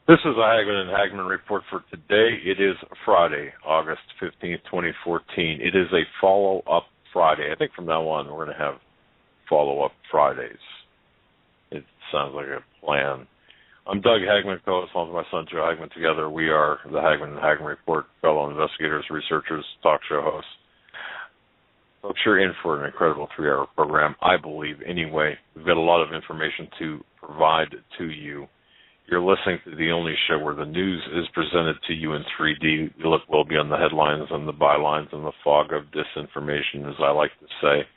This is a Hagmann Hagmann report for today. It is Friday, August 15th, 2014. It is a follow-up Friday. I think from now on we're going to have follow-up Fridays. It sounds like a plan. I'm Doug Hagmann, co-host with my son Joe Hagmann. Together we are the Hagmann Hagmann Report, fellow investigators, researchers, talk show hosts. Folks, you're in for an incredible 3-hour program, I believe. Anyway, we've got a lot of information to provide to you. You're listening to the only show where the news is presented to you in 3D. You look well beyond the headlines and the bylines and the fog of disinformation, as I like to say,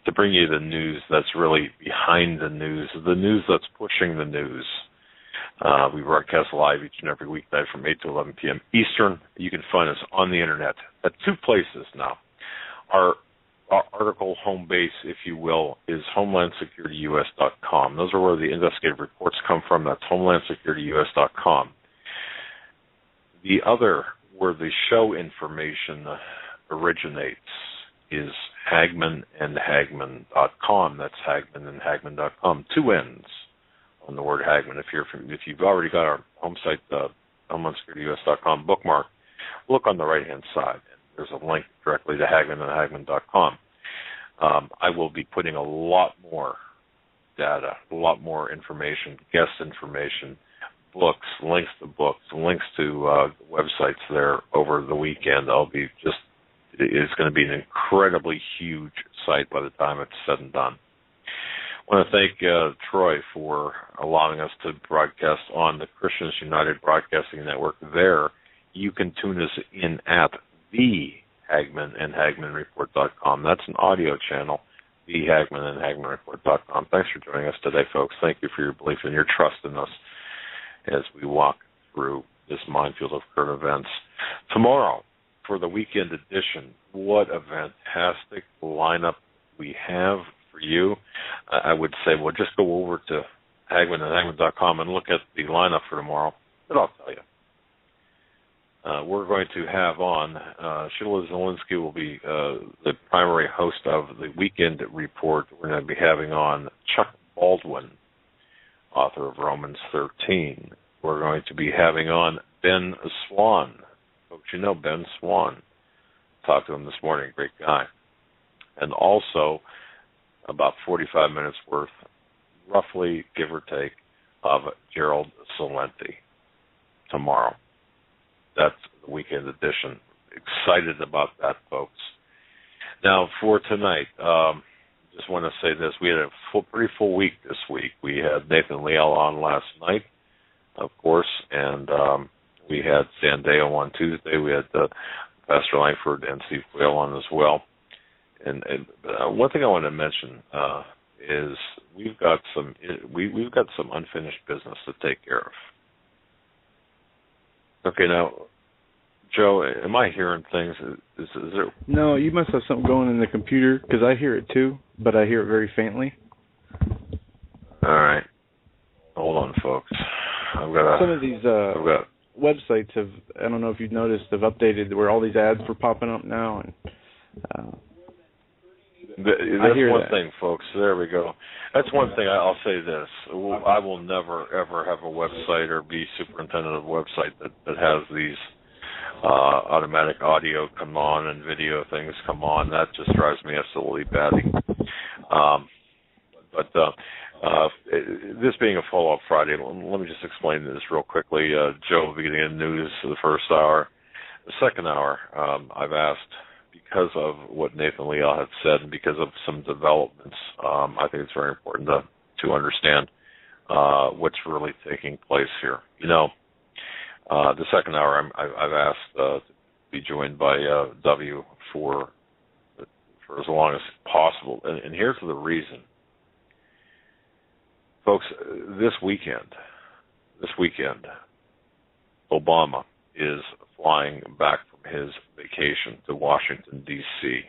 to bring you the news that's really behind the news that's pushing the news. We broadcast live each and every weeknight from 8 to 11 p.m. Eastern. You can find us on the Internet at two places now. Our article home base, if you will, is HomelandSecurityUS.com. Those are where the investigative reports come from. That's HomelandSecurityUS.com. The other, where the show information originates, is HagmannandHagmann.com. That's HagmannandHagmann.com. Two N's on the word Hagmann. If you've already got our home site, HomelandSecurityUS.com bookmark, look on the right-hand side. There's a link directly to HagmannandHagmann.com. I will be putting a lot more data, a lot more information, guest information, books, links to websites there over the weekend. It's going to be an incredibly huge site by the time it's said and done. I want to thank Troy for allowing us to broadcast on the Christians United Broadcasting Network. There, you can tune us in at the Hagmann and HagmannReport.com. That's an audio channel, the Hagmann and HagmannReport.com. Thanks for joining us today, folks. Thank you for your belief and your trust in us as we walk through this minefield of current events. Tomorrow, for the weekend edition, what a fantastic lineup we have for you. I would say, well, just go over to Hagmann and Hagmann.com and look at the lineup for tomorrow, and I'll tell you. We're going to have on, Sheila Zielinski will be the primary host of the Weekend Report. We're going to be having on Chuck Baldwin, author of Romans 13. We're going to be having on Ben Swan. Folks, you know Ben Swan. Talked to him this morning, great guy. And also about 45 minutes worth, roughly, give or take, of Gerald Celente tomorrow. That's the weekend edition. Excited about that, folks. Now, for tonight, just want to say this. We had a pretty full week this week. We had Nathan Leal on last night, of course, and we had Sandeo on Tuesday. We had Pastor Langford and Steve Quayle on as well. And one thing I want to mention is we've got some unfinished business to take care of. Okay, now, Joe, am I hearing things? Is there... No, you must have something going in the computer, because I hear it too, but I hear it very faintly. All right. Hold on, folks. Some of these websites have, I don't know if you've noticed, have updated where all these ads were popping up now. And that's one thing, folks. There we go. That's one thing. I'll say this. I will never, ever have a website or be superintendent of a website that has these automatic audio come on and video things come on. That just drives me absolutely batty. This being a follow-up Friday, let me just explain this real quickly. Joe will be getting in news for the first hour. The second hour, I've asked, because of what Nathan Leal had said and because of some developments, I think it's very important to understand what's really taking place here. You know, the second hour, I've asked to be joined by W for as long as possible, and here's the reason. Folks, this weekend, Obama is flying back from his vacation to Washington, D.C.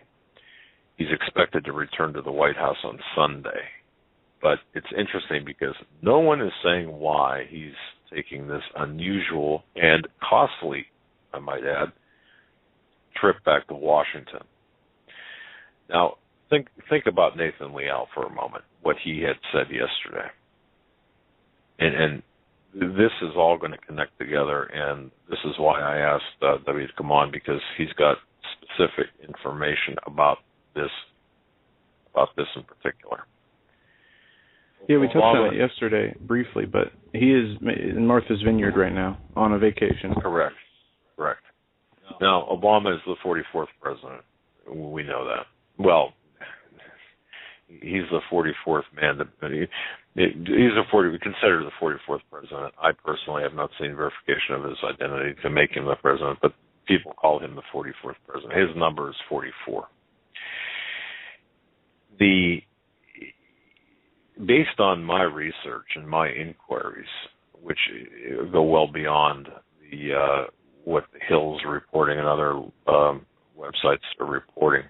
He's expected to return to the White House on Sunday. But it's interesting because no one is saying why he's taking this unusual and costly, I might add, trip back to Washington. Now, think about Nathan Leal for a moment, what he had said yesterday. And this is all going to connect together, and this is why I asked W to come on, because he's got specific information about this in particular. Yeah, we touched on it yesterday briefly, but he is in Martha's Vineyard right now on a vacation. Correct. Now, Obama is the 44th president. We know that. Well, he's the 44th man. He's considered the 44th president. I personally have not seen verification of his identity to make him the president, but people call him the 44th president. His number is 44. Based on my research and my inquiries, which go well beyond what the Hill's reporting and other websites are reporting,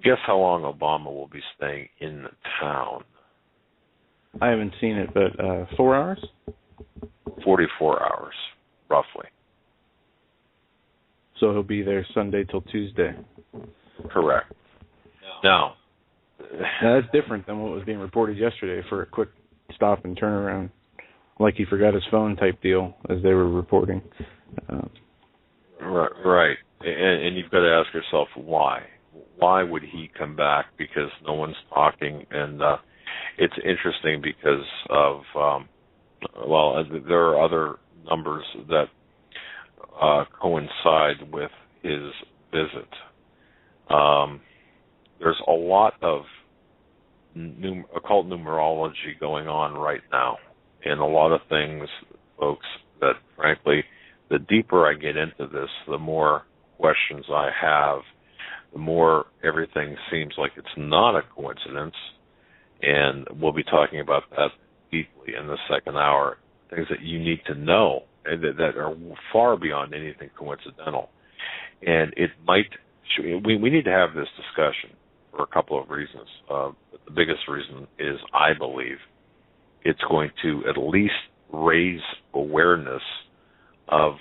guess how long Obama will be staying in town? I haven't seen it, but 4 hours? 44 hours, roughly. So he'll be there Sunday till Tuesday. Correct. Now, that's different than what was being reported yesterday for a quick stop and turn around, like he forgot his phone type deal, as they were reporting. Right. And you've got to ask yourself why. Why would he come back? Because no one's talking, and it's interesting because of there are other numbers that coincide with his visit. There's a lot of occult numerology going on right now, and a lot of things, folks, that frankly, the deeper I get into this, the more questions I have, the more everything seems like it's not a coincidence, and we'll be talking about that deeply in the second hour, things that you need to know and that are far beyond anything coincidental. And we need to have this discussion for a couple of reasons. But the biggest reason is, I believe, it's going to at least raise awareness of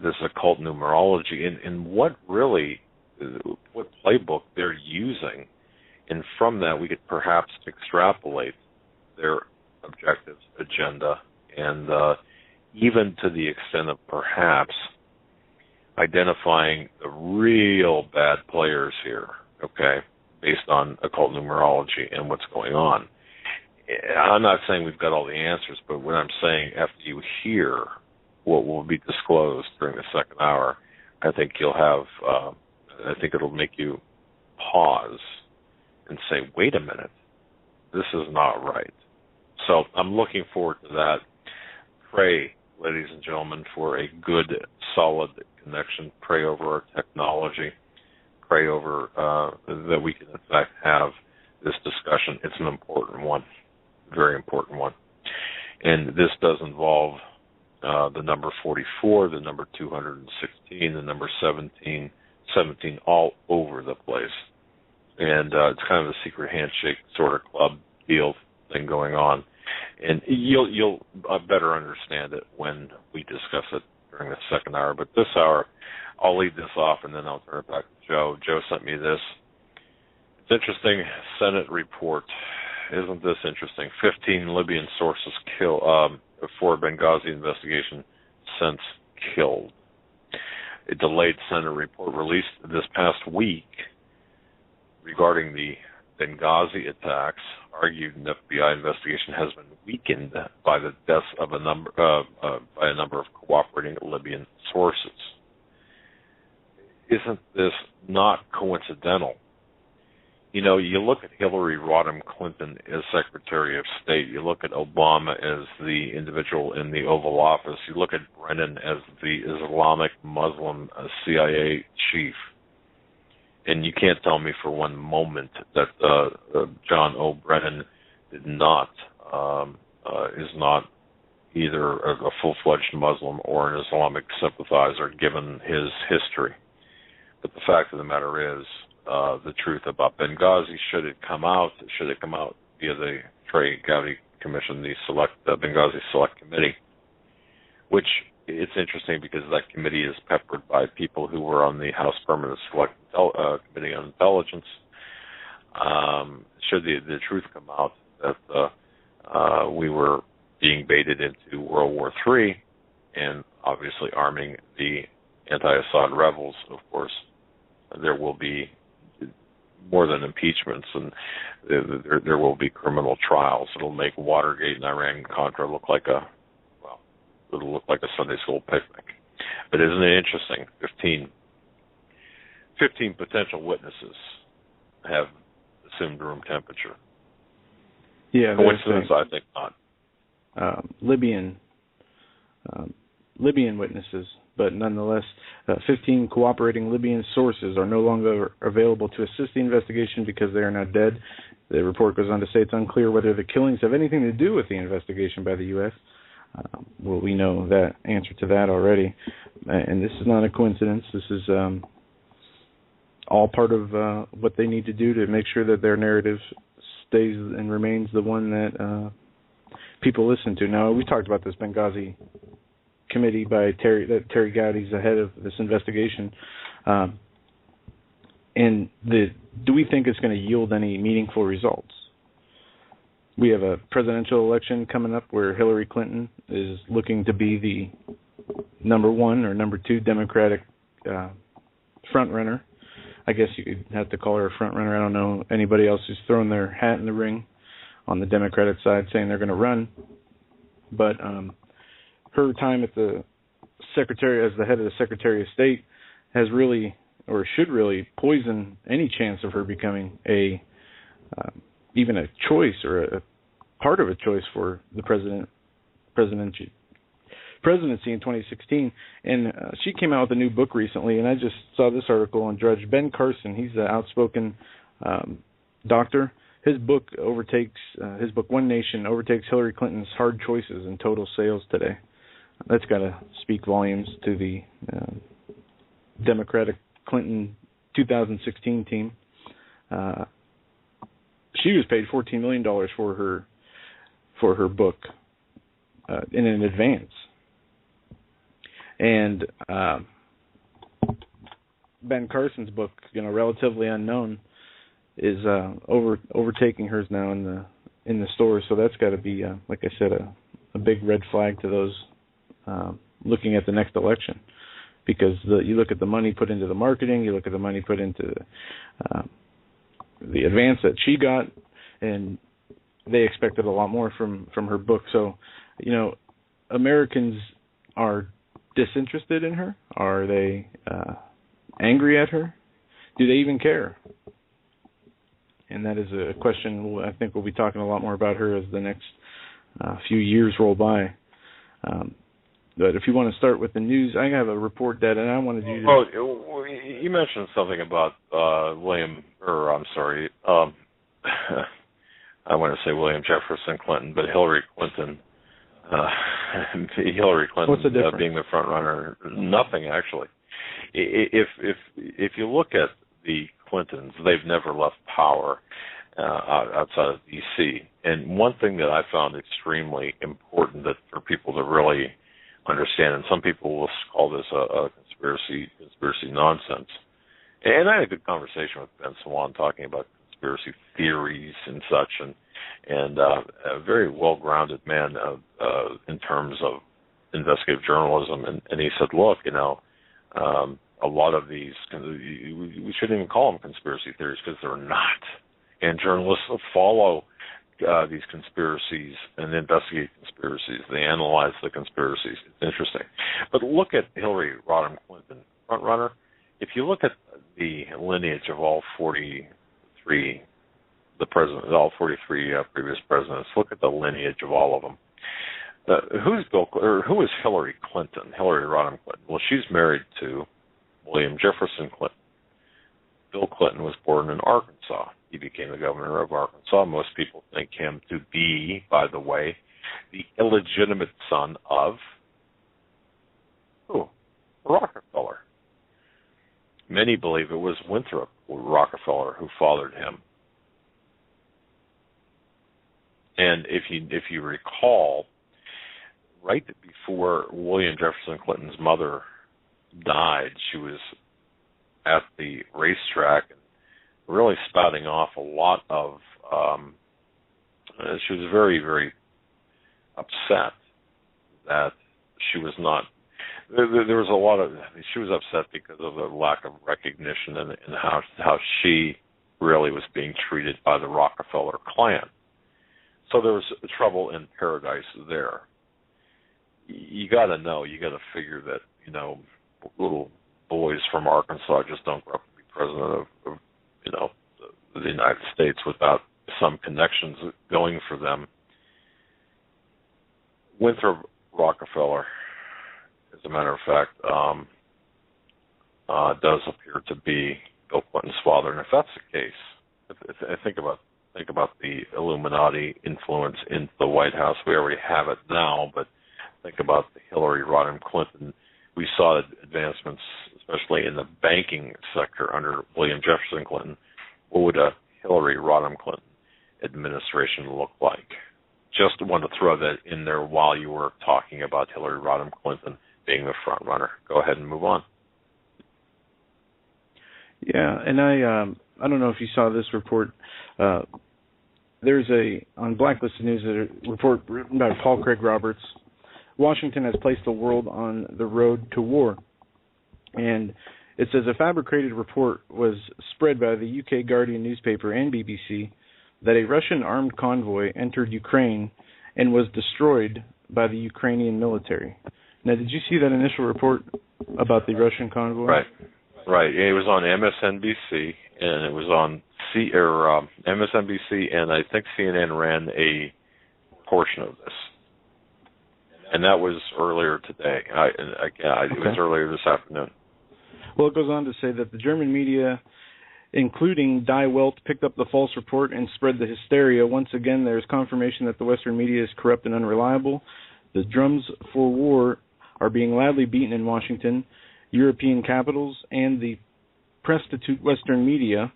this occult numerology and what playbook they're using. And from that, we could perhaps extrapolate their objectives, agenda, and even to the extent of perhaps identifying the real bad players here, okay, based on occult numerology and what's going on. I'm not saying we've got all the answers, but what I'm saying, after you hear what will be disclosed during the second hour, I think it'll make you pause and say, wait a minute, this is not right. So I'm looking forward to that. Pray, ladies and gentlemen, for a good, solid connection. Pray over our technology. Pray over that we can, in fact, have this discussion. It's an important one, very important one. And this does involve the number 44, the number 216, the number 17, all over the place. And it's kind of a secret handshake sort of club deal thing going on. And you'll better understand it when we discuss it during the second hour. But this hour, I'll lead this off, and then I'll turn it back to Joe. Joe sent me this. It's interesting, Senate report. Isn't this interesting? 15 Libyan sources for Benghazi investigation since killed. A delayed Senate report released this past week regarding the Benghazi attacks argued an FBI investigation has been weakened by the deaths of a number of cooperating Libyan sources. Isn't this not coincidental? You know, you look at Hillary Rodham Clinton as Secretary of State. You look at Obama as the individual in the Oval Office. You look at Brennan as the Islamic Muslim CIA chief. And you can't tell me for one moment that John O. Brennan is not either a full-fledged Muslim or an Islamic sympathizer, given his history. But the fact of the matter is, the truth about Benghazi, should it come out via the Trey Gowdy Commission, the Benghazi Select Committee, which it's interesting because that committee is peppered by people who were on the House Permanent Select Committee on Intelligence. Should the truth come out that we were being baited into World War III and obviously arming the anti-Assad rebels. Of course, there will be more than impeachments, and there will be criminal trials. It'll make Watergate and Iran-Contra look like it'll look like a Sunday school picnic. But isn't it interesting? 15 potential witnesses have assumed room temperature. Yeah, coincidence? I think not. Libyan witnesses, but nonetheless, 15 cooperating Libyan sources are no longer available to assist the investigation because they are not dead. The report goes on to say it's unclear whether the killings have anything to do with the investigation by the U.S. Well, we know that answer to that already, and this is not a coincidence. This is all part of what they need to do to make sure that their narrative stays and remains the one that people listen to. Now, we talked about this Benghazi committee by Terry Gowdy's the head of this investigation, and do we think it's going to yield any meaningful results? We have a presidential election coming up where Hillary Clinton is looking to be the number one or number two Democratic front runner. I guess you could have to call her a front runner. I don't know anybody else who's thrown their hat in the ring on the Democratic side saying they're going to run. But her time at the secretary, as the head of the Secretary of State, has really, or should really, poison any chance of her becoming even a choice or a part of a choice for the presidency in 2016. And she came out with a new book recently, and I just saw this article on Judge Ben Carson. He's an outspoken doctor. His book One Nation overtakes Hillary Clinton's hard choices in total sales today. That's got to speak volumes to the Democratic Clinton 2016 team. She was paid $14 million for her book in an advance, and Ben Carson's book, relatively unknown, is overtaking hers now in the stores. So that's got to be, like I said, a big red flag to those looking at the next election, because you look at the money put into the marketing, you look at the money put into the advance that she got, and they expected a lot more from her book. So, Americans are disinterested in her. Are they angry at her? Do they even care? And that is a question I think we'll be talking a lot more about her as the next few years roll by. But if you want to start with the news, I have a report that, and I wanted you to... Oh, you mentioned something about I want to say William Jefferson Clinton, but Hillary Clinton. Hillary Clinton What's the difference? Being the front runner. Nothing, actually. If you look at the Clintons, they've never left power outside of D.C. And one thing that I found extremely important that for people to really understand, and some people will call this a conspiracy nonsense. And I had a good conversation with Ben Swan talking about conspiracy theories and such, and a very well-grounded man in terms of investigative journalism. And he said, look, a lot of these, we shouldn't even call them conspiracy theories because they're not. And journalists follow these conspiracies and investigate conspiracies. They analyze the conspiracies. It's interesting. But look at Hillary Rodham Clinton, front runner. If you look at the lineage of all 43 previous presidents, look at the lineage of all of them. Who is Hillary Clinton? Hillary Rodham Clinton. Well, she's married to William Jefferson Clinton. Bill Clinton was born in Arkansas. He became the governor of Arkansas. Most people think him to be, by the way, the illegitimate son of Rockefeller. Many believe it was Winthrop Rockefeller who fathered him. And if you recall, right before William Jefferson Clinton's mother died, she was at the racetrack and really spouting off a lot of, she was very, very upset that she was not. There was a lot of. She was upset because of the lack of recognition and how she really was being treated by the Rockefeller clan. So there was trouble in paradise there. You got to know. You got to figure that little boys from Arkansas just don't grow up to be president of the United States without some connections going for them. Winthrop Rockefeller, as a matter of fact, does appear to be Bill Clinton's father, and if that's the case, think about the Illuminati influence in the White House. We already have it now, but think about the Hillary Rodham Clinton. We saw advancements, especially in the banking sector under William Jefferson Clinton. What would a Hillary Rodham Clinton administration look like? Just want to throw that in there while you were talking about Hillary Rodham Clinton being the front runner. Go ahead and move on. Yeah, and I don't know if you saw this report. There's on Blacklisted News a report written by Paul Craig Roberts. Washington has placed the world on the road to war. And it says a fabricated report was spread by the UK Guardian newspaper and BBC that a Russian armed convoy entered Ukraine and was destroyed by the Ukrainian military. Now, did you see that initial report about the Russian convoy? Right. It was on MSNBC, and it was on MSNBC, and I think CNN ran a portion of this. And that was earlier today. It was earlier this afternoon. Well, it goes on to say that the German media, including Die Welt, picked up the false report and spread the hysteria. Once again, there is confirmation that the Western media is corrupt and unreliable. The drums for war are being loudly beaten in Washington, European capitals, and the prostitute Western media.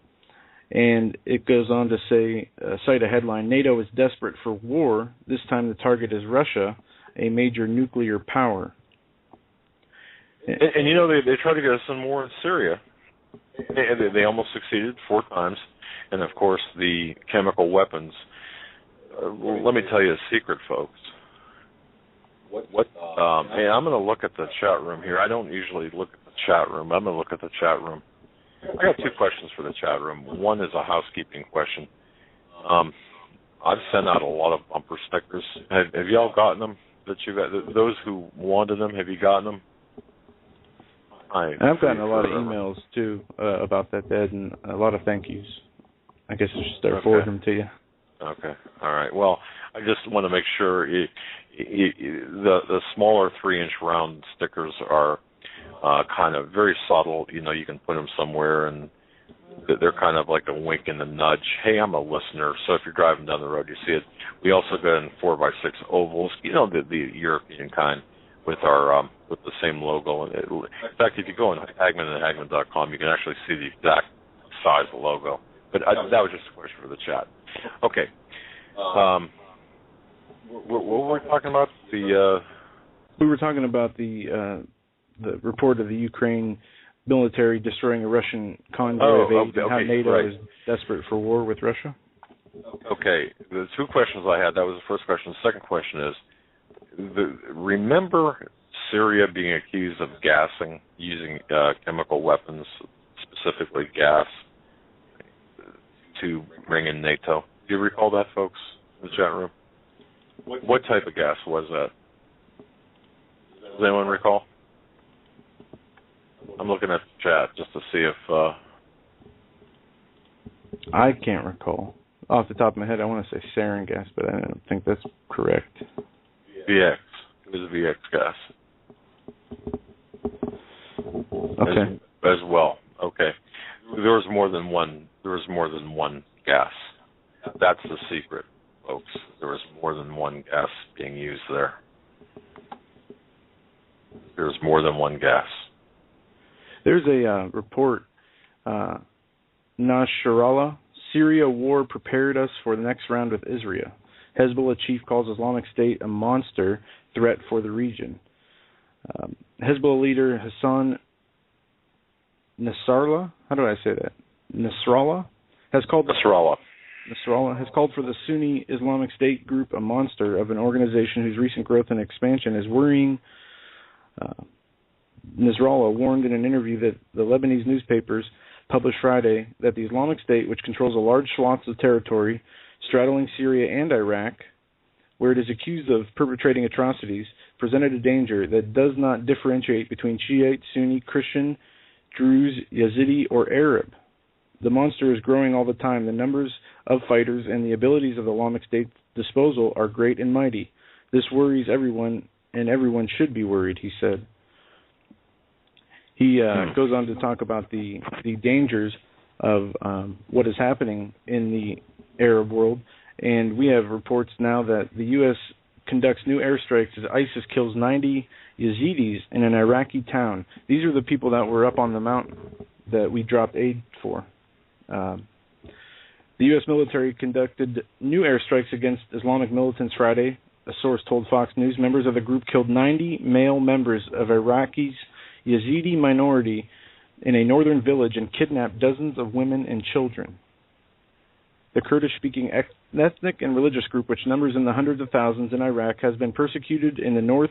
And it goes on to say, cite a headline, NATO is desperate for war. This time the target is Russia, a major nuclear power. And they tried to get us in war in Syria. They almost succeeded 4 times. And, of course, the chemical weapons. Let me tell you a secret, folks. Hey, I'm going to look at the chat room here. I don't usually look at the chat room. I'm going to look at the chat room. I got 2 questions for the chat room. One is a housekeeping question. I've sent out a lot of bumper stickers. Have y'all gotten them? Those who wanted them, have you gotten them? I've gotten a lot of emails too about that, Ed, and a lot of thank yous. I guess I should start forwarding them to you. Okay. All right. Well, I just want to make sure the smaller 3-inch round stickers are kind of very subtle. You can put them somewhere, and they're kind of like a wink and a nudge. Hey, I'm a listener, so if you're driving down the road, you see it. We also got in 4x6 ovals, the European kind, with our with the same logo. And in fact, if you go on Hagmann and Hagmann.com, you can actually see the exact size of the logo. But that was just a question for the chat. Okay. What were we talking about? We were talking about the report of the Ukraine military destroying a Russian convoy of aid, and how NATO is desperate for war with Russia. Okay. The 2 questions I had, that was the first question. The second question is, remember Syria being accused of gassing, using chemical weapons, specifically gas, to bring in NATO? Do you recall that, folks, in the chat room? What type of gas was that? Does anyone recall? I'm looking at the chat just to see if... I can't recall. Off the top of my head, I want to say sarin gas, but I don't think that's correct. VX. It was VX gas. Okay. As well. Okay. There was more than one. There was more than one gas. That's the secret, folks. There was more than one gas being used there. There was more than one gas. There's a report, Nasrallah, Syria war prepared us for the next round with Israel. Hezbollah chief calls Islamic State a monster threat for the region. Hezbollah leader Hassan Nasrallah, how do I say that? Nasrallah has called Nasrallah. Nasrallah, has called for the Sunni Islamic State group a monster of an organization whose recent growth and expansion is worrying. Nasrallah warned in an interview that the Lebanese newspapers published Friday that the Islamic State, which controls a large swaths of territory straddling Syria and Iraq, where it is accused of perpetrating atrocities, presented a danger that does not differentiate between Shiite, Sunni, Christian, Druze, Yazidi, or Arab. The monster is growing all the time. The numbers of fighters and the abilities of the Islamic State's disposal are great and mighty. This worries everyone, and everyone should be worried, he said. He goes on to talk about the dangers of what is happening in the Arab world, and we have reports now that the U.S. conducts new airstrikes as ISIS kills 90 Yazidis in an Iraqi town. These are the people that were up on the mountain that we dropped aid for. The U.S. military conducted new airstrikes against Islamic militants Friday. A source told Fox News members of the group killed 90 male members of Iraqi's Yazidi minority in a northern village and kidnapped dozens of women and children. The Kurdish-speaking ethnic and religious group, which numbers in the hundreds of thousands in Iraq, has been persecuted in the north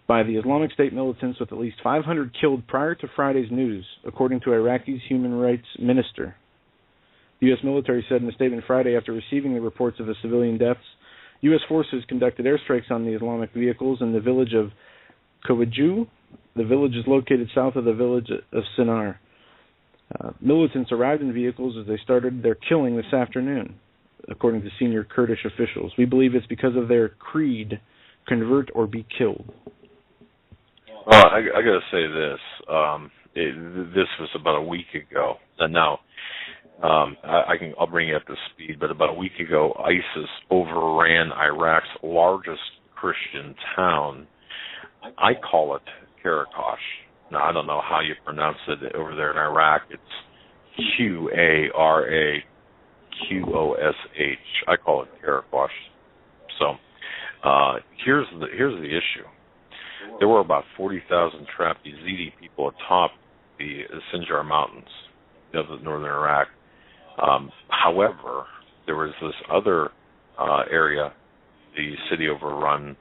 by the Islamic State militants, with at least 500 killed prior to Friday's news, according to Iraqi's human rights minister. The U.S. military said in a statement Friday after receiving the reports of the civilian deaths, U.S. forces conducted airstrikes on the Islamic vehicles in the village of Kowaju. The village is located south of the village of Sinar. Militants arrived in vehicles as they started their killing this afternoon, according to senior Kurdish officials. We believe it's because of their creed, convert or be killed. Well, I got to say this. This was about a week ago. And now, I'll bring you up to speed, but about a week ago, ISIS overran Iraq's largest Christian town. I call it Qaraqosh. Now, I don't know how you pronounce it over there in Iraq. It's Qaraqosh. I call it Qaraqosh. So here's the issue. There were about 40,000 trapped Yazidi people atop the Sinjar Mountains of northern Iraq. However, there was this other area, the city overrun,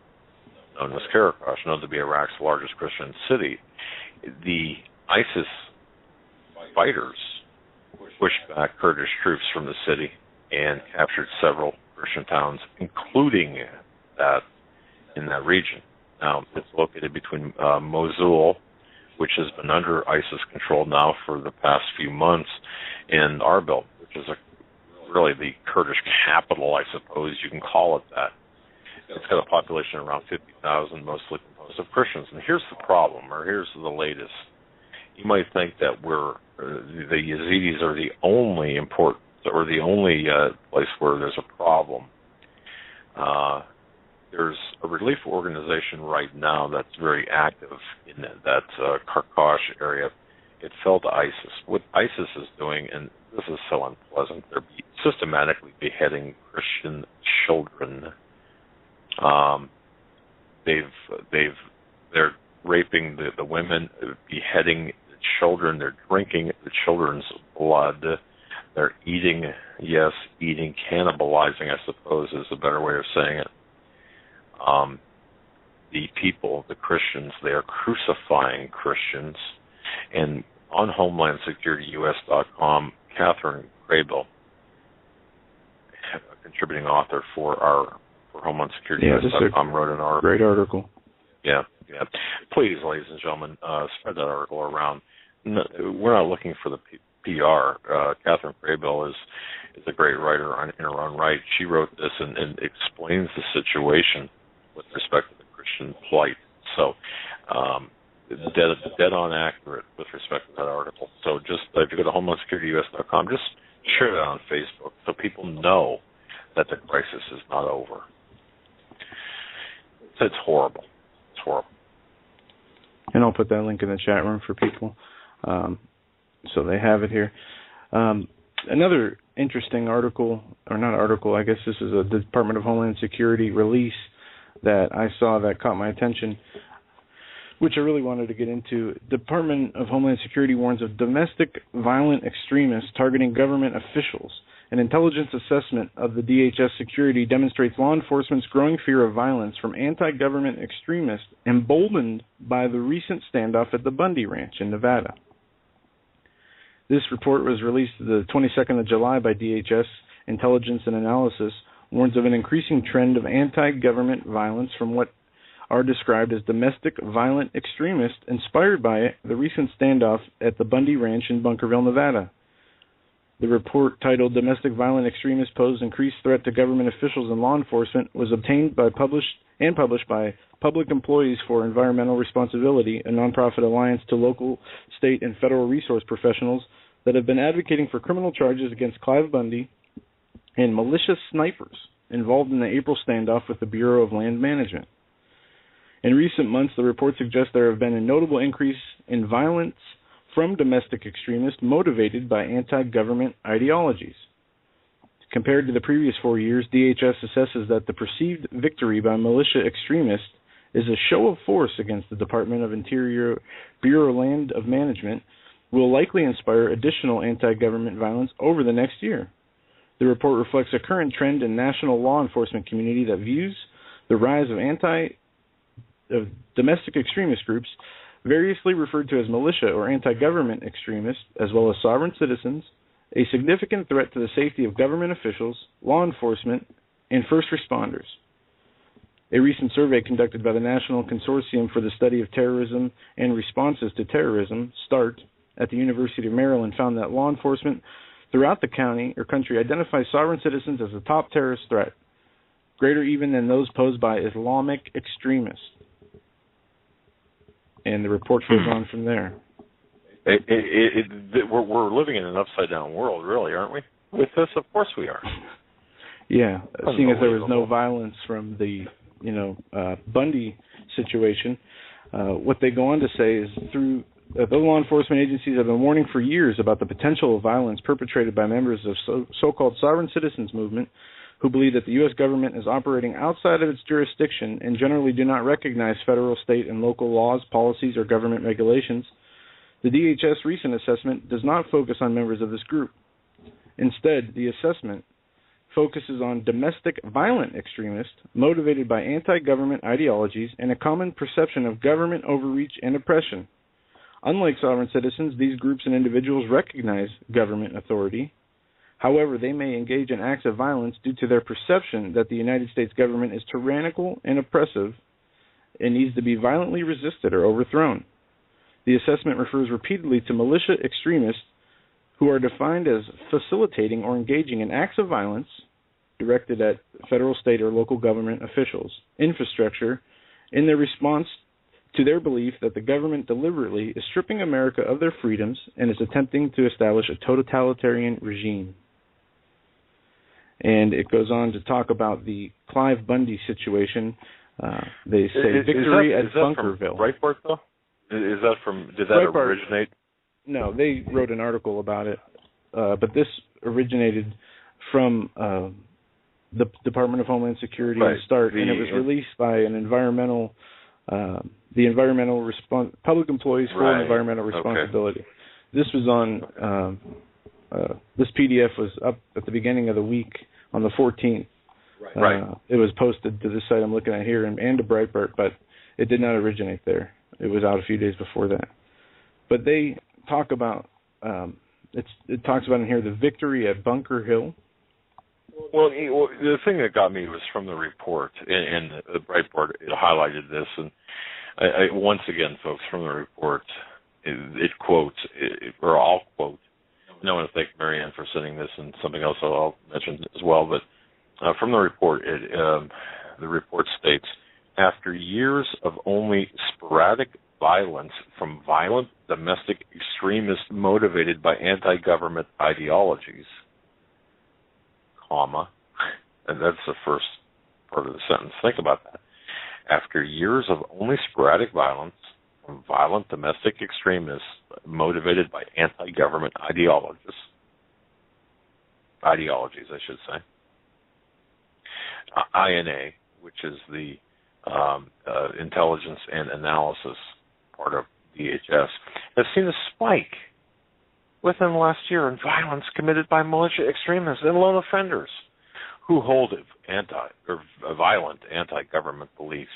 known as Qaraqosh, known to be Iraq's largest Christian city. The ISIS fighters pushed back Kurdish troops from the city and captured several Christian towns, including that in that region. Now, it's located between Mosul, which has been under ISIS control now for the past few months, and Erbil, which is really the Kurdish capital, I suppose you can call it that. It's got a population of around 50,000, mostly composed of Christians. And here's the problem, or here's the latest. You might think that the Yazidis are the only place where there's a problem. There's a relief organization right now that's very active in that Qaraqosh area. It fell to ISIS. What ISIS is doing, and this is so unpleasant, they're systematically beheading Christian children. They're raping the women, beheading the children. They're drinking the children's blood. They're eating, cannibalizing, I suppose, is a better way of saying it. The people, the Christians, they are crucifying Christians. And on HomelandSecurityUS.com, Catherine Crable, a contributing author for HomelandSecurityUS.com, wrote an article. Great article. Yeah. Please, ladies and gentlemen, spread that article around. No, we're not looking for the PR. Catherine Crable is a great writer in her own right. She wrote this and explains the situation with respect to the Christian plight. So, dead on accurate with respect to that article. So just if you go to HomelandSecurityUS.com, just share that on Facebook so people know that the crisis is not over. It's horrible. It's horrible. And I'll put that link in the chat room for people so they have it here. Another interesting article, or not article, I guess this is a Department of Homeland Security release that I saw that caught my attention, which I really wanted to get into. Department of Homeland Security warns of domestic violent extremists targeting government officials. An intelligence assessment of the DHS security demonstrates law enforcement's growing fear of violence from anti-government extremists, emboldened by the recent standoff at the Bundy Ranch in Nevada. This report was released the 22nd of July by DHS Intelligence and Analysis, warns of an increasing trend of anti-government violence from what are described as domestic violent extremists inspired by the recent standoff at the Bundy Ranch in Bunkerville, Nevada. The report, titled Domestic Violent Extremists Pose Increased Threat to Government Officials and Law Enforcement, was obtained by published by Public Employees for Environmental Responsibility, a nonprofit alliance to local, state, and federal resource professionals that have been advocating for criminal charges against Clive Bundy and malicious snipers involved in the April standoff with the Bureau of Land Management. In recent months, the report suggests there have been a notable increase in violence from domestic extremists motivated by anti-government ideologies. Compared to the previous 4 years, DHS assesses that the perceived victory by militia extremists is a show of force against the Department of Interior Bureau of Land Management, will likely inspire additional anti-government violence over the next year. The report reflects a current trend in national law enforcement community that views the rise of domestic extremist groups, variously referred to as militia or anti-government extremists, as well as sovereign citizens, a significant threat to the safety of government officials, law enforcement, and first responders. A recent survey conducted by the National Consortium for the Study of Terrorism and Responses to Terrorism, START, at the University of Maryland found that law enforcement throughout the county or country identifies sovereign citizens as a top terrorist threat, greater even than those posed by Islamic extremists. And the report goes on from there. We're living in an upside-down world, really, aren't we? With this, of course we are. Yeah, seeing as there was no violence from the, Bundy situation, what they go on to say is through the law enforcement agencies have been warning for years about the potential of violence perpetrated by members of so-called sovereign citizens movement who believe that the U.S. government is operating outside of its jurisdiction and generally do not recognize federal, state, and local laws, policies, or government regulations. The DHS recent assessment does not focus on members of this group. Instead, the assessment focuses on domestic violent extremists motivated by anti-government ideologies and a common perception of government overreach and oppression. Unlike sovereign citizens, these groups and individuals recognize government authority. However, they may engage in acts of violence due to their perception that the United States government is tyrannical and oppressive and needs to be violently resisted or overthrown. The assessment refers repeatedly to militia extremists who are defined as facilitating or engaging in acts of violence directed at federal, state, or local government officials, infrastructure, in their response to their belief that the government deliberately is stripping America of their freedoms and is attempting to establish a totalitarian regime. And it goes on to talk about the Clive Bundy situation. They say victory at Bunkerville. From Breitbart, though? Is that from? Did that Breitbart originate? No, they wrote an article about it, but this originated from the Department of Homeland Security and START, and it was released by an Public Employees for Environmental Responsibility. Okay. This was on. This PDF was up at the beginning of the week on the 14th. Right. It was posted to this site I'm looking at here and to Breitbart, but it did not originate there. It was out a few days before that. But they talk about it talks about in here the victory at Bunker Hill. Well, the thing that got me was from the report, and the Breitbart it highlighted this, and once again, folks, from the report, it quotes, or I'll quote. I want to thank Marianne for sending this, and something else I'll mention as well. But from the report, the report states, after years of only sporadic violence from violent domestic extremists motivated by anti-government ideologies, comma, and that's the first part of the sentence. Think about that. After years of only sporadic violence from violent domestic extremists motivated by anti-government ideologies, I should say, INA, which is the intelligence and analysis part of DHS, has seen a spike within the last year in violence committed by militia extremists and lone offenders who hold violent anti-government beliefs.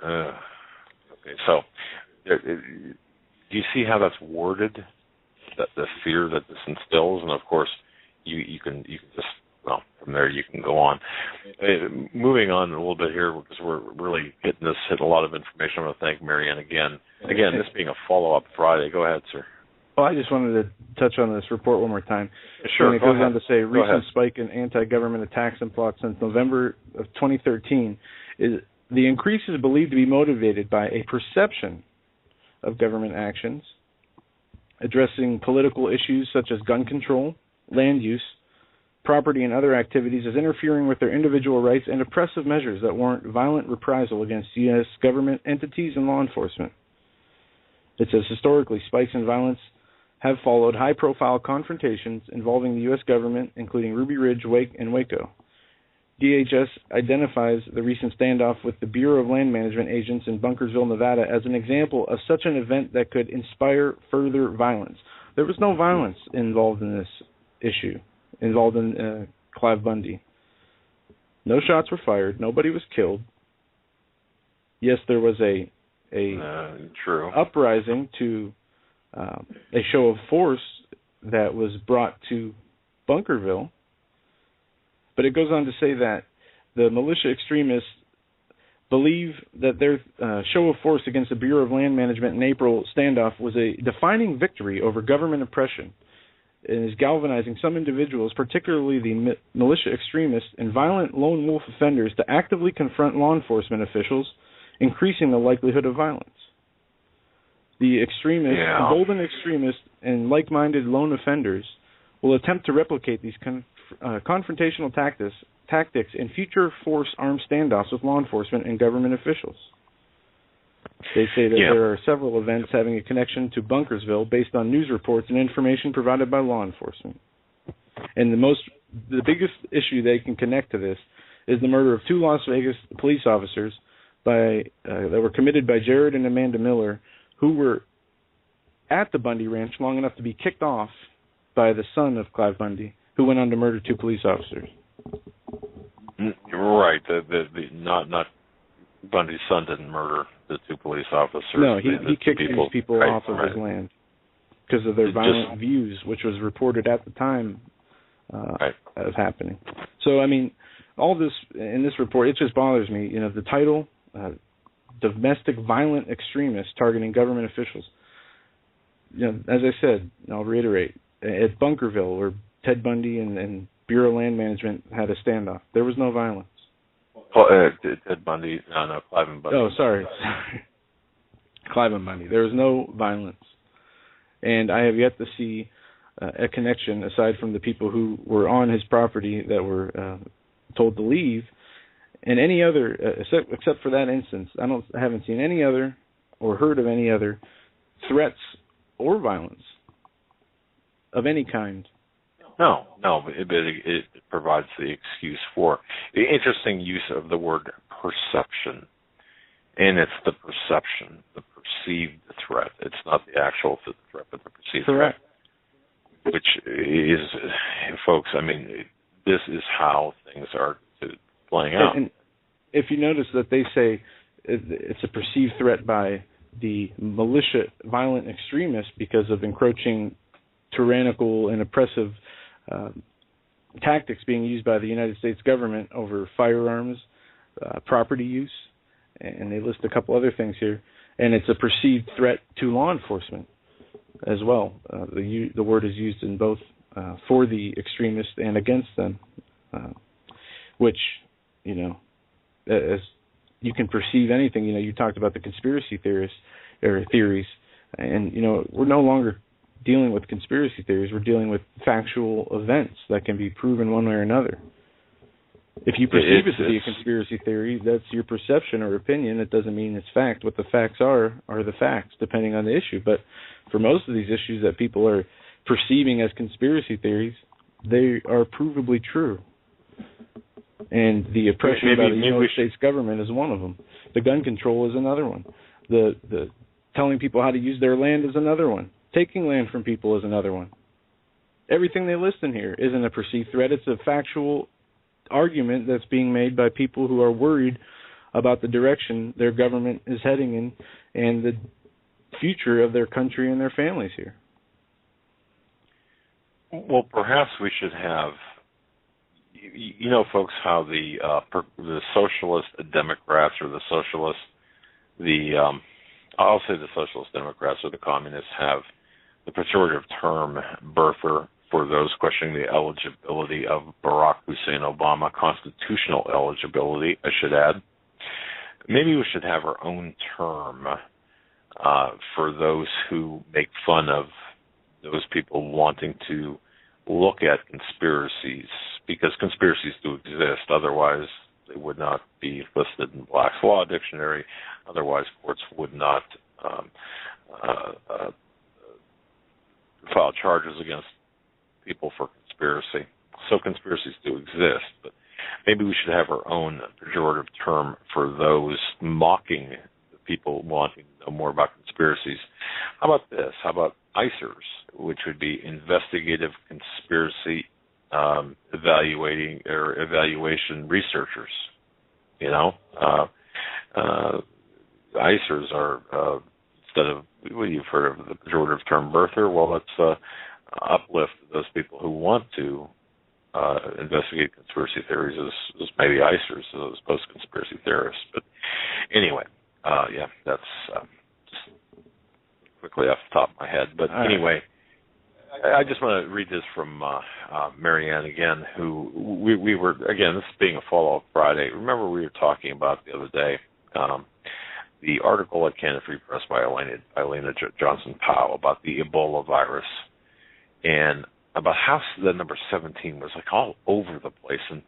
Okay, so do you see how that's worded? That the fear that this instills, and of course, you can just, well, from there you can go on. Moving on a little bit here, because we're really hit a lot of information. I want to thank Marianne again. Again, this being a follow-up Friday. Go ahead, sir. Well, I just wanted to touch on this report one more time. Sure. And it goes on to say, recent spike in anti-government attacks and plots since November of 2013 is the increase is believed to be motivated by a perception of government actions addressing political issues such as gun control, land use, property, and other activities as interfering with their individual rights and oppressive measures that warrant violent reprisal against U.S. government entities and law enforcement. It says historically, spikes in violence have followed high-profile confrontations involving the U.S. government, including Ruby Ridge, Wake, and Waco. DHS identifies the recent standoff with the Bureau of Land Management agents in Bunkersville, Nevada, as an example of such an event that could inspire further violence. There was no violence involved in this issue, involved in Clive Bundy. No shots were fired. Nobody was killed. Yes, there was a uprising to a show of force that was brought to Bunkerville. But it goes on to say that the militia extremists believe that their show of force against the Bureau of Land Management in April standoff was a defining victory over government oppression and is galvanizing some individuals, particularly the militia extremists and violent lone wolf offenders, to actively confront law enforcement officials, increasing the likelihood of violence. The extremists, emboldened extremists, and like-minded lone offenders will attempt to replicate these confrontational tactics in future force armed standoffs with law enforcement and government officials. They say that there are several events having a connection to Bunkersville based on news reports and information provided by law enforcement. And the biggest issue they can connect to this is the murder of 2 Las Vegas police officers that were committed by Jared and Amanda Miller, who were at the Bundy Ranch long enough to be kicked off by the son of Clive Bundy, who went on to murder 2 police officers. Right. Not Bundy's son didn't murder the 2 police officers. No, he kicked these people off of his land because of their violent views, which was reported at the time of happening. So, I mean, all this in this report, it just bothers me. You know, the title, Domestic Violent Extremists Targeting Government Officials. You know, as I said, and I'll reiterate, at Bunkerville, where Ted Bundy and Bureau of Land Management had a standoff, there was no violence. Ted Bundy, no, Clive and Bundy. Oh, sorry. Clive and Bundy. There was no violence. And I have yet to see a connection, aside from the people who were on his property that were told to leave, and any other, except for that instance, I haven't seen any other or heard of any other threats or violence of any kind. No, but it provides the excuse for the interesting use of the word perception. And it's the perception, the perceived threat. It's not the actual threat, but the perceived threat. Which is, folks, I mean, this is how things are playing out. And if you notice that they say it's a perceived threat by the militia violent extremists because of encroaching tyrannical and oppressive tactics being used by the United States government over firearms, property use, and they list a couple other things here. And it's a perceived threat to law enforcement as well. The word is used in both for the extremists and against them, which, you know, as you can perceive anything. You know, you talked about the conspiracy theories, and, you know, we're no longer dealing with conspiracy theories. We're dealing with factual events that can be proven one way or another. If you perceive it to be a conspiracy theory, that's your perception or opinion. It doesn't mean it's fact. What the facts are the facts, depending on the issue. But for most of these issues that people are perceiving as conspiracy theories, they are provably true. And the oppression by the United States government is one of them. The gun control is another one. The telling people how to use their land is another one. Taking land from people is another one. Everything they list in here isn't a perceived threat. It's a factual argument that's being made by people who are worried about the direction their government is heading in and the future of their country and their families here. Well, perhaps we should have, folks, how the socialist Democrats or I'll say the socialist Democrats or the communists have the pejorative term birther for those questioning the eligibility of Barack Hussein Obama, constitutional eligibility, I should add. Maybe we should have our own term for those who make fun of those people wanting to look at conspiracies, because conspiracies do exist. Otherwise, they would not be listed in Black's Law Dictionary. Otherwise, courts would not file charges against people for conspiracy. So conspiracies do exist, but maybe we should have our own pejorative term for those mocking the people wanting to know more about conspiracies. How about this? How about ICERs, which would be investigative conspiracy evaluation researchers? ICERs are instead of, well, you've heard of the pejorative term birther. Well, let's uplift those people who want to investigate conspiracy theories as maybe ICERs as opposed to conspiracy theorists. But anyway, that's just quickly off the top of my head. But anyway, I just want to read this from Marianne again, who we were, again, this being a follow-up Friday. Remember we were talking about the other day, the article at Canada Free Press by Elena Johnson-Powell about the Ebola virus, and about how the number 17 was like all over the place. And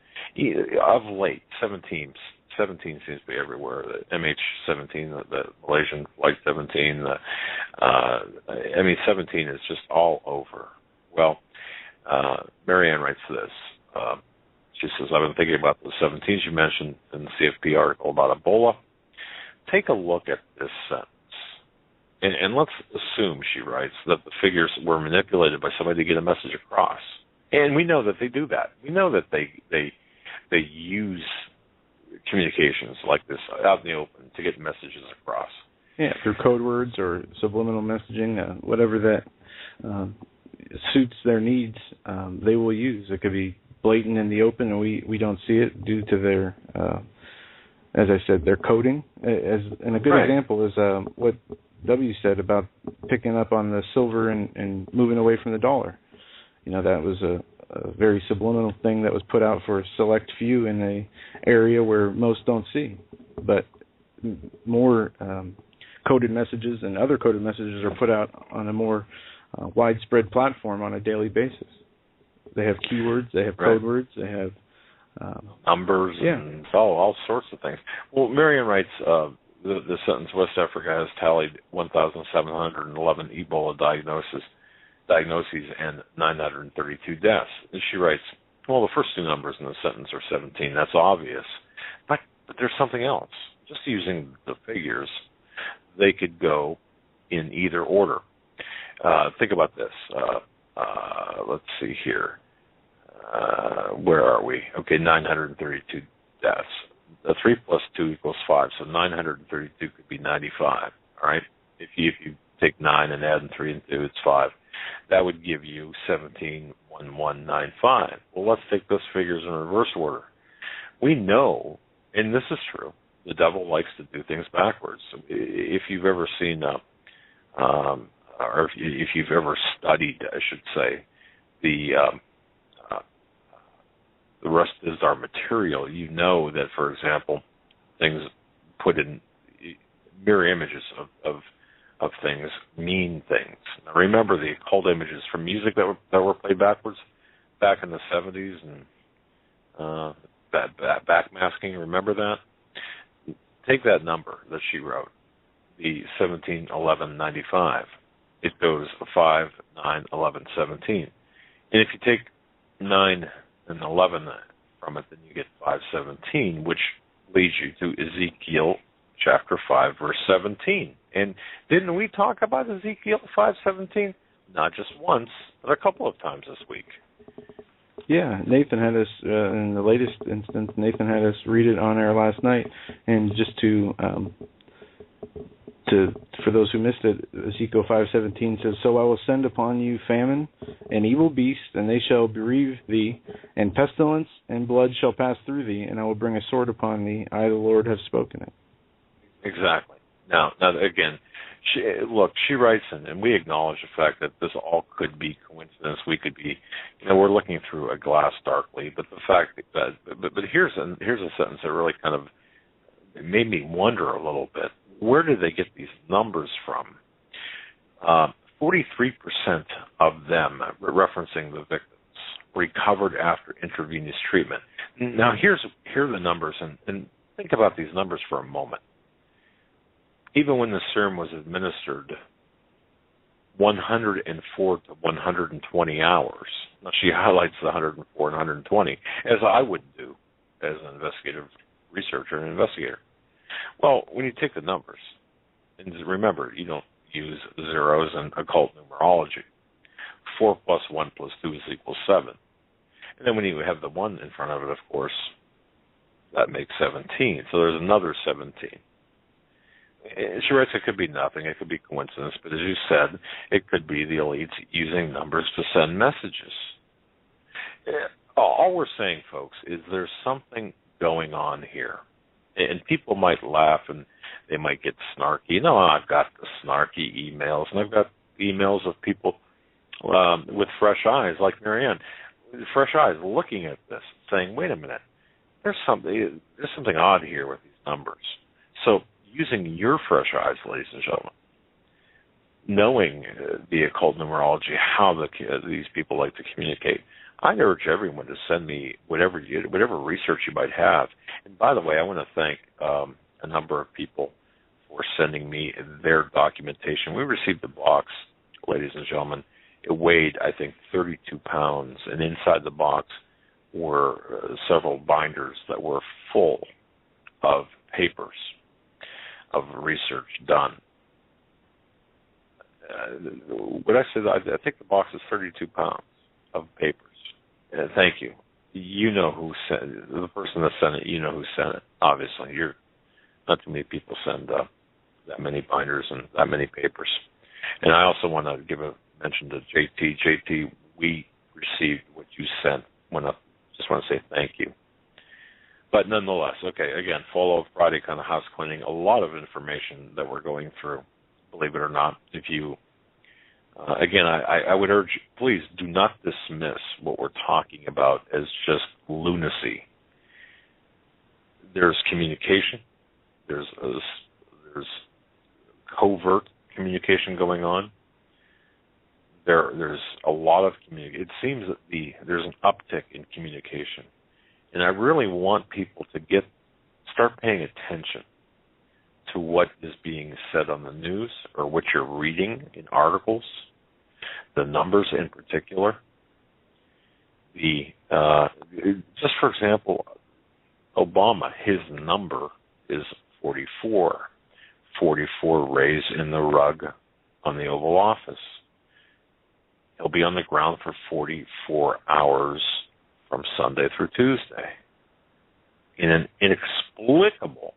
of late, 17 seems to be everywhere. The MH17, the Malaysian Flight 17, 17 is just all over. Well, Marianne writes this. She says, I've been thinking about the 17s you mentioned in the CFP article about Ebola. Take a look at this sentence. And let's assume, she writes, that the figures were manipulated by somebody to get a message across. And we know that they do that. We know that they use communications like this out in the open to get messages across. Yeah, through code words or subliminal messaging, whatever that suits their needs, they will use. It could be blatant in the open, and we don't see it due to their, as I said, their coding. And a good example is what W said about picking up on the silver and moving away from the dollar. That was a very subliminal thing that was put out for a select few in an area where most don't see. But more coded messages and other coded messages are put out on a more widespread platform on a daily basis. They have keywords, they have code words, they have numbers, and all sorts of things. Well, Marion writes, the sentence, West Africa has tallied 1,711 Ebola diagnoses and 932 deaths. And she writes, well, the first two numbers in the sentence are 17. That's obvious. But there's something else. Just using the figures, they could go in either order. Think about this. Let's see here. Where are we? Okay, 932 deaths. 3 plus 2 equals 5, so 932 could be 95, all right? If you take 9 and add 3 and 2, it's 5. That would give you 171195. Well, let's take those figures in reverse order. We know, and this is true, the devil likes to do things backwards. If you've ever seen, or if you've ever studied, I should say, the rest is our material. You know that, for example, things put in mirror images of things mean things. Now, remember the occult images from music that were played backwards back in the 70s and backmasking. Remember that? Take that number that she wrote, the 171195. It goes 5, 9, 11, 17. And if you take 9 and 11 from it, then you get 517, which leads you to Ezekiel chapter 5, verse 17. And didn't we talk about Ezekiel 5:17? Not just once, but a couple of times this week. Yeah, Nathan had us, in the latest instance, Nathan had us read it on air last night. And just for those who missed it, Ezekiel 5:17 says, "So I will send upon you famine and evil beasts, and they shall bereave thee, and pestilence and blood shall pass through thee, and I will bring a sword upon thee. I, the Lord, have spoken it." Exactly. Now again, she writes, and we acknowledge the fact that this all could be coincidence. We could be, we're looking through a glass darkly. But the fact that, but here's a sentence that really kind of made me wonder a little bit. Where did they get these numbers from? 43% of them, referencing the victims, recovered after intravenous treatment. Now, here are the numbers, and think about these numbers for a moment. Even when the serum was administered, 104 to 120 hours. Now, she highlights the 104 and 120, as I would do as an investigative researcher and investigator. Well, when you take the numbers, and remember, you don't use zeros in occult numerology. 4 plus 1 plus 2 is equal 7. And then when you have the 1 in front of it, of course, that makes 17. So there's another 17. She writes it could be nothing. It could be coincidence. But as you said, it could be the elites using numbers to send messages. All we're saying, folks, is there's something going on here. And people might laugh and they might get snarky. No, I've got the snarky emails, and I've got emails of people with fresh eyes, like Marianne, fresh eyes, looking at this, saying, "Wait a minute, there's something odd here with these numbers." So, using your fresh eyes, ladies and gentlemen, knowing the occult numerology, how these people like to communicate, I urge everyone to send me whatever research you might have. And by the way, I want to thank a number of people for sending me their documentation. We received a box, ladies and gentlemen. It weighed, I think, 32 pounds, and inside the box were several binders that were full of papers of research done. What I said, I think the box is 32 pounds of papers. Thank you. You know who sent it. The person that sent it, you know who sent it. Obviously, not too many people send that many binders and that many papers. And I also want to give a mention to JT. JT, we received what you sent. Just want to say thank you. But nonetheless, okay, again, follow Friday kind of house cleaning. A lot of information that we're going through, believe it or not. If you, again, I would urge, please do not dismiss what we're talking about as just lunacy. There's communication. There's covert communication going on. There's a lot of communication. It seems that there's an uptick in communication. And I really want people to start paying attention to what is being said on the news or what you're reading in articles, the numbers in particular. Just for example, Obama, his number is 44. 44 rays in the rug on the Oval Office. He'll be on the ground for 44 hours from Sunday through Tuesday in an inexplicable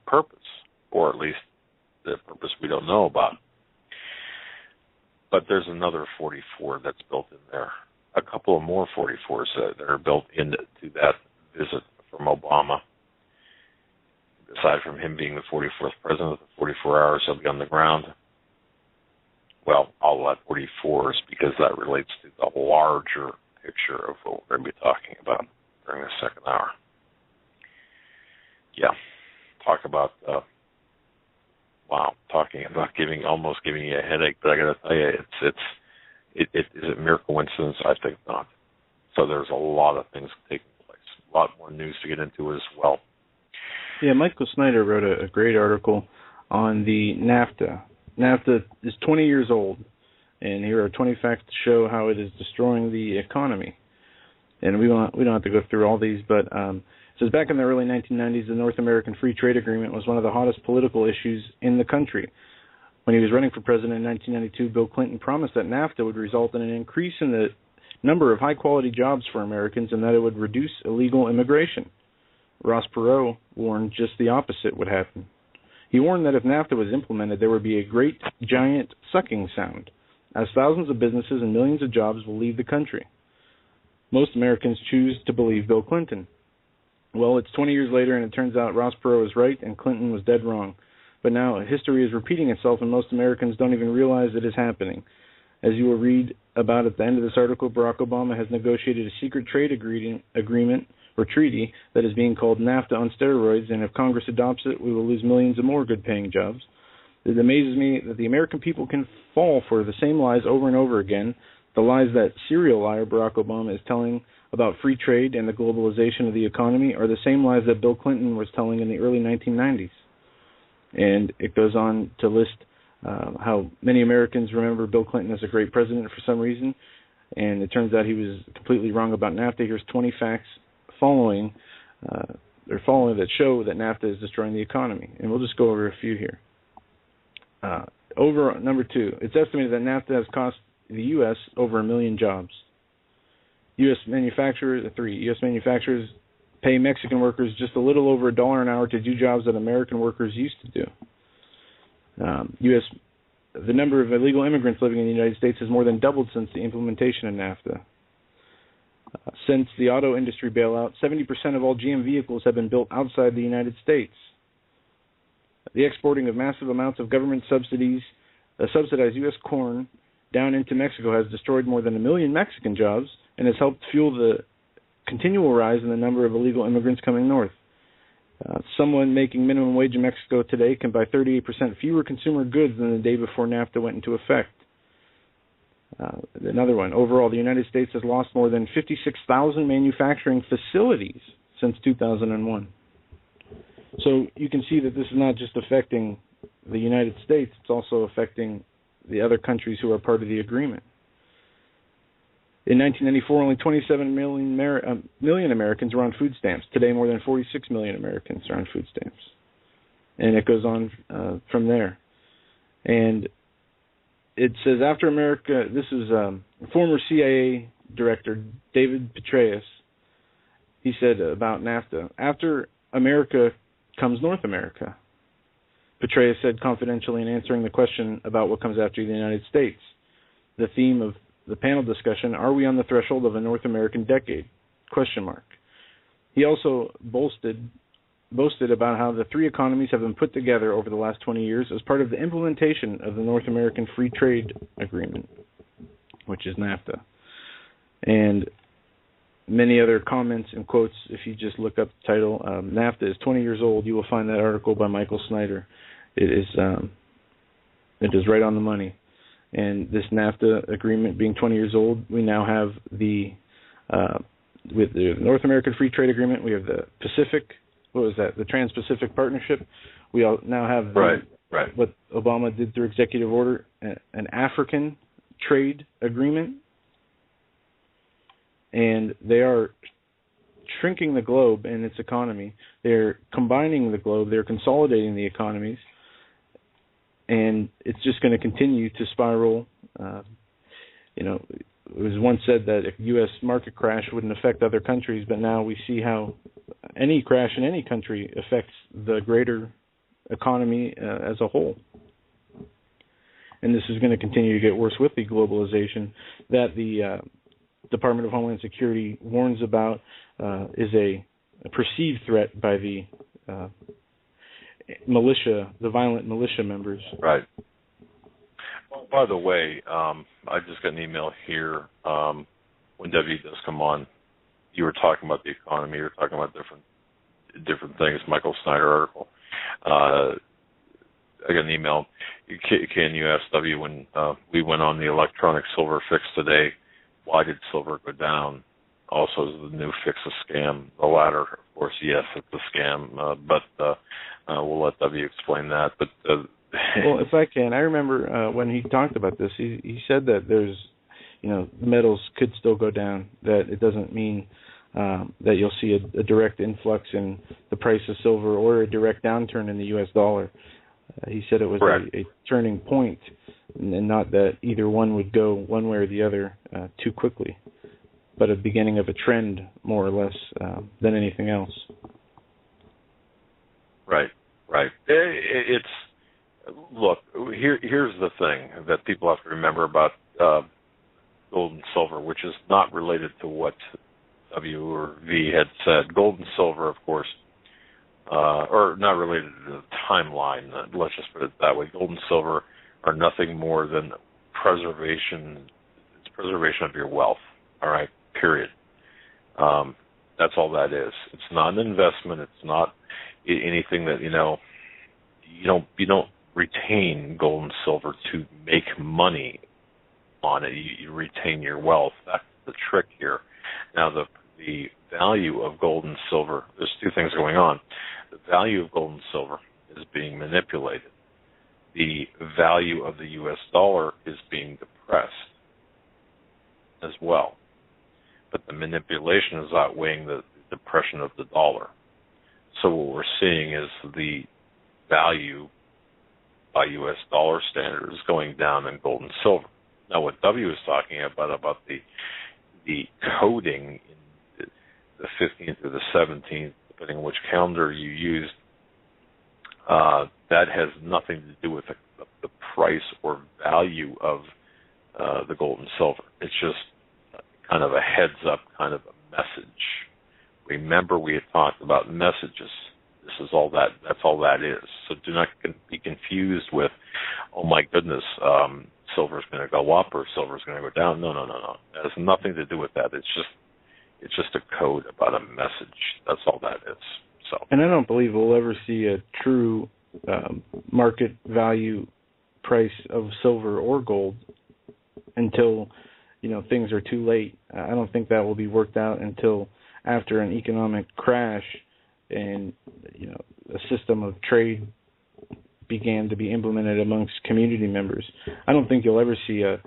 purpose, or at least the purpose we don't know about. But there's another 44 that's built in there. A couple of more 44s that are built into that visit from Obama. Aside from him being the 44th president, the 44 hours he'll be on the ground. Well, all that 44s because that relates to the larger picture of what we're going to be talking about during the second hour. Yeah, talking about almost giving you a headache, but I got to tell you, is it mere coincidence? I think not. So there's a lot of things taking place, a lot more news to get into as well. Yeah, Michael Snyder wrote a great article on the NAFTA. NAFTA is 20 years old, and here are 20 facts to show how it is destroying the economy. And we don't have to go through all these, but It says, back in the early 1990s, the North American Free Trade Agreement was one of the hottest political issues in the country. When he was running for president in 1992, Bill Clinton promised that NAFTA would result in an increase in the number of high-quality jobs for Americans and that it would reduce illegal immigration. Ross Perot warned just the opposite would happen. He warned that if NAFTA was implemented, there would be a great, giant sucking sound, as thousands of businesses and millions of jobs will leave the country. Most Americans choose to believe Bill Clinton. Well, it's 20 years later, and it turns out Ross Perot was right and Clinton was dead wrong. But now history is repeating itself, and most Americans don't even realize it is happening. As you will read about at the end of this article, Barack Obama has negotiated a secret trade agreement or treaty that is being called NAFTA on steroids, and if Congress adopts it, we will lose millions of more good-paying jobs. It amazes me that the American people can fall for the same lies over and over again, the lies that serial liar Barack Obama is telling about free trade and the globalization of the economy are the same lies that Bill Clinton was telling in the early 1990s. And it goes on to list how many Americans remember Bill Clinton as a great president for some reason, and it turns out he was completely wrong about NAFTA. Here's 20 facts following that show that NAFTA is destroying the economy, and we'll just go over a few here. Over number 2, it's estimated that NAFTA has cost the U.S. over 1 million jobs. U.S. manufacturers pay Mexican workers just a little over $1 an hour to do jobs that American workers used to do. The number of illegal immigrants living in the United States has more than doubled since the implementation of NAFTA. Since the auto industry bailout, 70% of all GM vehicles have been built outside the United States. The exporting of massive amounts of government subsidized U.S. corn down into Mexico has destroyed more than 1 million Mexican jobs and has helped fuel the continual rise in the number of illegal immigrants coming north. Someone making minimum wage in Mexico today can buy 38% fewer consumer goods than the day before NAFTA went into effect. Another one. Overall, the United States has lost more than 56,000 manufacturing facilities since 2001. So you can see that this is not just affecting the United States, it's also affecting the other countries who are part of the agreement. In 1994, only 27 million Americans were on food stamps. Today, more than 46 million Americans are on food stamps. And it goes on from there. And it says, after America, this is former CIA director David Petraeus, he said about NAFTA, after America comes North America. Petraeus said confidentially in answering the question about what comes after the United States. The theme of the panel discussion, are we on the threshold of a North American decade? ? He also boasted about how the three economies have been put together over the last 20 years as part of the implementation of the North American Free Trade Agreement, which is NAFTA. And many other comments and quotes, if you just look up the title, NAFTA is 20 years old, you will find that article by Michael Snyder. It is right on the money. And this NAFTA agreement being 20 years old, we now have with the North American Free Trade Agreement, we have the the Trans-Pacific Partnership. We now have what Obama did through executive order, an African trade agreement. And they are shrinking the globe and its economy. They're combining the globe. They're consolidating the economies. And it's just going to continue to spiral. It was once said that a U.S. market crash wouldn't affect other countries, but now we see how any crash in any country affects the greater economy as a whole. And this is going to continue to get worse with the globalization that the Department of Homeland Security warns about is a perceived threat by the militia, the violent militia members. Right. Well, by the way, I just got an email here. When Debbie does come on, you were talking about the economy. You were talking about different things. Michael Snyder article. I got an email. Can you ask W when we went on the electronic silver fix today? Why did silver go down? Also, is the new fix a scam? The latter, of course, yes, it's a scam. But we'll let W explain that. But well, if I can, I remember when he talked about this, he said that there's, metals could still go down. That it doesn't mean that you'll see a direct influx in the price of silver or a direct downturn in the U.S. dollar. He said it was a turning point, and not that either one would go one way or the other too quickly, but a beginning of a trend more or less than anything else. Right. Look, here's the thing that people have to remember about gold and silver, which is not related to what W or V had said. Gold and silver, of course, or not related to the timeline. Let's just put it that way. Gold and silver are nothing more than preservation. It's preservation of your wealth. All right. Period. That's all that is. It's not an investment. It's not anything that you don't retain gold and silver to make money on it. You retain your wealth. That's the trick here. Now, the value of gold and silver, there's two things going on. The value of gold and silver is being manipulated. The value of the U.S. dollar is being depressed as well. But the manipulation is outweighing the depression of the dollar. So what we're seeing is the value by U.S. dollar standard is going down in gold and silver. Now, what W is talking about the coding in the 15th or the 17th, depending on which calendar you used, that has nothing to do with the price or value of the gold and silver. It's just kind of a heads-up, kind of a message. Remember, we had talked about messages. This is all that. That's all that is. So do not be confused with, oh my goodness, silver's going to go up or silver's going to go down. No. It has nothing to do with that. It's just a code about a message. That's all that is. So. And I don't believe we'll ever see a true market value price of silver or gold until things are too late. I don't think that will be worked out until after an economic crash and a system of trade began to be implemented amongst community members. I don't think you'll ever see a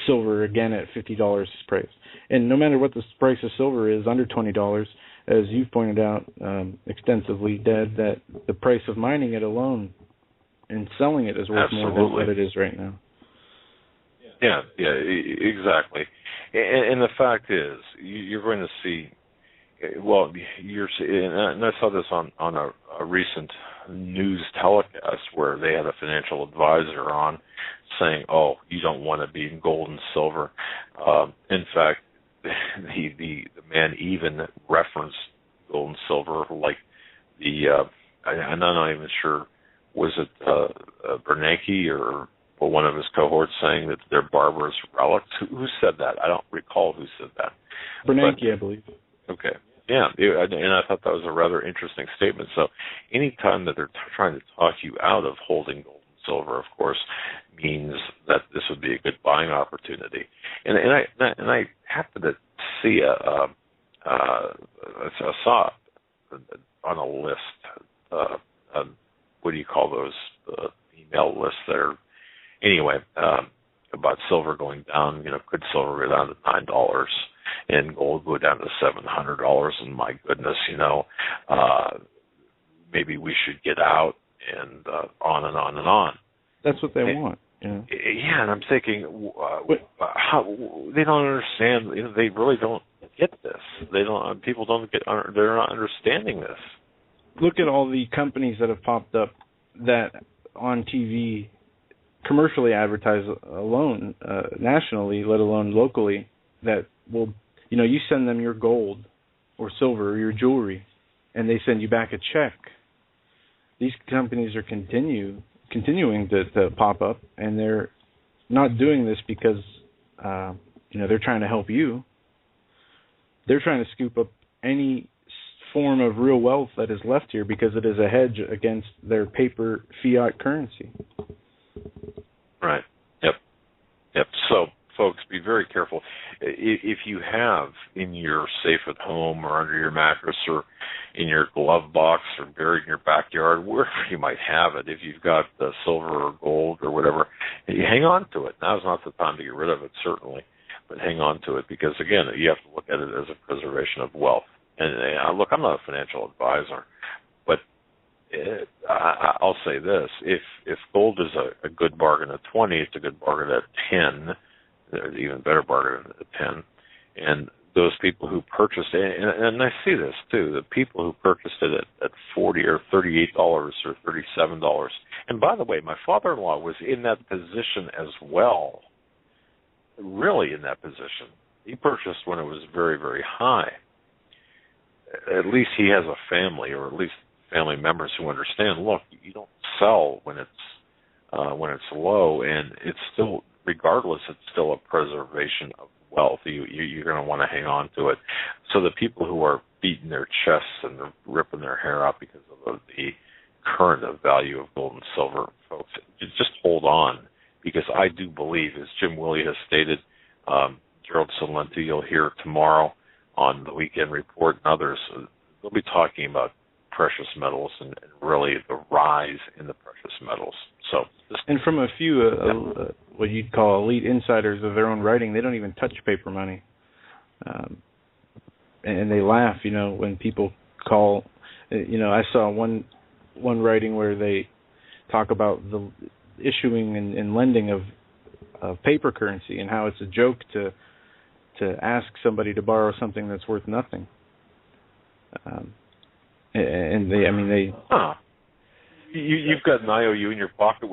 silver again at $50 price. And no matter what the price of silver is, under $20, as you've pointed out extensively, Dad, that the price of mining it alone and selling it is worth more than what it is right now. Yeah, exactly. And the fact is, you're going to see. Well, and I saw this on a recent news telecast where they had a financial advisor on saying, "Oh, you don't want to be in gold and silver." In fact, the man even referenced gold and silver, like I'm not even sure, was it Bernanke or one of his cohorts saying that they're barbarous relics? Who said that? I don't recall who said that. Bernanke, I believe. Okay. Yeah, and I thought that was a rather interesting statement. So anytime that they're trying to talk you out of holding gold and silver, of course, means that this would be a good buying opportunity. And I happened to see I saw on a list, what do you call those email lists there? Anyway, about silver going down, could silver go down to $9 and gold go down to $700? And my goodness, maybe we should get out, and on and on and on. That's what they want. Yeah. Yeah, and I'm thinking, how they don't understand. They really don't get this. They don't. People don't get. They're not understanding this. Look at all the companies that have popped up that on TV commercially advertise alone, nationally, let alone locally, that will, you send them your gold or silver or your jewelry, and they send you back a check. These companies are continuing to pop up, and they're not doing this because, they're trying to help you. They're trying to scoop up any form of real wealth that is left here because it is a hedge against their paper fiat currency. Right. Yep. So, folks, be very careful. If you have in your safe at home or under your mattress or in your glove box or buried in your backyard, wherever you might have it, if you've got silver or gold or whatever, you hang on to it. Now's not the time to get rid of it, certainly. but hang on to it because, again, you have to look at it as a preservation of wealth. And look, I'm not a financial advisor, but I'll say this: if gold is a good bargain at 20, it's a good bargain at 10. There's an even better bargain at 10. And those people who purchased it, and I see this too, the people who purchased it at $40 or $38 or $37. And by the way, my father-in-law was in that position as well, really in that position. He purchased when it was very, very high. At least he has a family, or at least family members who understand, look, you don't sell when it's low, and it's still, regardless, it's still a preservation of wealth. You're going to want to hang on to it. So the people who are beating their chests and they're ripping their hair out because of the current value of gold and silver, folks, just hold on, because I do believe, as Jim Willie has stated, Gerald Celente, you'll hear tomorrow on the Weekend Report, and others, they'll be talking about precious metals and really the rise in the precious metals. So, and from a few what you'd call elite insiders of their own writing, they don't even touch paper money, and they laugh, when people call. I saw one writing where they talk about the issuing and lending of paper currency and how it's a joke to ask somebody to borrow something that's worth nothing. And they. Huh. You've got an IOU in your pocket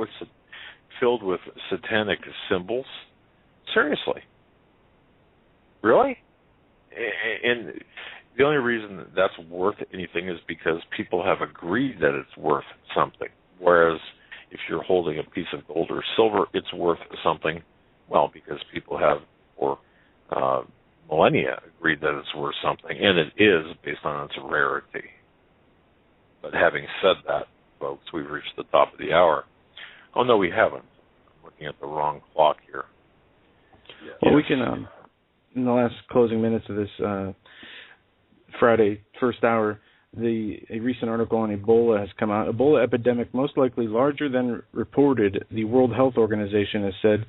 filled with satanic symbols? Seriously? Really? And the only reason that's worth anything is because people have agreed that it's worth something. Whereas if you're holding a piece of gold or silver, it's worth something, well, because people have for millennia agreed that it's worth something, and it is based on its rarity. But having said that, folks, we've reached the top of the hour. Oh, no, we haven't. I'm looking at the wrong clock here. Well, we can, in the last closing minutes of this Friday first hour, a recent article on Ebola has come out. Ebola epidemic most likely larger than reported, the World Health Organization has said.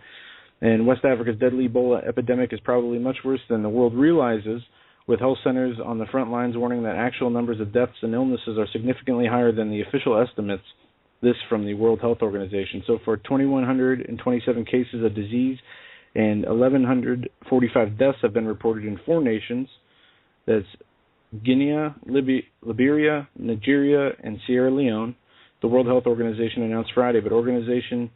And West Africa's deadly Ebola epidemic is probably much worse than the world realizes, with health centers on the front lines warning that actual numbers of deaths and illnesses are significantly higher than the official estimates, this from the World Health Organization. So for 2,127 cases of disease and 1,145 deaths have been reported in 4 nations. That's Guinea, Liberia, Nigeria, and Sierra Leone. The World Health Organization announced Friday, but the organization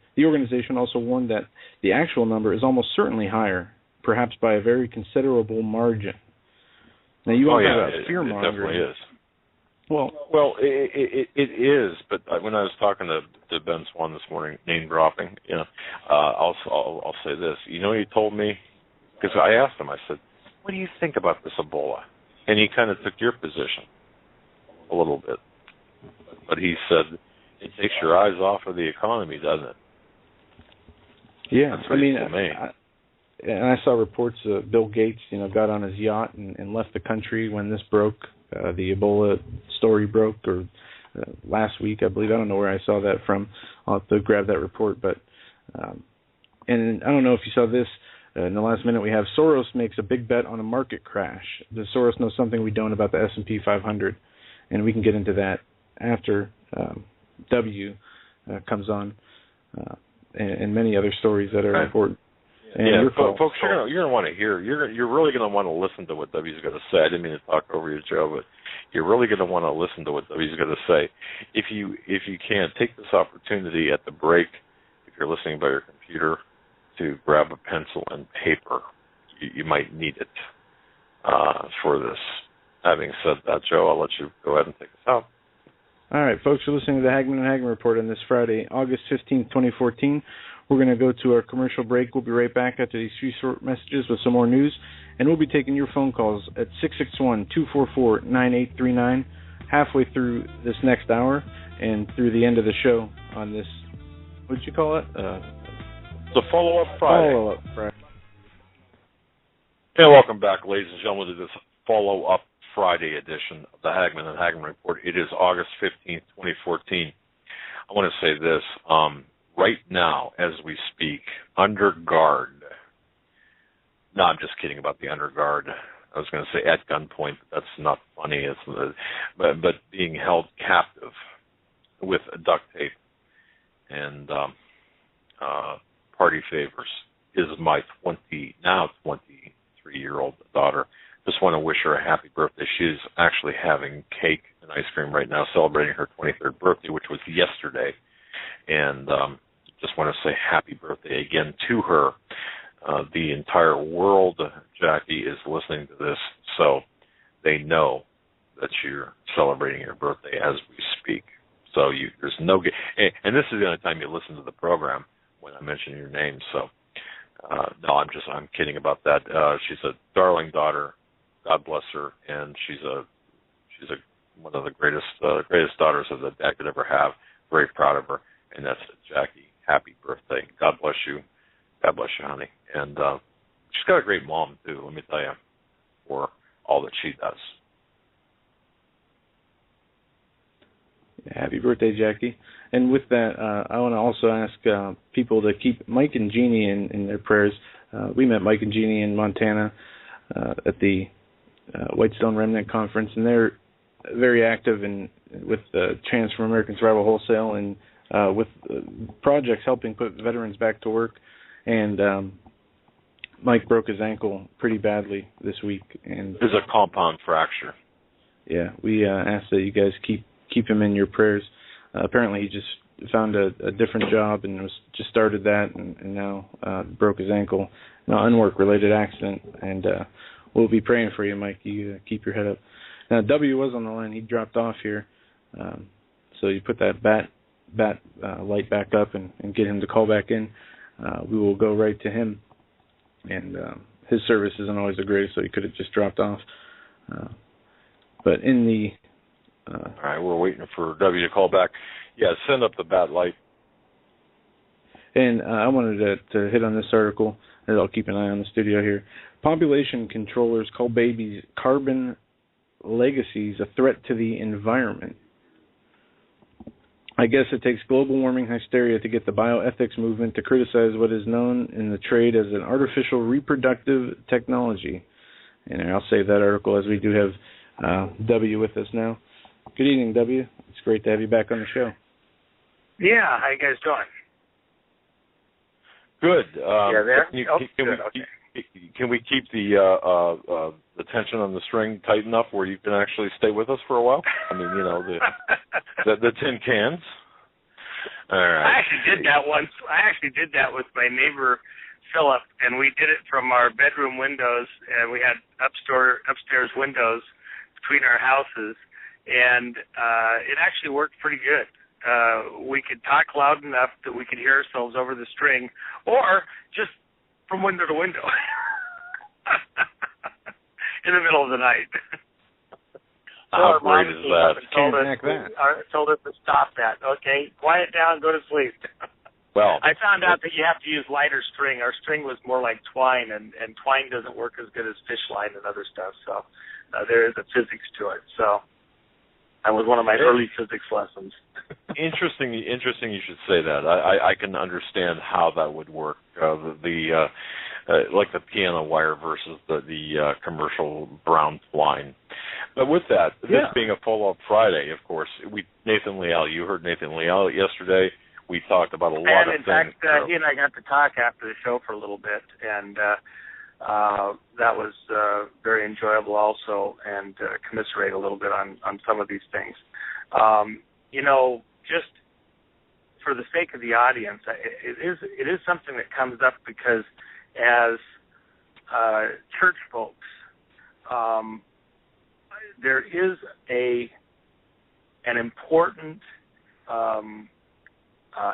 also warned that the actual number is almost certainly higher, perhaps by a very considerable margin. Now, you all talk about fear-mongering. It definitely is. Well, it is, but when I was talking to Ben Swan this morning, name dropping, I'll say this. He told me, because I asked him, I said, what do you think about this Ebola? And he kind of took your position a little bit. But he said, it takes your eyes off of the economy, doesn't it? Yeah, And I saw reports Bill Gates, got on his yacht and left the country when this broke. The Ebola story broke, or last week, I believe. I don't know where I saw that from. I'll have to grab that report. But and I don't know if you saw this. In the last minute, we have Soros makes a big bet on a market crash. Does Soros know something we don't about the S&P 500? And we can get into that after W comes on, and many other stories that are important. And folks, you're going to want to hear. You're really going to want to listen to what W's going to say. I didn't mean to talk over you, Joe, but you're really going to want to listen to what W's going to say. If you can, take this opportunity at the break, if you're listening by your computer, to grab a pencil and paper. You might need it for this. Having said that, Joe, I'll let you go ahead and take us out. All right, folks, you're listening to the Hagmann Hagmann Report on this Friday, August 15th, 2014. We're going to go to our commercial break. We'll be right back after these few short messages with some more news, and we'll be taking your phone calls at 661-244-9839 halfway through this next hour and through the end of the show on this, what did you call it? The Follow-Up Friday. Follow-Up Friday. And welcome back, ladies and gentlemen, to this Follow-Up Friday edition of the Hagmann and Hagmann Report. It is August 15th, 2014. I want to say this. Right now, as we speak, under guard, No, I'm just kidding about the underguard. I was going to say at gunpoint, but that's not funny. But being held captive with duct tape and party favors is my 23-year-old daughter. Just want to wish her a happy birthday. She's actually having cake and ice cream right now, celebrating her 23rd birthday, which was yesterday. And just want to say happy birthday again to her. The entire world, Jackie, is listening to this, so they know that you're celebrating your birthday as we speak. So there's no, and this is the only time you listen to the program when I mention your name. So no, I'm kidding about that. She's a darling daughter. God bless her, and she's one of the greatest daughters that the dad could ever have. Very proud of her, and that's Jackie. Happy birthday. God bless you. God bless you, honey. And she's got a great mom, too, let me tell you, for all that she does. Happy birthday, Jackie. And with that, I want to also ask people to keep Mike and Jeannie in their prayers. We met Mike and Jeannie in Montana at the Whitestone Remnant Conference, and they're very active with Chance for American Survival Wholesale and with projects helping put veterans back to work. And Mike broke his ankle pretty badly this week. And there's a compound fracture. Yeah, we asked that you guys keep him in your prayers. Apparently he just found a different job and just started that and now broke his ankle. An unwork-related accident. And we'll be praying for you, Mike. You keep your head up. Now, W was on the line. He dropped off here. So you put that bat light back up and get him to call back in. We will go right to him. And his service isn't always the greatest, so he could have just dropped off. But in the... all right, we're waiting for W to call back. Yeah, send up the bat light. And I wanted to hit on this article, and I'll keep an eye on the studio here. Population controllers call babies' carbon legacies a threat to the environment. I guess it takes global warming hysteria to get the bioethics movement to criticize what is known in the trade as an artificial reproductive technology. And I'll save that article as we do have W with us now. Good evening, W. It's great to have you back on the show. Yeah, how you guys doing? Good. Yeah, there? Can we keep the tension on the string tight enough where you can actually stay with us for a while? I mean, you know, the tin cans. All right. I actually did that once. I actually did that with my neighbor, Philip, and we did it from our bedroom windows, and we had upstairs windows between our houses, and it actually worked pretty good. We could talk loud enough that we could hear ourselves over the string, or just from window to window in the middle of the night. How great is that? Told us to stop that. Okay, quiet down, go to sleep. Well, I found out that you have to use lighter string. Our string was more like twine, and twine doesn't work as good as fish line and other stuff. So there is a physics to it. So that was one of my early physics lessons. Interesting you should say that. I can understand how that would work. Like the piano wire versus the commercial brown twine. But with that, this being a follow-up Friday, of course, Nathan Leal, you heard Nathan Leal yesterday. We talked about a lot of things. And in fact, he and I got to talk after the show for a little bit, and that was very enjoyable also, and commiserate a little bit on some of these things. You know, just for the sake of the audience, it is something that comes up because as church folks, there is an important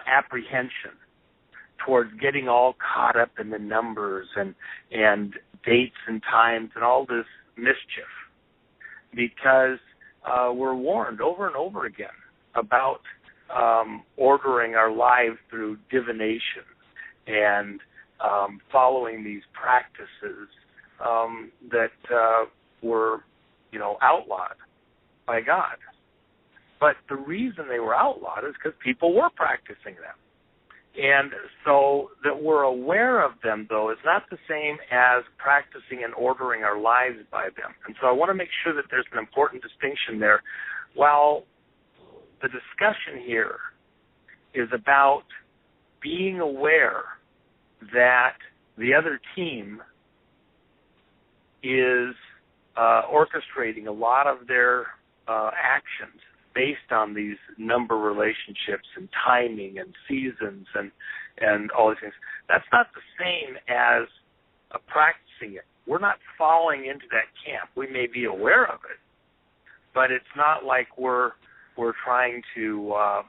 apprehension towards getting all caught up in the numbers and dates and times and all this mischief, because we're warned over and over again about ordering our lives through divination and following these practices that were, outlawed by God. But the reason they were outlawed is because people were practicing them. And so that we're aware of them, though, is not the same as practicing and ordering our lives by them. And so I want to make sure that there's an important distinction there. While the discussion here is about being aware that the other team is orchestrating a lot of their actions based on these number relationships and timing and seasons and all these things. That's not the same as practicing it. We're not falling into that camp. We may be aware of it, but it's not like we're trying to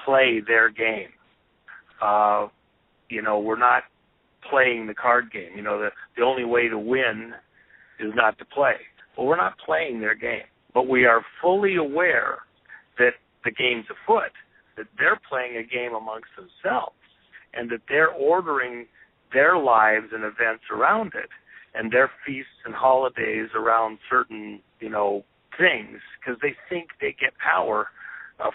play their game. We're not playing the card game. The only way to win is not to play. Well, we're not playing their game. But we are fully aware that the game's afoot, that they're playing a game amongst themselves, and that they're ordering their lives and events around it, and their feasts and holidays around certain, things, because they think they get power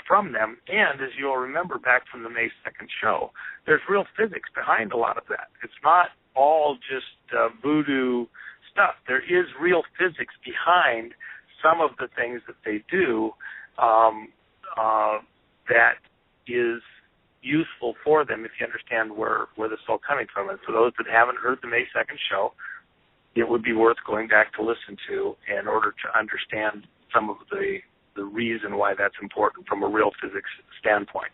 from them. And as you'll remember back from the May 2nd show, there's real physics behind a lot of that. It's not all just voodoo stuff. There is real physics behind some of the things that they do that is useful for them if you understand where this is all coming from. And for those that haven't heard the May 2nd show, it would be worth going back to listen to in order to understand some of the reason why that's important from a real physics standpoint.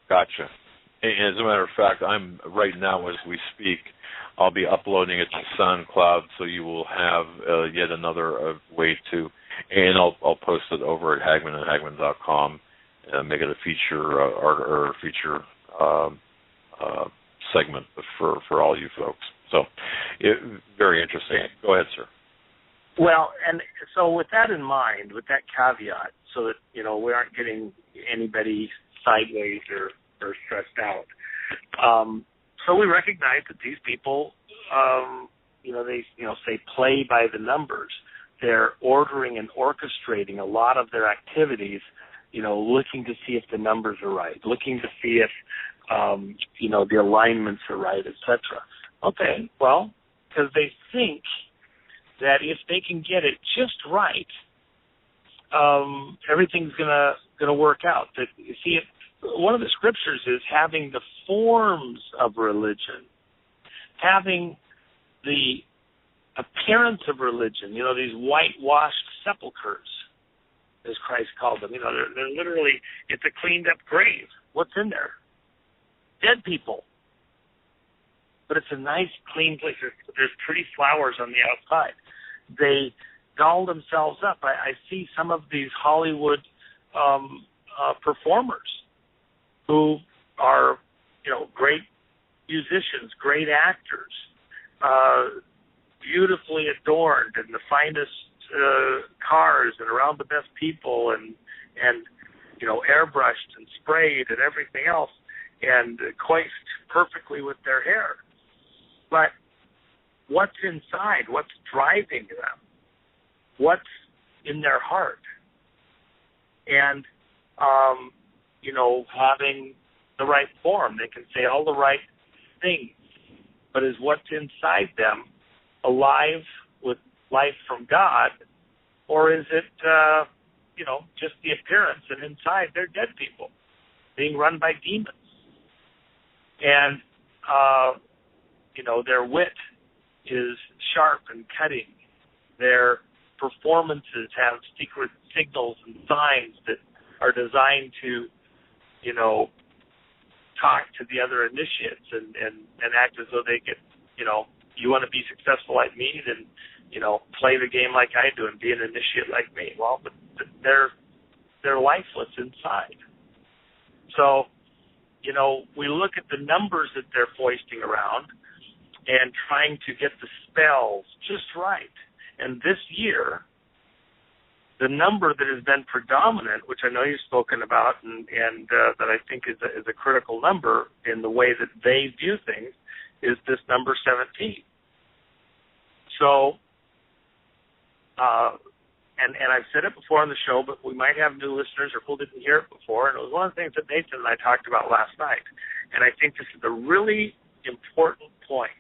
Gotcha. And as a matter of fact, I'm right now as we speak, I'll be uploading it to SoundCloud, so you will have yet another way to, and I'll post it over at HagmannandHagmann.com and make it a feature feature segment for all you folks. So, very interesting. Go ahead, sir. Well, and so with that in mind, with that caveat, so that we aren't getting anybody sideways or stressed out. So we recognize that these people, they say play by the numbers. They're ordering and orchestrating a lot of their activities, looking to see if the numbers are right, looking to see if, the alignments are right, etc. Okay, well, because they think that if they can get it just right, everything's gonna work out. That you see it. One of the scriptures is having the forms of religion, having the appearance of religion, these whitewashed sepulchers, as Christ called them. They're literally, it's a cleaned up grave. What's in there? Dead people. But it's a nice, clean place. There's pretty flowers on the outside. They doll themselves up. I see some of these Hollywood performers who are, great musicians, great actors, beautifully adorned in the finest cars and around the best people and airbrushed and sprayed and everything else and coiffed perfectly with their hair. But what's inside? What's driving them? What's in their heart? And having the right form. They can say all the right things, but is what's inside them alive with life from God, or is it, just the appearance, and inside they're dead people being run by demons? And, their wit is sharp and cutting. Their performances have secret signals and signs that are designed to, talk to the other initiates and act as though they get, you want to be successful like me, then, play the game like I do and be an initiate like me. Well, but they're lifeless inside. So, we look at the numbers that they're foisting around and trying to get the spells just right. And this year, the number that has been predominant, which I know you've spoken about and that I think is a critical number in the way that they view things, is this number 17. So and I've said it before on the show, but we might have new listeners or people didn't hear it before, and it was one of the things that Nathan and I talked about last night. And I think this is a really important point,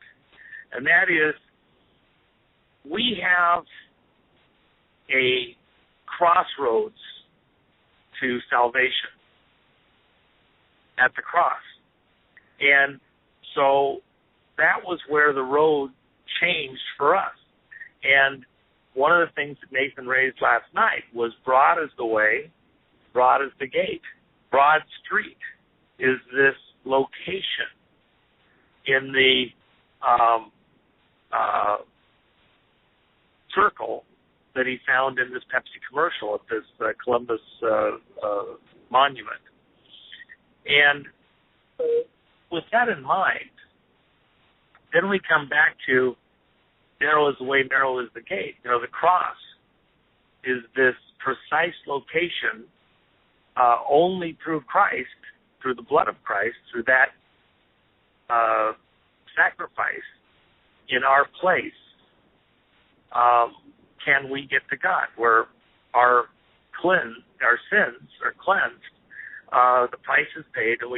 and that is we have a crossroads to salvation at the cross. And so that was where the road changed for us. And one of the things that Nathan raised last night was broad is the way, broad is the gate. Broad Street is this location in the circle that he found in this Pepsi commercial at this Columbus monument. And with that in mind, then we come back to narrow is the way, narrow is the gate. You know, the cross is this precise location only through Christ, through the blood of Christ, through that sacrifice in our place, can we get to God, where our sins are cleansed, the price is paid, and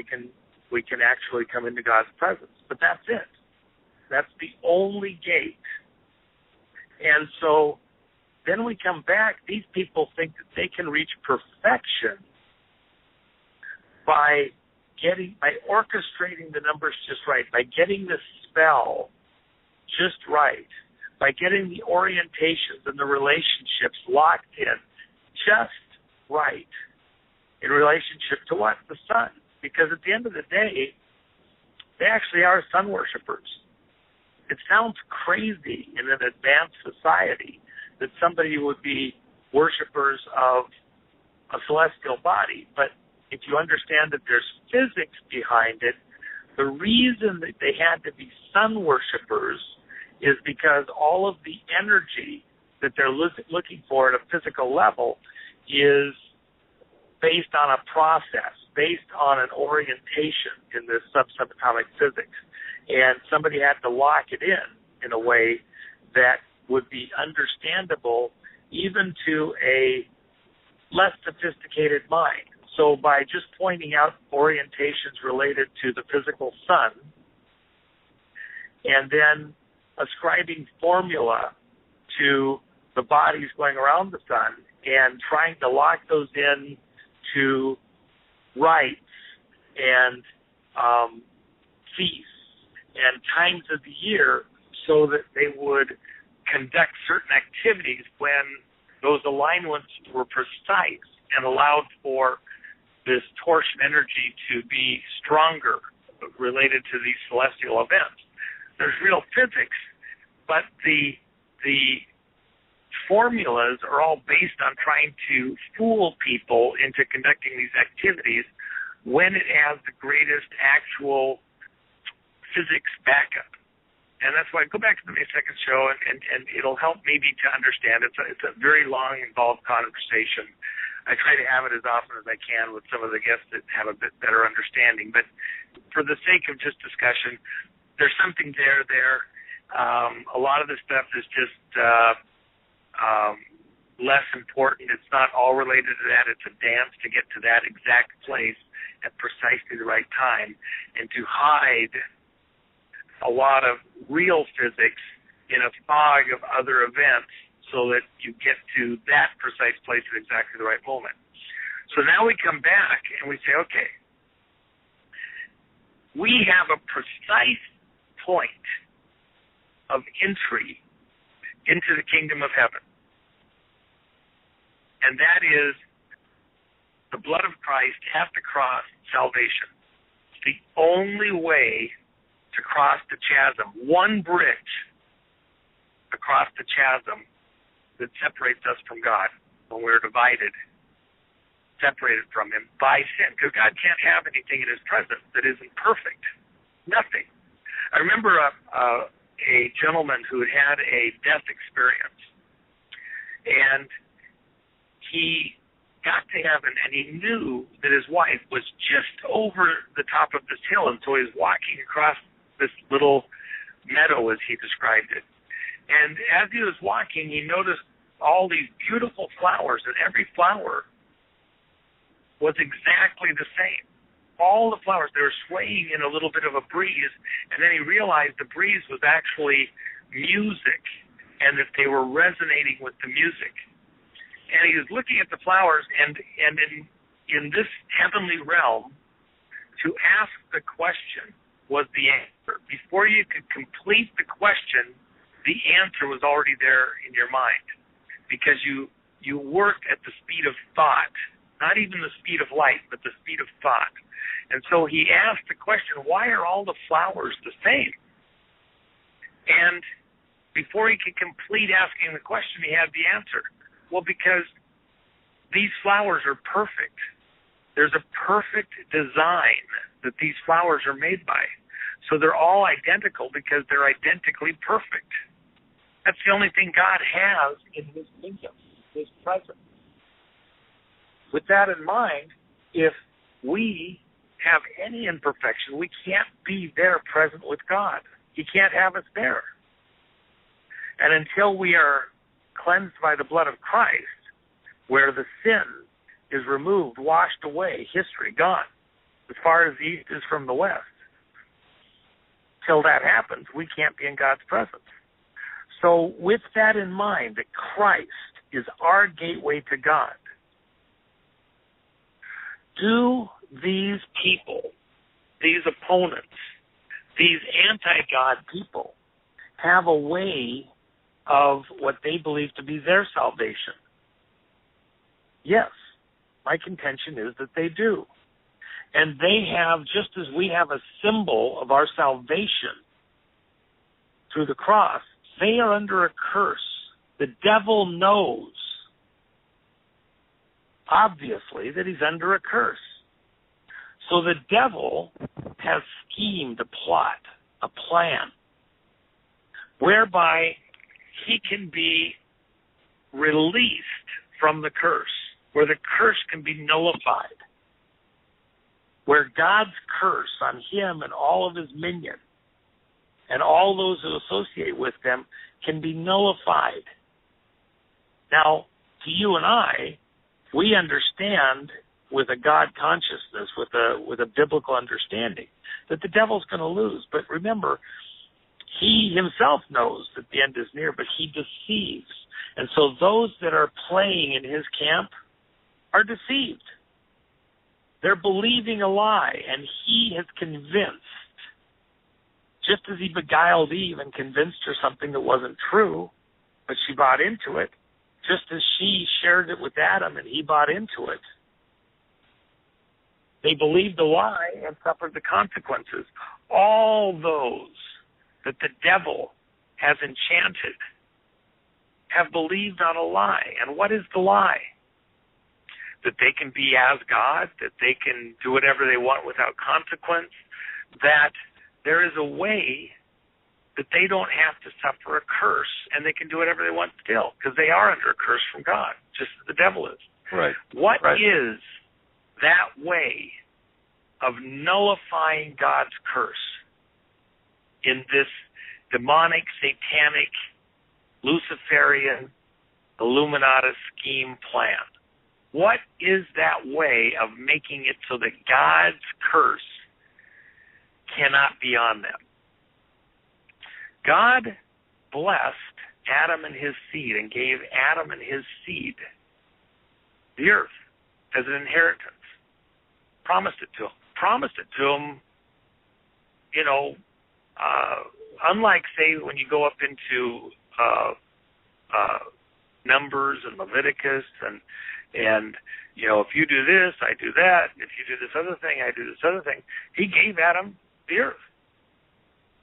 we can actually come into God's presence. But that's it. That's the only gate. And so then we come back. These people think that they can reach perfection by orchestrating the numbers just right, by getting the spell just right, by getting the orientations and the relationships locked in just right in relationship to what? The sun. Because at the end of the day, they actually are sun worshipers. It sounds crazy in an advanced society that somebody would be worshipers of a celestial body, but if you understand that there's physics behind it, the reason that they had to be sun worshipers is because all of the energy that they're looking for at a physical level is based on a process, based on an orientation in this subatomic physics. And somebody had to lock it in a way that would be understandable even to a less sophisticated mind. So by just pointing out orientations related to the physical sun and then ascribing formula to the bodies going around the sun and trying to lock those in to rites and feasts and times of the year so that they would conduct certain activities when those alignments were precise and allowed for this torsion energy to be stronger related to these celestial events. There's real physics, but the formulas are all based on trying to fool people into conducting these activities when it has the greatest actual physics backup. And that's why go back to the May 2nd show, and it'll help maybe to understand. It's a very long, involved conversation. I try to have it as often as I can with some of the guests that have a bit better understanding. But for the sake of just discussion, there's something there. A lot of this stuff is just less important. It's not all related to that. It's a dance to get to that exact place at precisely the right time, and to hide a lot of real physics in a fog of other events so that you get to that precise place at exactly the right moment. So now we come back and we say, okay, we have a precise point of entry into the kingdom of heaven. And that is the blood of Christ at the cross, salvation. It's the only way to cross the chasm, one bridge across the chasm that separates us from God when we're divided, separated from Him by sin. Because God can't have anything in His presence that isn't perfect. Nothing. I remember a gentleman who had a death experience, and he got to heaven, and he knew that his wife was just over the top of this hill, and so he was walking across this little meadow, as he described it. And as he was walking, he noticed all these beautiful flowers, and every flower was exactly the same. All the flowers, they were swaying in a little bit of a breeze, and then he realized the breeze was actually music, and that they were resonating with the music. And he was looking at the flowers, and in this heavenly realm, to ask the question was the answer. Before you could complete the question, the answer was already there in your mind, because you work at the speed of thought, not even the speed of light, but the speed of thought. And so he asked the question, why are all the flowers the same? And before he could complete asking the question, he had the answer. Well, because these flowers are perfect. There's a perfect design that these flowers are made by. So they're all identical because they're identically perfect. That's the only thing God has in his kingdom, his presence. With that in mind, if we have any imperfection, we can't be there present with God. He can't have us there. And until we are cleansed by the blood of Christ, where the sin is removed, washed away, history gone, as far as the east is from the west, till that happens, we can't be in God's presence. So with that in mind, that Christ is our gateway to God, do these people, these opponents, these anti-God people, have a way of what they believe to be their salvation? Yes, my contention is that they do. And they have, just as we have a symbol of our salvation through the cross, they are under a curse. The devil knows, obviously, that he's under a curse. So the devil has schemed a plot, a plan, whereby he can be released from the curse, where the curse can be nullified, where God's curse on him and all of his minions and all those who associate with them can be nullified. Now, to you and I, we understand with a God consciousness, with a biblical understanding, that the devil's going to lose. But remember, he himself knows that the end is near, but he deceives. And so those that are playing in his camp are deceived. They're believing a lie, and he has convinced, just as he beguiled Eve and convinced her something that wasn't true, but she bought into it, just as she shared it with Adam and he bought into it. They believed the lie and suffered the consequences. All those that the devil has enchanted have believed on a lie. And what is the lie? That they can be as God, that they can do whatever they want without consequence, that there is a way that they don't have to suffer a curse and they can do whatever they want still, because they are under a curse from God, just as the devil is. Right. What is that way of nullifying God's curse in this demonic, satanic, Luciferian, Illuminati scheme plan? What is that way of making it so that God's curse cannot be on them? God blessed Adam and his seed and gave Adam and his seed the earth as an inheritance. Promised it to him. Unlike, say, when you go up into Numbers and Leviticus and if you do this, I do that. If you do this other thing, I do this other thing. He gave Adam the earth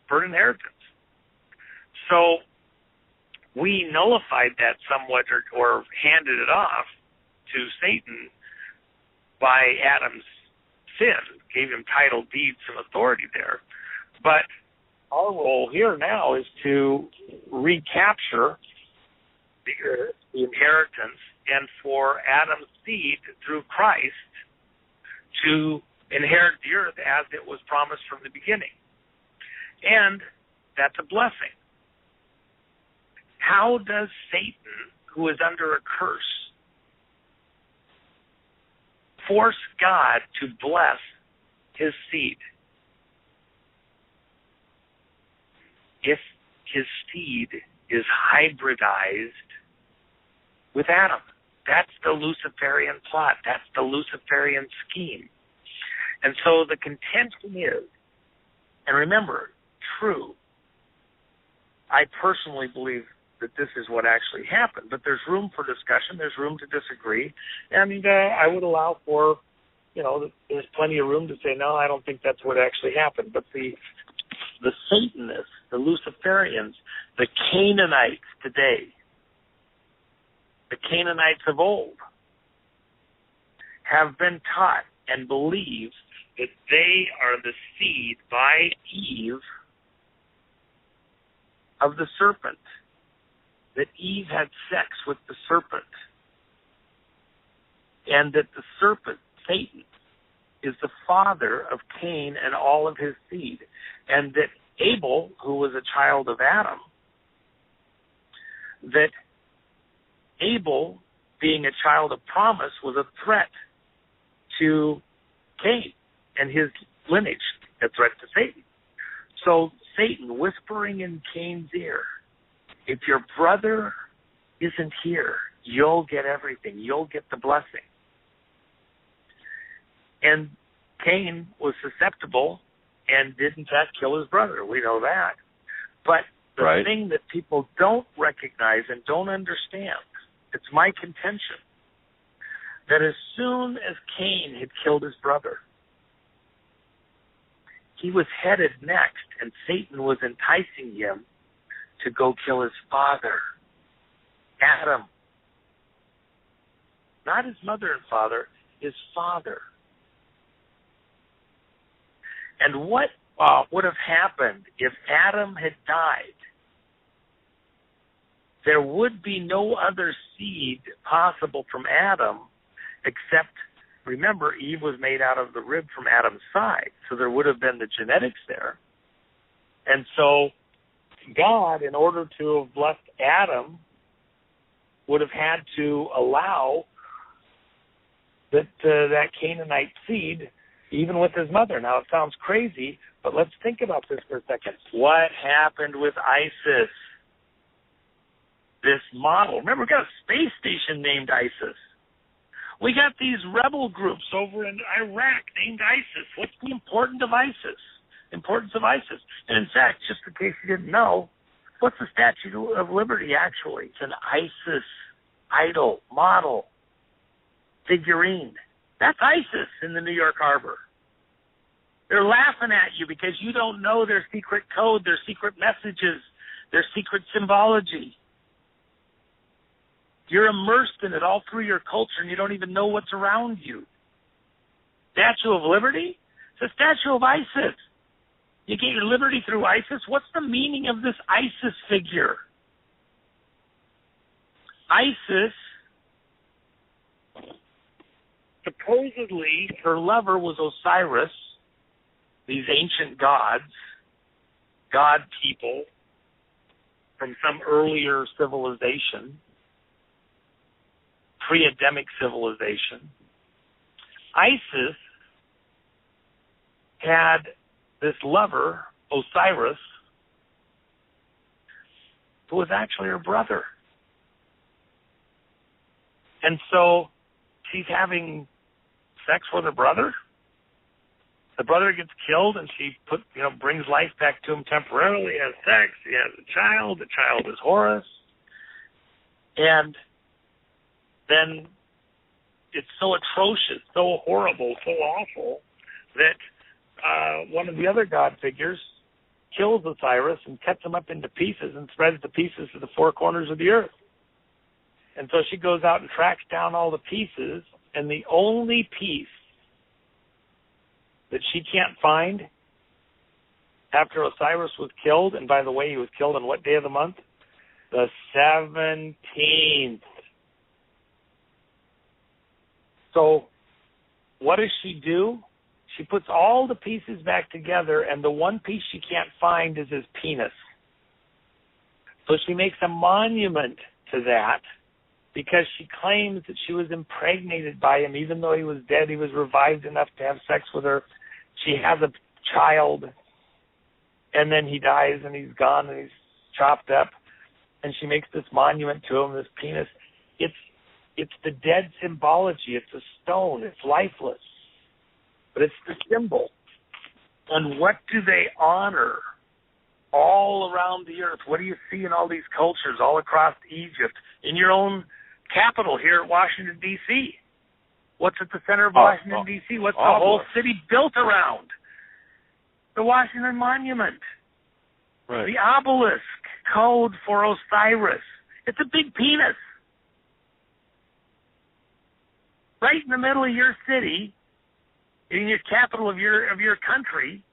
for an inheritance. So we nullified that somewhat or handed it off to Satan by Adam's sin, gave him title, deeds, and authority there. But our role here now is to recapture the earth, the inheritance, and for Adam's seed through Christ to inherit the earth as it was promised from the beginning. And that's a blessing. How does Satan, who is under a curse force God to bless his seed if his seed is hybridized with Adam? That's the Luciferian plot. That's the Luciferian scheme. And so the contention is, and remember, true, I personally believe that this is what actually happened, but there's room for discussion, there's room to disagree, and I would allow for, there's plenty of room to say, no, I don't think that's what actually happened. But the Satanists, the Luciferians, the Canaanites today, the Canaanites of old, have been taught and believe that they are the seed by Eve of the serpent, that Eve had sex with the serpent, and that the serpent, Satan, is the father of Cain and all of his seed, and that Abel, who was a child of Adam, that Abel, being a child of promise, was a threat to Cain and his lineage, a threat to Satan. So Satan whispering in Cain's ear, if your brother isn't here, you'll get everything. You'll get the blessing. And Cain was susceptible and did, in fact, kill his brother. We know that. But the thing that people don't recognize and don't understand, it's my contention, that as soon as Cain had killed his brother, he was headed next, and Satan was enticing him to go kill his father, Adam. Not his mother and father, his father. And what would have happened if Adam had died? There would be no other seed possible from Adam except, remember, Eve was made out of the rib from Adam's side, so there would have been the genetics there. And so God, in order to have blessed Adam, would have had to allow that Canaanite seed, even with his mother. Now, it sounds crazy, but let's think about this for a second. What happened with ISIS? This model. Remember, we got a space station named ISIS. We got these rebel groups over in Iraq named ISIS. What's the importance of ISIS? And in fact, just in case you didn't know, what's the Statue of Liberty actually? It's an ISIS idol, model, figurine. That's ISIS in the New York Harbor. They're laughing at you because you don't know their secret code, their secret messages, their secret symbology. You're immersed in it all through your culture, and you don't even know what's around you. Statue of Liberty? It's a statue of ISIS. You get your liberty through ISIS? What's the meaning of this ISIS figure? ISIS, supposedly her lover was Osiris, these ancient gods, god people from some earlier civilization, pre-Adamic civilization. ISIS had this lover, Osiris, who was actually her brother. And so she's having sex with her brother. The brother gets killed, and she brings life back to him temporarily, has sex, he has a child. The child is Horus. And then it's so atrocious, so horrible, so awful that one of the other god figures kills Osiris and cuts him up into pieces and spreads the pieces to the four corners of the earth. And so she goes out and tracks down all the pieces, and the only piece that she can't find after Osiris was killed, and by the way, he was killed on what day of the month? The 17th. So what does she do? She puts all the pieces back together, and the one piece she can't find is his penis. So she makes a monument to that because she claims that she was impregnated by him. Even though he was dead, he was revived enough to have sex with her. She has a child, and then he dies, and he's gone, and he's chopped up, and she makes this monument to him, this penis. It's the dead symbology. It's a stone. It's lifeless, but it's the symbol. And what do they honor all around the earth? What do you see in all these cultures all across Egypt, in your own capital here at Washington, D.C.? What's at the center of Washington, D.C.? What's the whole city built around? The Washington Monument. Right. The obelisk, code for Osiris. It's a big penis. Right in the middle of your city, in your capital of your country,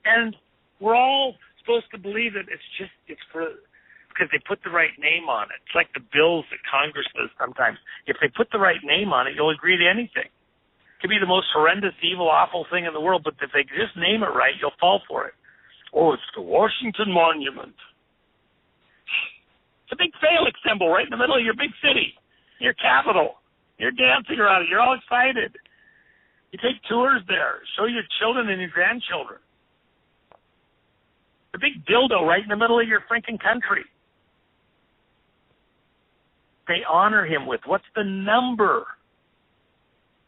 and we're all supposed to believe that it's for because they put the right name on it. It's like the bills that Congress does sometimes. If they put the right name on it, you'll agree to anything. It could be the most horrendous, evil, awful thing in the world, but if they just name it right, you'll fall for it. Oh, it's the Washington Monument. It's a big phallic symbol right in the middle of your big city, your capital. You're dancing around it. You're all excited. You take tours there. Show your children and your grandchildren. The big dildo right in the middle of your freaking country. They honor him with. What's the number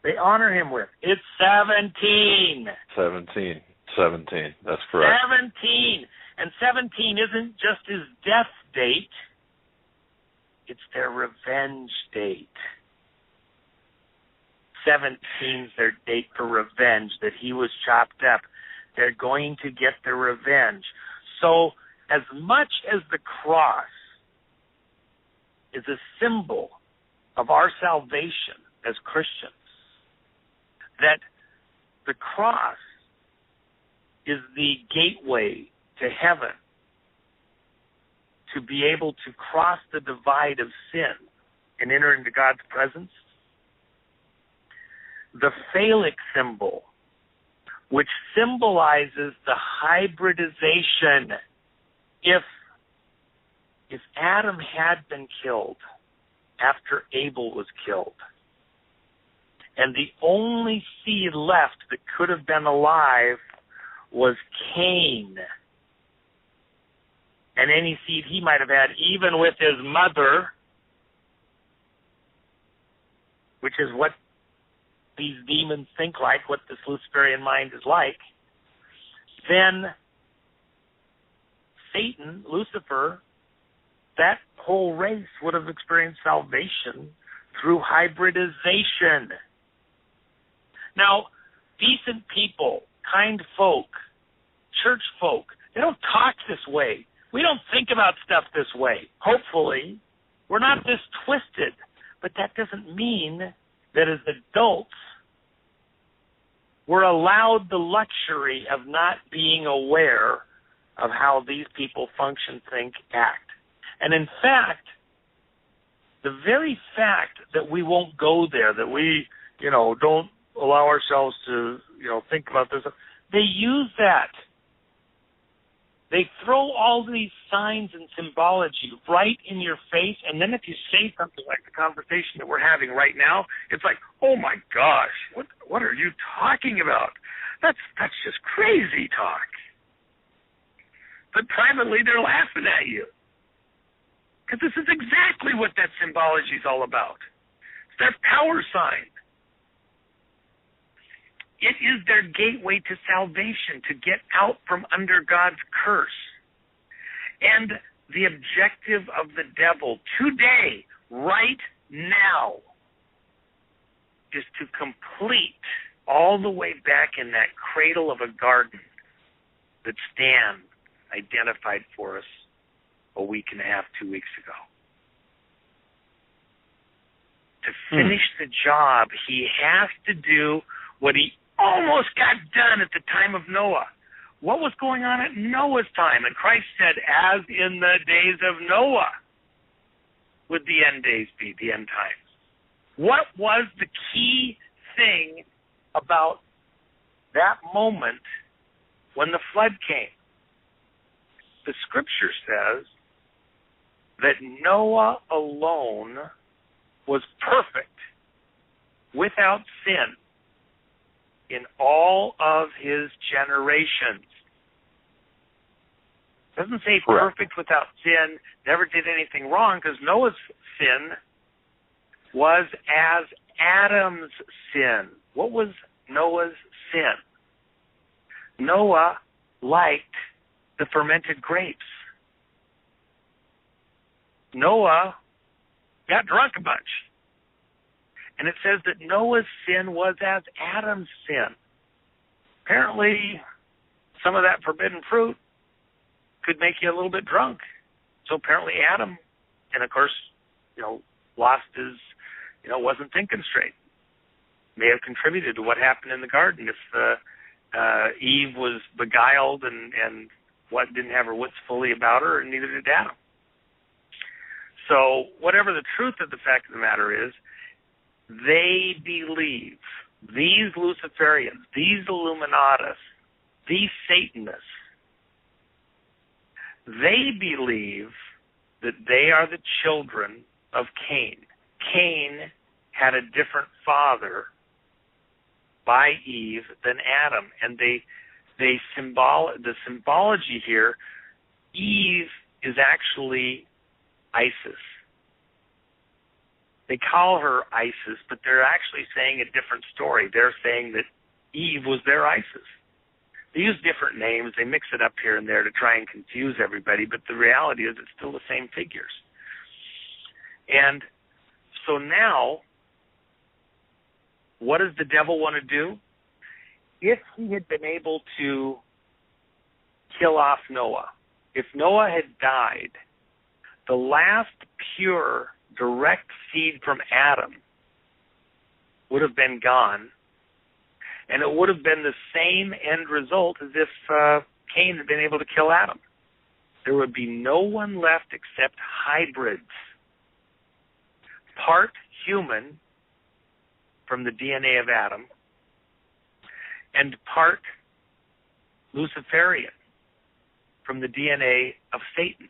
they honor him with? It's 17. 17. That's correct. 17. And 17 isn't just his death date. It's their revenge date. 17's their date for revenge, that he was chopped up. They're going to get their revenge. So as much as the cross is a symbol of our salvation as Christians, that the cross is the gateway to heaven, to be able to cross the divide of sin and enter into God's presence. The phallic symbol, which symbolizes the hybridization. If Adam had been killed after Abel was killed, and the only seed left that could have been alive was Cain, and any seed he might have had, even with his mother, which is what these demons think like, what this Luciferian mind is like, then Satan, Lucifer, that whole race would have experienced salvation through hybridization. Now, decent people, kind folk, church folk, they don't talk this way. We don't think about stuff this way. Hopefully, we're not this twisted. But that doesn't mean that as adults, we're allowed the luxury of not being aware of how these people function, think, act. And in fact, the very fact that we won't go there, that we, don't allow ourselves to, think about this, they use that. They throw all these signs and symbology right in your face, and then if you say something like the conversation that we're having right now, it's like, oh my gosh, what are you talking about? That's just crazy talk. But privately, they're laughing at you. Because this is exactly what that symbology is all about. It's their power sign. It is their gateway to salvation, to get out from under God's curse. And the objective of the devil today, right now, is to complete all the way back in that cradle of a garden that Stan identified for us a week and a half, 2 weeks ago. To finish the job, he has to do what he almost got done at the time of Noah. What was going on at Noah's time? And Christ said, as in the days of Noah would the end days be, the end times. What was the key thing about that moment when the flood came? The scripture says that Noah alone was perfect, without sin, in all of his generations. It doesn't say perfect without sin, never did anything wrong, because Noah's sin was as Adam's sin. What was Noah's sin? Noah liked the fermented grapes. Noah got drunk a bunch. And it says that Noah's sin was as Adam's sin. Apparently, some of that forbidden fruit could make you a little bit drunk. So apparently Adam, and of course, lost his, wasn't thinking straight. May have contributed to what happened in the garden if Eve was beguiled and didn't have her wits fully about her, and neither did Adam. So whatever the truth of the fact of the matter is, they believe, these Luciferians, these Illuminatus, these Satanists, they believe that they are the children of Cain. Cain had a different father by Eve than Adam, and the symbology here, Eve is actually Isis. They call her Isis, but they're actually saying a different story. They're saying that Eve was their Isis. They use different names. They mix it up here and there to try and confuse everybody, but the reality is it's still the same figures. And so now, what does the devil want to do? If he had been able to kill off Noah, if Noah had died, the last pure, direct seed from Adam would have been gone, and it would have been the same end result as if Cain had been able to kill Adam. There would be no one left except hybrids, part human from the DNA of Adam, and part Luciferian from the DNA of Satan,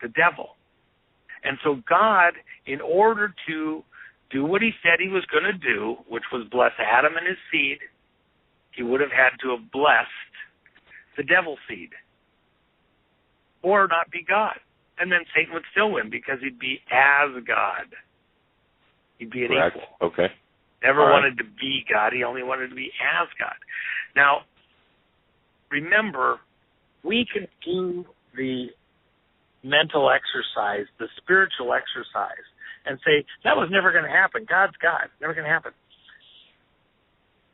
the devil. And so God, in order to do what he said he was going to do, which was bless Adam and his seed, he would have had to have blessed the devil's seed, or not be God. And then Satan would still win because he'd be as God. He'd be an equal. Okay. Never wanted to be God. He only wanted to be as God. Now, remember, we can do the mental exercise, the spiritual exercise, and say, that was never going to happen. God's God. Never going to happen.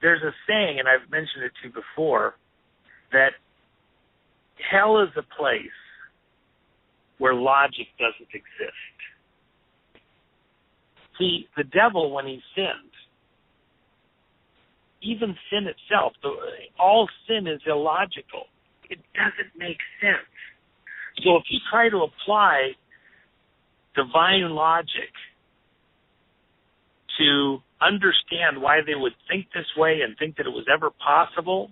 There's a saying, and I've mentioned it to you before, that hell is a place where logic doesn't exist. See, the devil, when he sins, even sin itself, all sin is illogical. It doesn't make sense. So if you try to apply divine logic to understand why they would think this way and think that it was ever possible,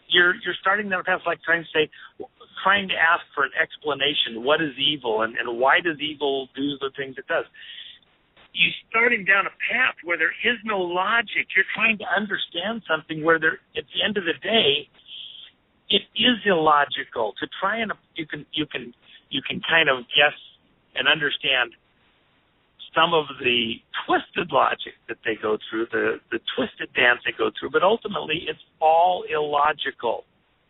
you're starting down a path like trying to ask for an explanation. What is evil, and why does evil do the things it does? You're starting down a path where there is no logic. You're trying to understand something where at the end of the day, it is illogical. To try and you can kind of guess and understand some of the twisted logic that they go through, the twisted dance they go through, but ultimately it's all illogical.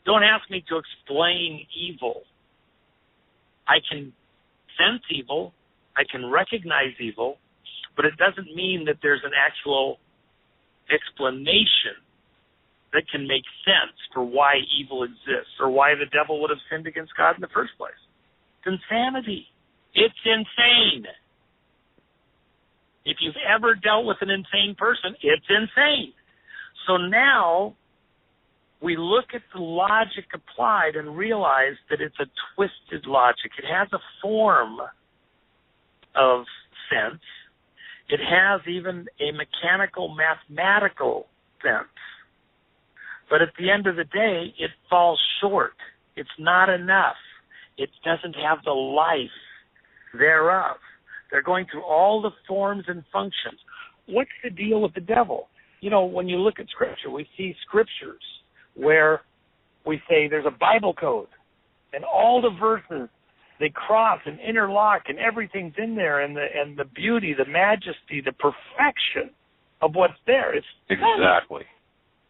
Don't ask me to explain evil. I can sense evil, I can recognize evil, but it doesn't mean that there's an actual explanation that can make sense for why evil exists or why the devil would have sinned against God in the first place. It's insanity. It's insane. If you've ever dealt with an insane person, it's insane. So now we look at the logic applied and realize that it's a twisted logic. It has a form of sense. It has even a mechanical, mathematical sense. But at the end of the day, it falls short. It's not enough. It doesn't have the life thereof. They're going through all the forms and functions. What's the deal with the devil? You know, when you look at Scripture, we see scriptures where we say there's a Bible code, and all the verses, they cross and interlock, and everything's in there, and the beauty, the majesty, the perfection of what's there. It's exactly.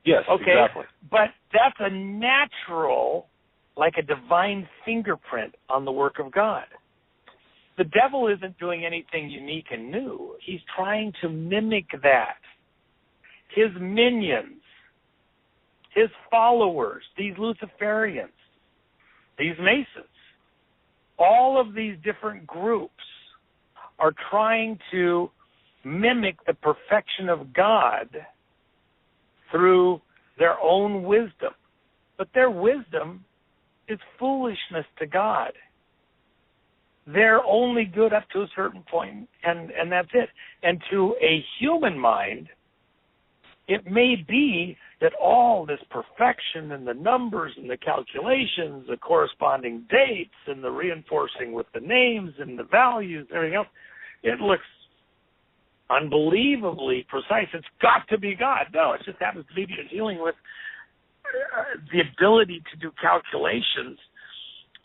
Yes, okay? exactly. But that's a natural, like a divine fingerprint on the work of God. The devil isn't doing anything unique and new. He's trying to mimic that. His minions, his followers, these Luciferians, these Masons, all of these different groups are trying to mimic the perfection of God through their own wisdom. But their wisdom is foolishness to God. They're only good up to a certain point, and that's it. And to a human mind, it may be that all this perfection and the numbers and the calculations, the corresponding dates and the reinforcing with the names and the values and everything else, it looks unbelievably precise. It's got to be God. No, it just happens to be you're dealing with the ability to do calculations,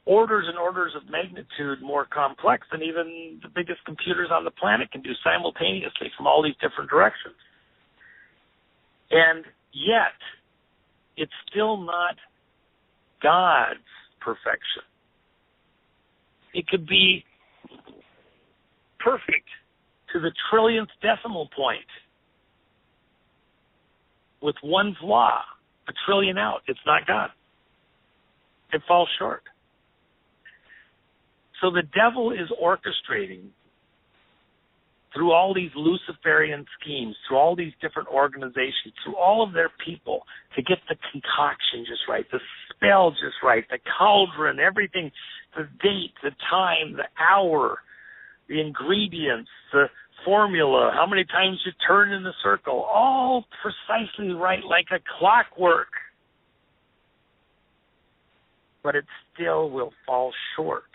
orders and orders of magnitude more complex than even the biggest computers on the planet can do simultaneously from all these different directions. And yet, it's still not God's perfection. It could be perfect to the trillionth decimal point with one flaw, a trillion out. It's not God. It falls short. So the devil is orchestrating through all these Luciferian schemes, through all these different organizations, through all of their people to get the concoction just right, the spell just right, the cauldron, everything, the date, the time, the hour, the ingredients, the formula, how many times you turn in the circle, all precisely right like a clockwork. But it still will fall short.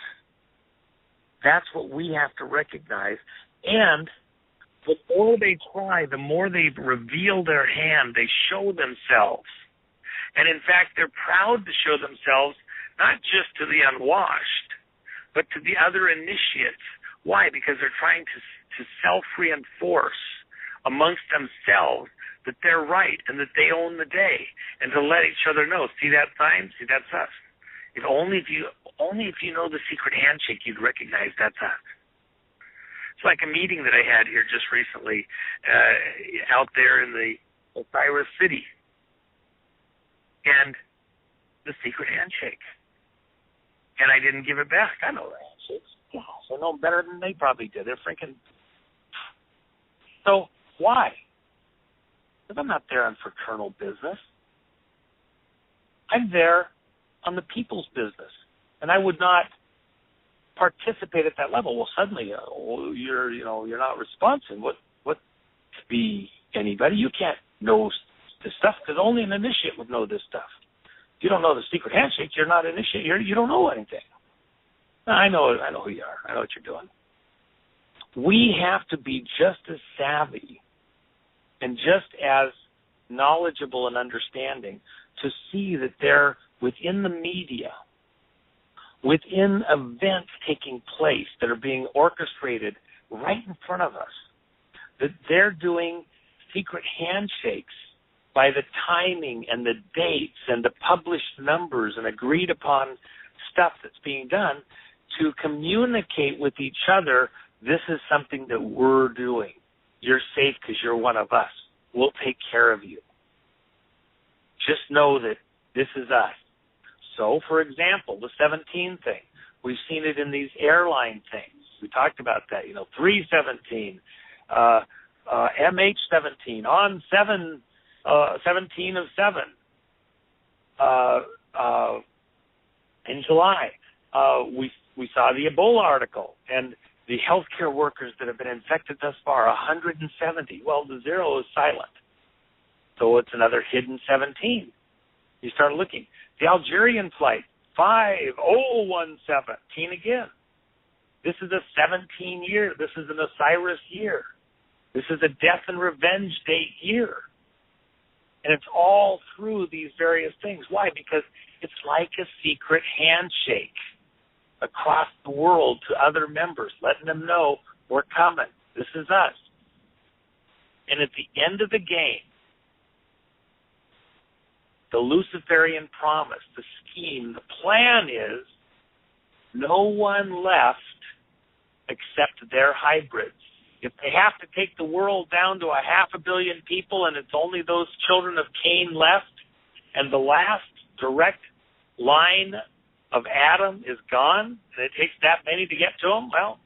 That's what we have to recognize. And the more they try, the more they reveal their hand, they show themselves. And in fact, they're proud to show themselves not just to the unwashed, but to the other initiates. Why? Because they're trying to self-reinforce amongst themselves that they're right and that they own the day, and to let each other know, see that sign? See, that's us. If you know the secret handshake, you'd recognize that's us. It's like a meeting that I had here just recently out there in the Osiris City. And the secret handshake. And I didn't give it back. I know the handshakes. Gosh, I know them better than they probably did. They're freaking... So, why? Because I'm not there on fraternal business. I'm there on the people's business. And I would not participate at that level. Well, suddenly you're not responsive. What to be anybody? You can't know this stuff because only an initiate would know this stuff. If you don't know the secret handshake, you're not an initiate. You don't know anything. I know who you are. I know what you're doing. We have to be just as savvy and just as knowledgeable and understanding to see that they're within the media, within events taking place that are being orchestrated right in front of us, that they're doing secret handshakes by the timing and the dates and the published numbers and agreed upon stuff that's being done to communicate with each other, this is something that we're doing. You're safe because you're one of us. We'll take care of you. Just know that this is us. So, for example, the 17 thing. We've seen it in these airline things. We talked about that, 317, MH17, on 17 of 7 in July. We saw the Ebola article and the healthcare workers that have been infected thus far, 170. Well, the 0 is silent. So it's another hidden 17. You start looking. The Algerian flight, 5017 again. This is a 17 year. This is an Osiris year. This is a death and revenge date year. And it's all through these various things. Why? Because it's like a secret handshake across the world to other members, letting them know we're coming. This is us. And at the end of the game, the Luciferian promise, the scheme, the plan is no one left except their hybrids. If they have to take the world down to 500 million people and it's only those children of Cain left and the last direct line of Adam is gone and it takes that many to get to them, well,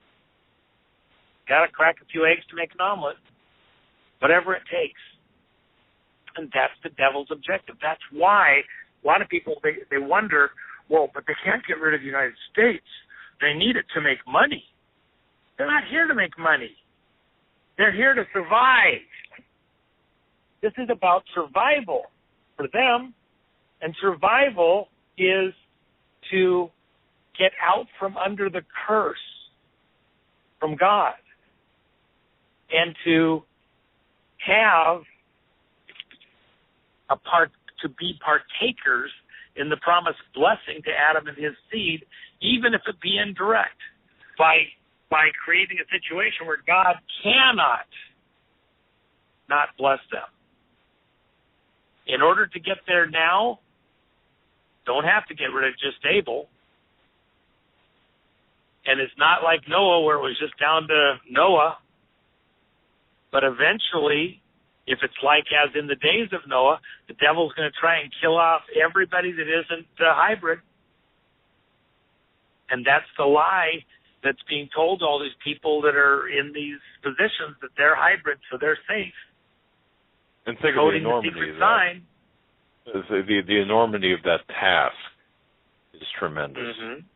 got to crack a few eggs to make an omelet. Whatever it takes. And that's the devil's objective. That's why a lot of people, they wonder, well, but they can't get rid of the United States. They need it to make money. They're not here to make money. They're here to survive. This is about survival for them, and survival is to get out from under the curse from God and to have to be partakers in the promised blessing to Adam and his seed, even if it be indirect, by creating a situation where God cannot not bless them. In order to get there now, don't have to get rid of just Abel. And it's not like Noah where it was just down to Noah. But eventually, if it's like as in the days of Noah, the devil's going to try and kill off everybody that isn't a hybrid. And that's the lie that's being told to all these people that are in these positions, that they're hybrids, so they're safe. And think of the enormity of that. The enormity of that task is tremendous. Mm-hmm.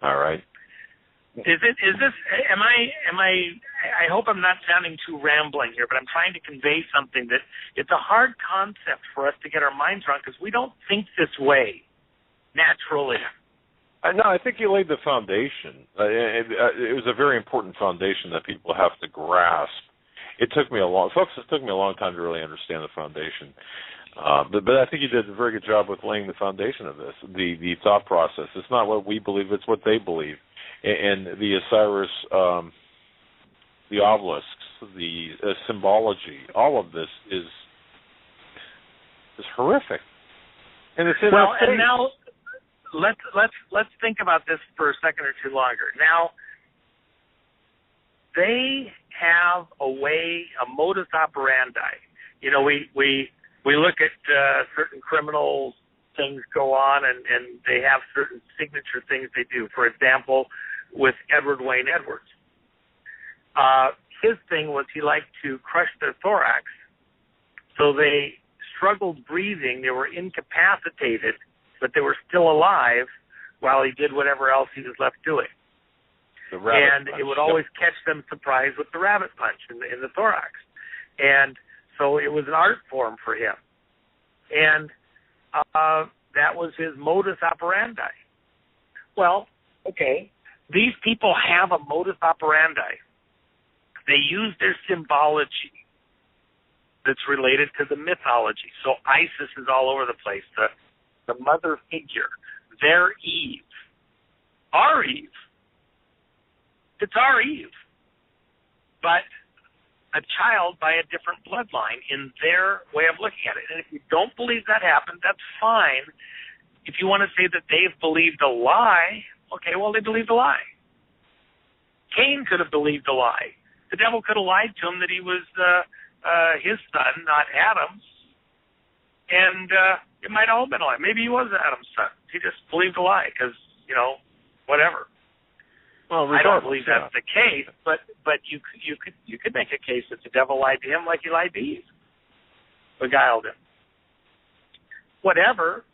All right. I hope I'm not sounding too rambling here, but I'm trying to convey something that it's a hard concept for us to get our minds around because we don't think this way naturally. No, I think you laid the foundation. It was a very important foundation that people have to grasp. It took me a long time to really understand the foundation. But I think you did a very good job with laying the foundation of this, the thought process. It's not what we believe, it's what they believe. And the Osiris, the obelisks, the symbology, all of this is horrific. And it's in our face. And now let's think about this for a second or two longer. Now, they have a modus operandi. You know, we look at certain criminal things go on, and they have certain signature things they do. For example, with Edward Wayne Edwards, his thing was he liked to crush their thorax, so they struggled breathing. They were incapacitated, but they were still alive while he did whatever else he was left doing. And it would always catch them surprised with the rabbit punch in the thorax. And so it was an art form for him. And that was his modus operandi. Well, okay, these people have a modus operandi. They use their symbology that's related to the mythology. So Isis is all over the place, the mother figure, their Eve, our Eve. It's our Eve, but a child by a different bloodline in their way of looking at it. And if you don't believe that happened, that's fine. If you want to say that they've believed a lie, okay, well, they believed a lie. Cain could have believed a lie. The devil could have lied to him that he was his son, not Adam's. And it might have all been a lie. Maybe he was Adam's son. He just believed a lie because, whatever. Well, I don't believe that's the case, but you could make a case that the devil lied to him like he lied to Eve, beguiled him. Whatever,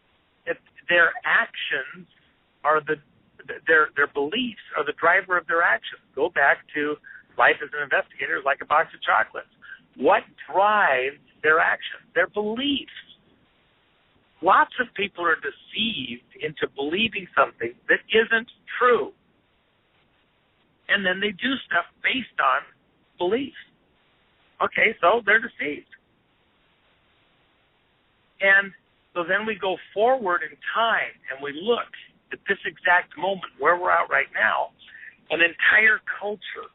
if their actions are their beliefs are the driver of their actions. Go back to life as an investigator, like a box of chocolates. What drives their actions? Their beliefs. Lots of people are deceived into believing something that isn't true. And then they do stuff based on belief. Okay, so they're deceived. And so then we go forward in time and we look at this exact moment where we're at right now. An entire culture,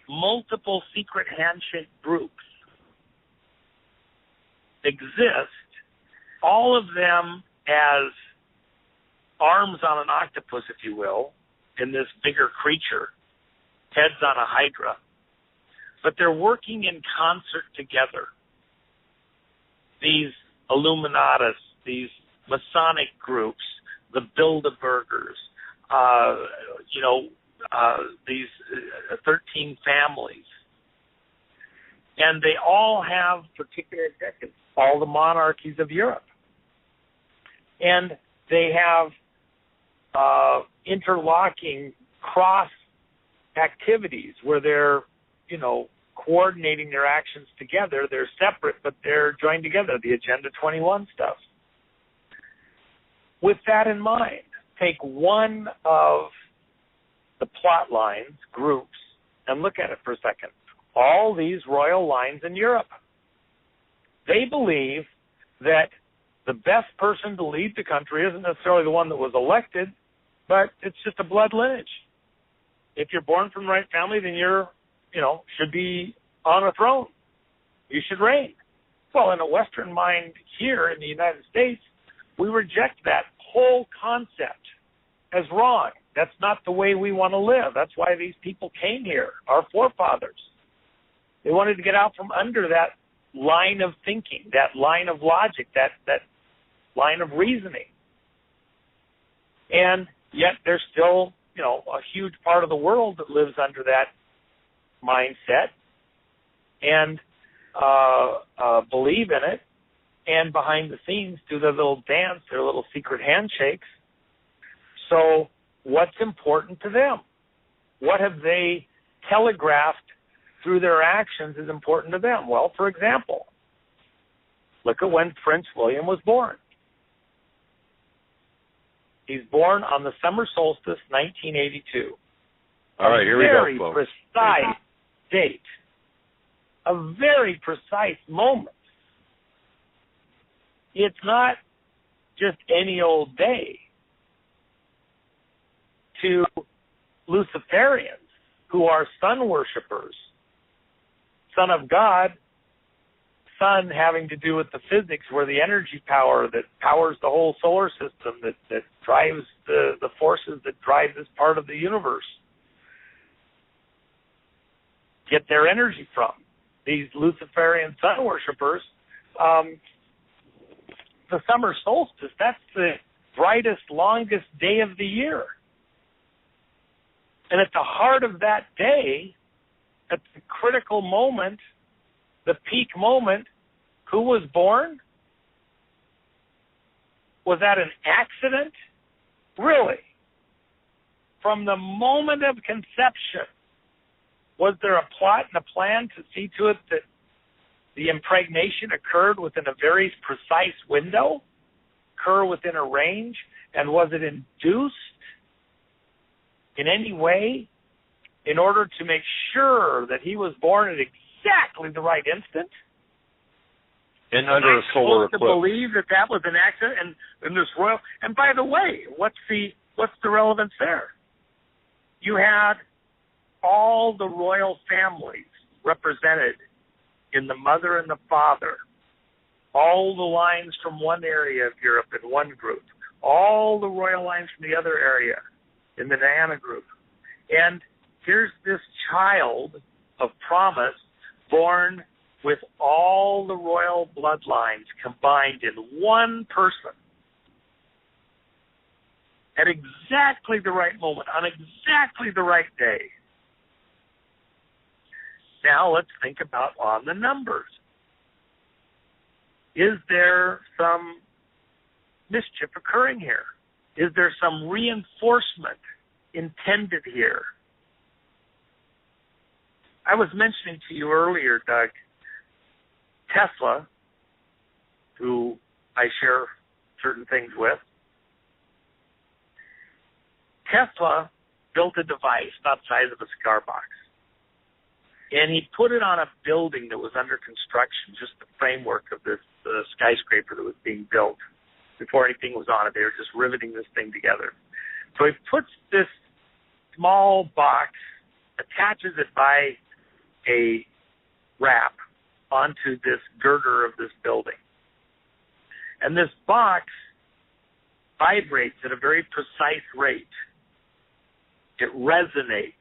multiple secret handshake groups exist, all of them as arms on an octopus, if you will, in this bigger creature, heads on a hydra. But they're working in concert together. These Illuminatus, these Masonic groups, the Bilderbergers, these 13 families. And they all have particular objectives, all the monarchies of Europe. And they have interlocking cross activities where they're, coordinating their actions together. They're separate, but they're joined together, the Agenda 21 stuff. With that in mind, take one of the plot lines, groups, and look at it for a second. All these royal lines in Europe. They believe that the best person to lead the country isn't necessarily the one that was elected, but it's just a blood lineage. If you're born from the right family, then you're, should be on a throne. You should reign. Well, in a Western mind here in the United States, we reject that whole concept as wrong. That's not the way we want to live. That's why these people came here, our forefathers. They wanted to get out from under that line of thinking, that line of logic, that line of reasoning. And yet there's still, a huge part of the world that lives under that mindset and believe in it, and behind the scenes do their little dance, their little secret handshakes. So what's important to them? What have they telegraphed through their actions is important to them? Well, for example, look at when Prince William was born. He's born on the summer solstice, 1982. All right, here we go, folks. Very precise date. A very precise moment. It's not just any old day. To Luciferians, who are sun worshipers, son of God, sun having to do with the physics, where the energy power that powers the whole solar system, that drives the forces that drive this part of the universe, get their energy from. These Luciferian sun worshipers, the summer solstice, that's the brightest, longest day of the year. And at the heart of that day, at the critical moment, the peak moment, who was born? Was that an accident? Really? From the moment of conception, was there a plot and a plan to see to it that the impregnation occurred within a very precise window, occur within a range, and was it induced in any way in order to make sure that he was born at exactly the right instant? And under a solar eclipse. To believe that was an accident and this royal. And by the way, what's the relevance there? You had all the royal families represented in the mother and the father, all the lines from one area of Europe in one group, all the royal lines from the other area in the Diana group. And here's this child of promise born with all the royal bloodlines combined in one person at exactly the right moment, on exactly the right day. Now let's think about on the numbers. Is there some mischief occurring here? Is there some reinforcement intended here? I was mentioning to you earlier, Doug, Tesla, who I share certain things with. Tesla built a device about the size of a cigar box. And he put it on a building that was under construction, just the framework of this skyscraper that was being built. Before anything was on it, they were just riveting this thing together. So he puts this small box, attaches it by a wrap onto this girder of this building. And this box vibrates at a very precise rate. It resonates,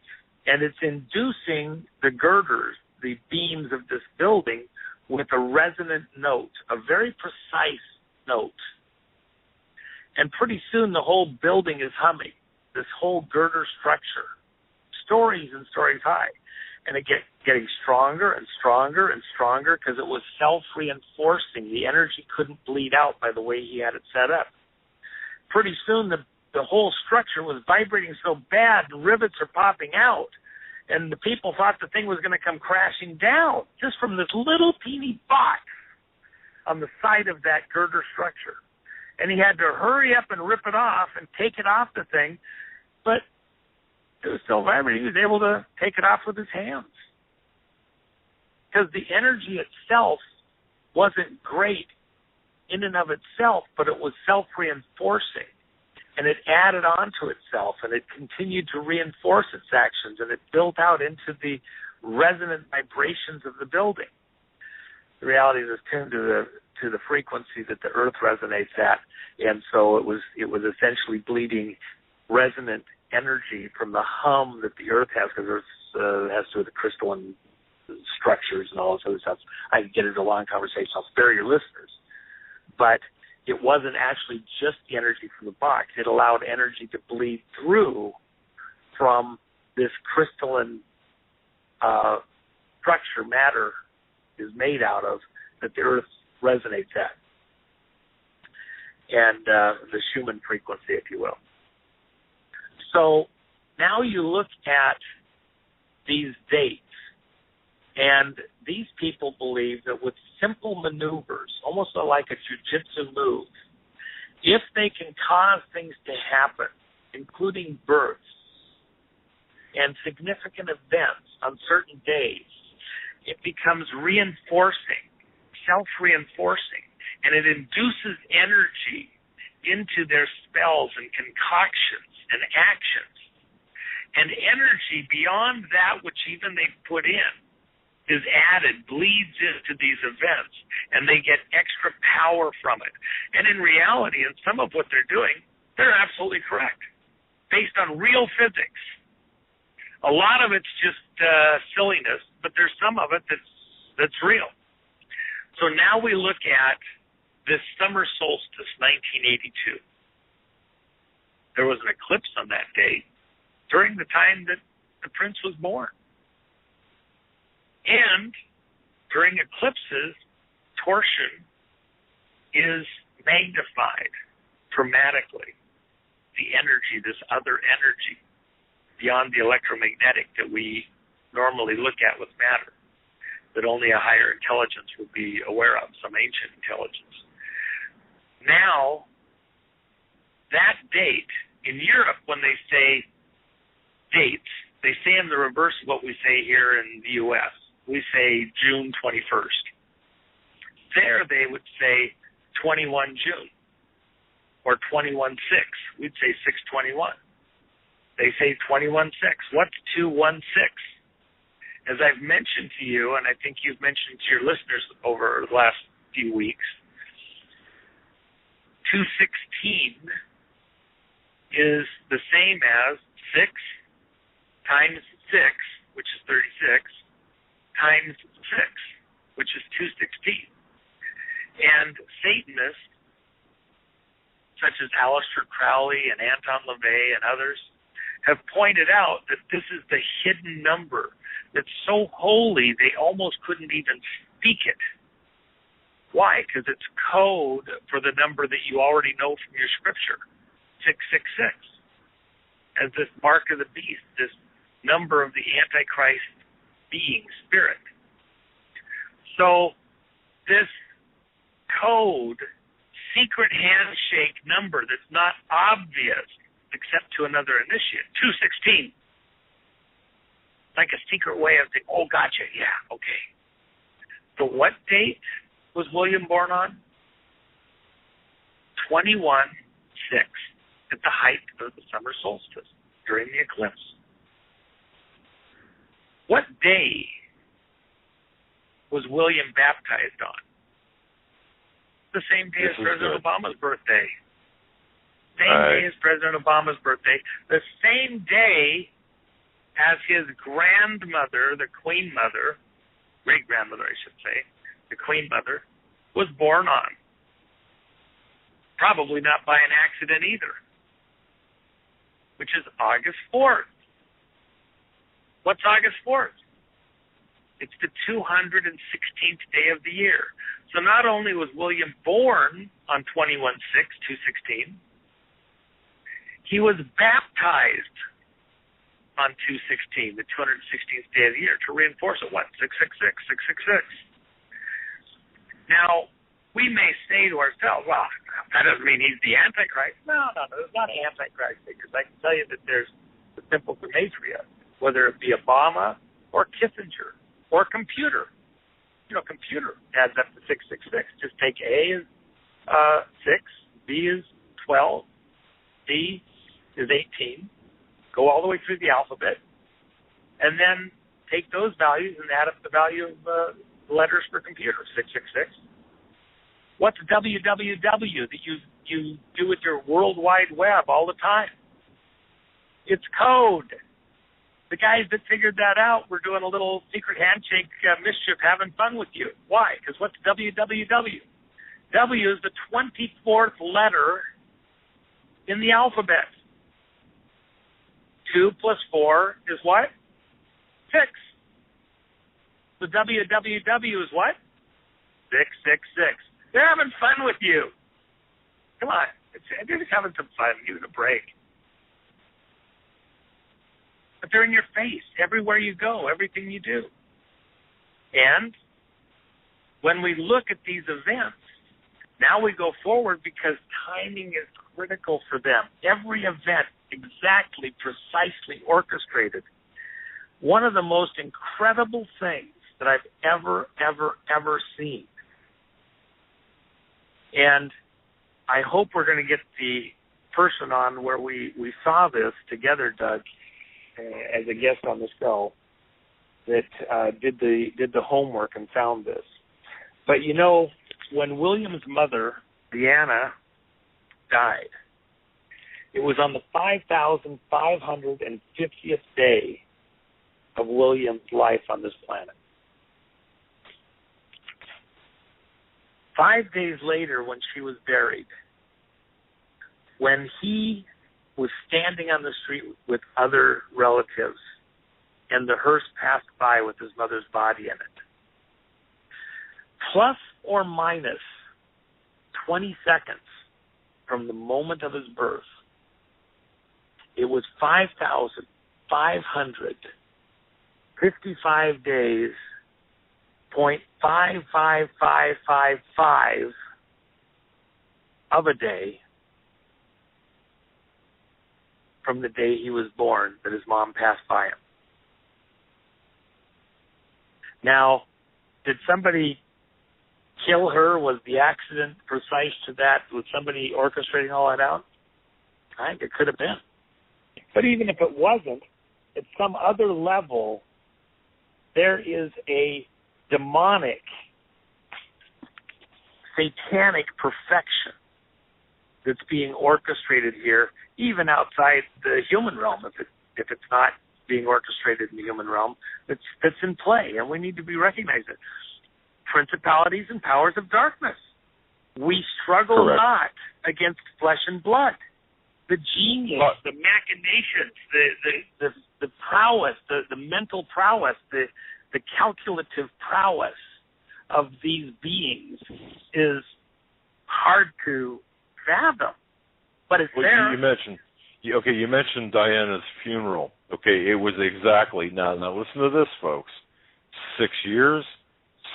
and it's inducing the girders, the beams of this building, with a resonant note, a very precise note. And pretty soon the whole building is humming, this whole girder structure, stories and stories high. And it getting stronger and stronger and stronger because it was self-reinforcing. The energy couldn't bleed out by the way he had it set up. Pretty soon the whole structure was vibrating so bad, the rivets are popping out. And the people thought the thing was going to come crashing down just from this little teeny box on the side of that girder structure. And he had to hurry up and rip it off and take it off the thing. But it was still vibrating. He was able to take it off with his hands. Because the energy itself wasn't great in and of itself, but it was self-reinforcing. And it added on to itself, and it continued to reinforce its actions, and it built out into the resonant vibrations of the building. The reality is it's tuned to the frequency that the Earth resonates at, and so it was essentially bleeding resonant energy from the hum that the Earth has, because Earth has to do with the crystalline structures and all this other stuff. I can get into a long conversation. I'll spare your listeners, but it wasn't actually just the energy from the box. It allowed energy to bleed through from this crystalline structure matter is made out of that the Earth resonates at. And the Schumann frequency, if you will. So now you look at these dates, and these people believe that with simple maneuvers, almost like a jiu-jitsu move, if they can cause things to happen, including births and significant events on certain days, it becomes reinforcing, self-reinforcing, and it induces energy into their spells and concoctions and actions. And energy beyond that which even they put in is added, bleeds into these events, and they get extra power from it. And in reality, in some of what they're doing, they're absolutely correct, based on real physics. A lot of it's just silliness, but there's some of it that's real. So now we look at this summer solstice, 1982. There was an eclipse on that day during the time that the prince was born. And during eclipses, torsion is magnified dramatically. The energy, this other energy, beyond the electromagnetic that we normally look at with matter, that only a higher intelligence would be aware of, some ancient intelligence. Now, that date, in Europe, when they say dates, they say in the reverse of what we say here in the U.S. We say June 21st. There they would say 21 June or 21/6. We'd say 6/21. They say 21/6. What's 2/16? As I've mentioned to you, and I think you've mentioned to your listeners over the last few weeks, 216 is the same as 6 times 6, which is 36, times 6, which is 216. And Satanists, such as Aleister Crowley and Anton LaVey and others, have pointed out that this is the hidden number that's so holy they almost couldn't even speak it. Why? Because it's code for the number that you already know from your scripture, 666, as this mark of the beast, this number of the Antichrist being, spirit. So this code secret handshake number that's not obvious except to another initiate. 216. Like a secret way of saying, oh, gotcha, yeah, okay. So what date was William born on? 21/6, at the height of the summer solstice, during the eclipse. What day was William baptized on? The same day as President Obama's birthday. Same day as President Obama's birthday. The same day as his grandmother, the Queen Mother, great-grandmother, I should say, the Queen Mother, was born on. Probably not by an accident either, which is August 4th. What's August 4th? It's the 216th day of the year. So not only was William born on 21/6/216, he was baptized on 216, the 216th day of the year, to reinforce it. What? 666, 666. Now, we may say to ourselves, well, that doesn't mean he's the Antichrist. No, there's not Antichrist figures. I can tell you that there's the simple gematria, whether it be Obama or Kissinger or computer. Computer adds up to 666. Just take A is 6, B is 12, D is 18. Go all the way through the alphabet, and then take those values and add up the value of letters for computer, 666. What's www that you do with your World Wide Web all the time? It's code. The guys that figured that out were doing a little secret handshake mischief, having fun with you. Why? Because what's www? W is the 24th letter in the alphabet. 2 plus 4 is what? 6. The www is what? 666. They're having fun with you. Come on. They're just having some fun, giving a break. But they're in your face everywhere you go, everything you do. And when we look at these events, now we go forward because timing is critical for them. Every event exactly, precisely orchestrated. One of the most incredible things that I've ever seen. And I hope we're going to get the person on where we saw this together, Doug, as a guest on the show, that did the homework and found this. But when William's mother, Deanna, died, it was on the 5,550th day of William's life on this planet. 5 days later, when she was buried, when he was standing on the street with other relatives and the hearse passed by with his mother's body in it, plus or minus 20 seconds from the moment of his birth, it was 5,555 days, 0.55555 of a day from the day he was born that his mom passed by him. Now, did somebody kill her? Was the accident precise to that? Was somebody orchestrating all that out? I think it could have been. But even if it wasn't, at some other level, there is a demonic, satanic perfection that's being orchestrated here, even outside the human realm, if it's not being orchestrated in the human realm, that's in play, and we need to be recognizing it. Principalities and powers of darkness. We struggle not against flesh and blood. The genius, the machinations, the prowess, the mental prowess, the calculative prowess of these beings is hard to fathom, but it's there. You mentioned Diana's funeral. Okay, it was exactly, now listen to this, folks, 6 years,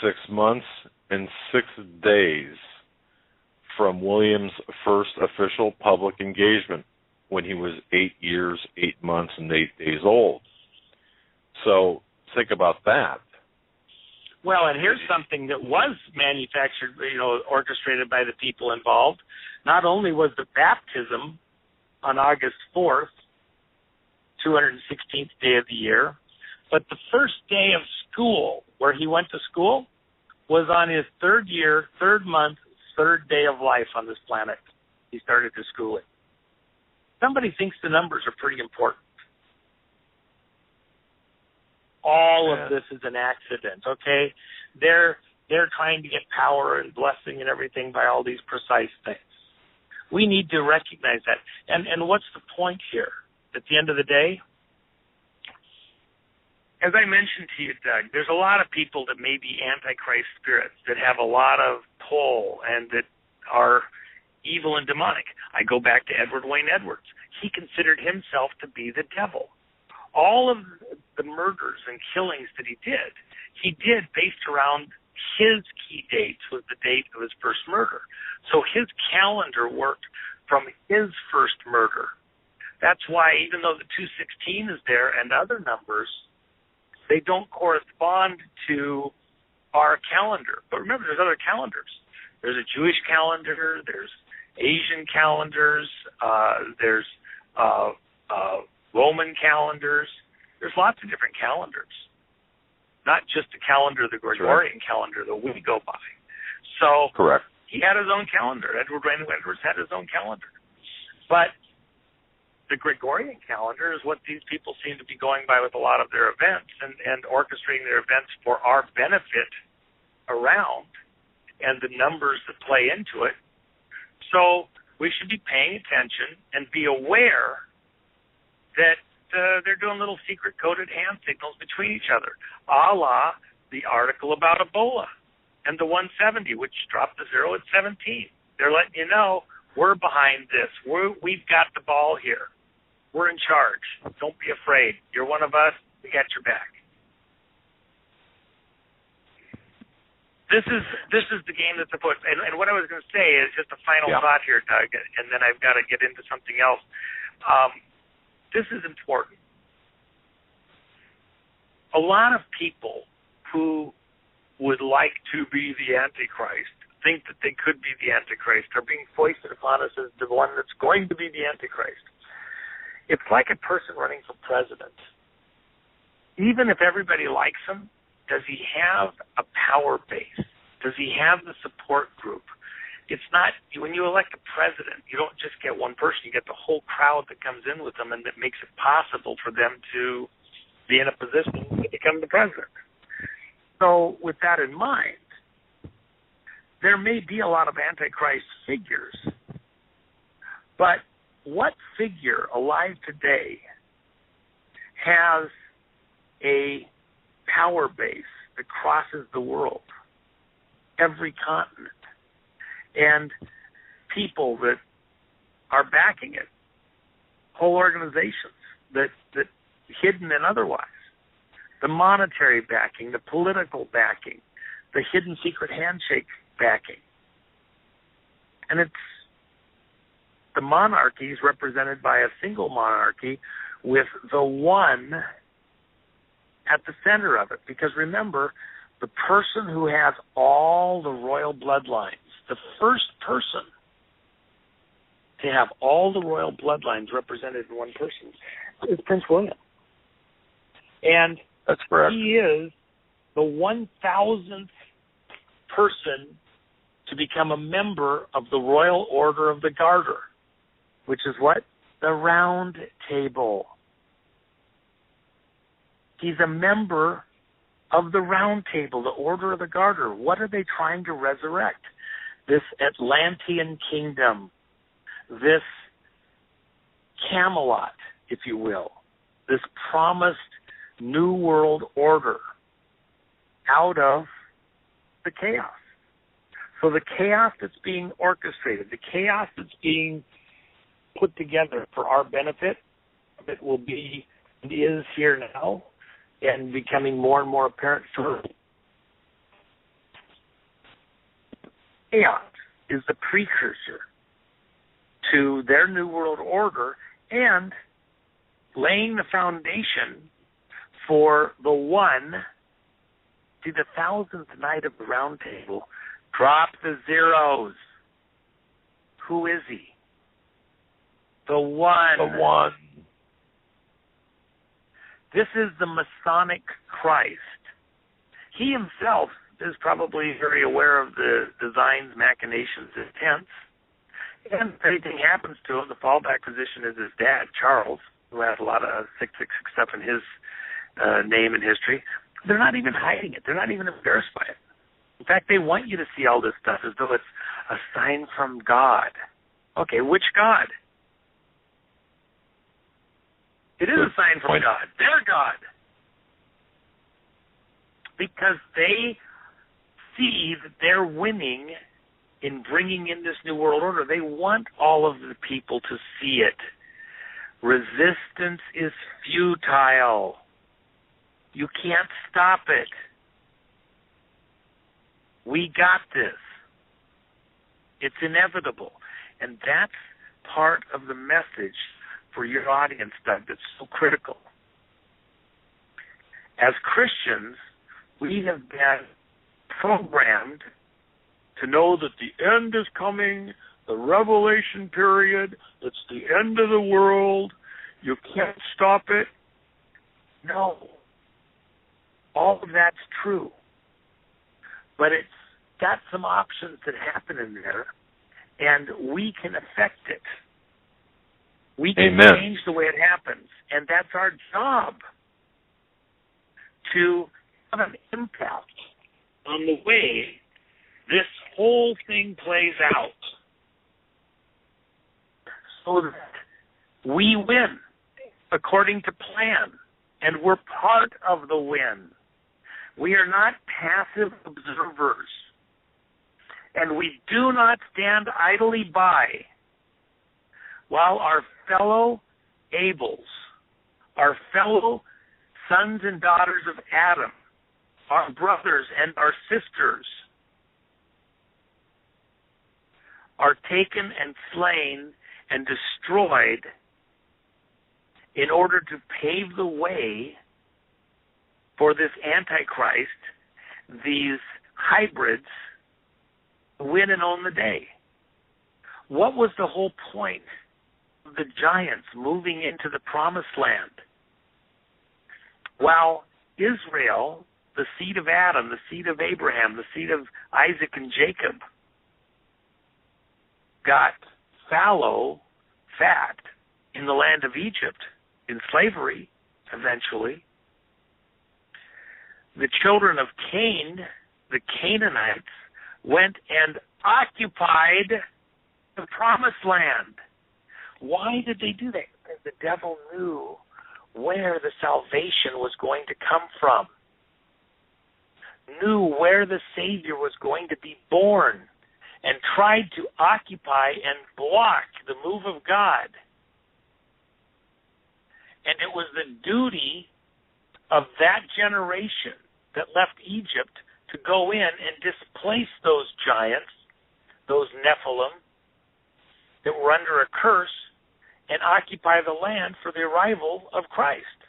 6 months, and 6 days from William's first official public engagement when he was 8 years, 8 months, and 8 days old. So think about that. Well, and here's something that was manufactured, orchestrated by the people involved. Not only was the baptism on August 4th, 216th day of the year, but the first day of school, where he went to school, was on his 3rd year, 3rd month, 3rd day of life on this planet. He started his schooling. Somebody thinks the numbers are pretty important. All of this is an accident, okay? They're trying to get power and blessing and everything by all these precise things. We need to recognize that. And what's the point here? At the end of the day, as I mentioned to you, Doug, there's a lot of people that may be Antichrist spirits that have a lot of pull and that are evil and demonic. I go back to Edward Wayne Edwards. He considered himself to be the devil. All of the murders and killings that he did based around his key dates was the date of his first murder. So his calendar worked from his first murder. That's why even though the 216 is there and other numbers, they don't correspond to our calendar. But remember, there's other calendars. There's a Jewish calendar, there's Asian calendars, there's Roman calendars. There's lots of different calendars, not just the calendar, the Gregorian calendar that we go by. So correct. He had his own calendar. Edward Wayne Edwards had his own calendar. But the Gregorian calendar is what these people seem to be going by with a lot of their events and orchestrating their events for our benefit around and the numbers that play into it. So we should be paying attention and be aware that they're doing little secret coded hand signals between each other, a la the article about Ebola and the 170, which dropped the 0 at 17. They're letting you know, we're behind this. We've got the ball here. We're in charge. Don't be afraid. You're one of us. We got your back. This is the game that's afoot. And what I was going to say is just a final thought here, Doug, and then I've got to get into something else. This is important. A lot of people who would like to be the Antichrist think that they could be the Antichrist are being foisted upon us as the one that's going to be the Antichrist. It's like a person running for president. Even if everybody likes him, does he have a power base? Does he have the support group? It's not, when you elect a president, you don't just get one person, you get the whole crowd that comes in with them, and that makes it possible for them to be in a position to become the president. So with that in mind, there may be a lot of Antichrist figures, but what figure alive today has a power base that crosses the world, every continent, and people that are backing it, whole organizations that hidden and otherwise, the monetary backing, the political backing, the hidden secret handshake backing. And it's the monarchy is represented by a single monarchy with the one at the center of it. Because remember, the person who has all the royal bloodlines, the first person to have all the royal bloodlines represented in one person is Prince William. And that's correct. He is the 1,000th person to become a member of the Royal Order of the Garter, which is what? The Round Table. He's a member of the Round Table, the Order of the Garter. What are they trying to resurrect? This Atlantean kingdom, this Camelot, if you will, this promised New World Order out of the chaos. So the chaos that's being orchestrated, the chaos that's being put together for our benefit, it will be, it is here now and becoming more and more apparent to us. Chaos is the precursor to their New World Order and laying the foundation for the one. See, the 1000th night of the Round Table, drop the zeros. Who is he? The one. The one. This is the Masonic Christ. He himself is probably very aware of the designs, machinations, intents. And if anything happens to him, the fallback position is his dad, Charles, who has a lot of 666 stuff in his name and history. They're not even hiding it. They're not even embarrassed by it. In fact, they want you to see all this stuff as though it's a sign from God. Okay, which God? It is a sign from God. Their God. Because they see that they're winning in bringing in this New World Order. They want all of the people to see it. Resistance is futile. You can't stop it. We got this. It's inevitable. And that's part of the message for your audience, Doug, that's so critical. As Christians, we have been programmed to know that the end is coming, the revelation period, it's the end of the world, you can't stop it. No. All of that's true. But it's got some options that happen in there, and we can affect it. We can Amen. change the way it happens, and that's our job, to have an impact on the way this whole thing plays out so that we win according to plan, and we're part of the win. We are not passive observers, and we do not stand idly by while our fellow Abels, our fellow sons and daughters of Adam, our brothers and our sisters are taken and slain and destroyed in order to pave the way for this Antichrist, these hybrids, win and own the day. What was the whole point of the giants moving into the promised land? While Israel, the seed of Adam, the seed of Abraham, the seed of Isaac and Jacob, got fallow, fat in the land of Egypt, in slavery, eventually, the children of Cain, the Canaanites, went and occupied the promised land. Why did they do that? Because the devil knew where the salvation was going to come from, knew where the Savior was going to be born, and tried to occupy and block the move of God. And it was the duty of that generation that left Egypt to go in and displace those giants, those Nephilim, that were under a curse, and occupy the land for the arrival of Christ.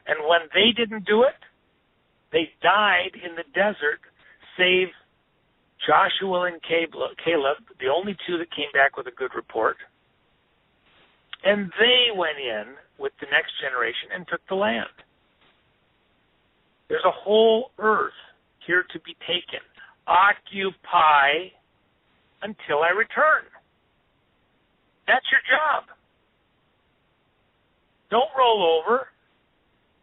And when they didn't do it, they died in the desert, save Joshua and Caleb, the only two that came back with a good report. And they went in with the next generation and took the land. There's a whole earth here to be taken. Occupy until I return. That's your job. Don't roll over.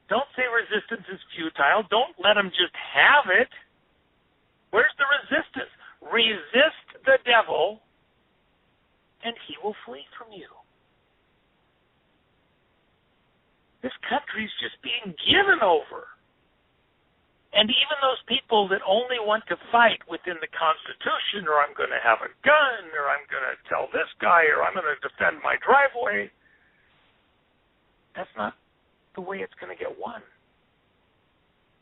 Don't say resistance is futile. Don't let them just have it. Where's the resistance? Resist the devil, and he will flee from you. This country's just being given over. And even those people that only want to fight within the Constitution, or I'm going to have a gun, or I'm going to tell this guy, or I'm going to defend my driveway, that's not the way it's going to get won.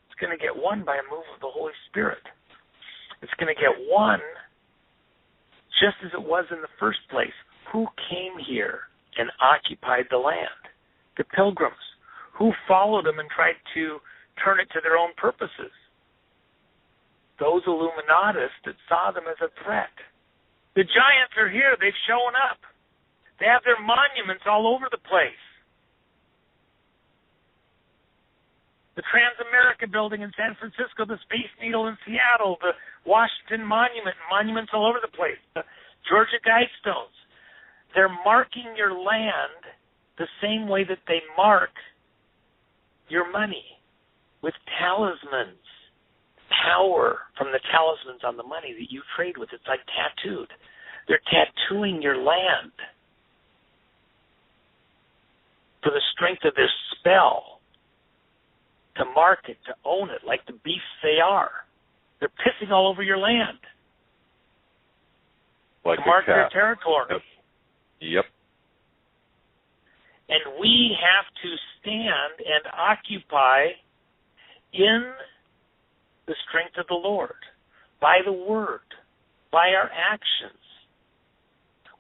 It's going to get won by a move of the Holy Spirit. It's going to get won just as it was in the first place. Who came here and occupied the land? The pilgrims. Who followed them and tried to turn it to their own purposes? Those Illuminatists that saw them as a threat. The giants are here. They've shown up. They have their monuments all over the place. The Transamerica building in San Francisco, the Space Needle in Seattle, the Washington Monument, monuments all over the place, the Georgia Guidestones. They're marking your land the same way that they mark your money, with talismans. Power from the talismans on the money that you trade with. It's like tattooed. They're tattooing your land for the strength of their spell, to mark it, to own it, like the beasts they are. They're pissing all over your land like to mark their territory. Yep. And we have to stand and occupy in the strength of the Lord, by the Word, by our actions.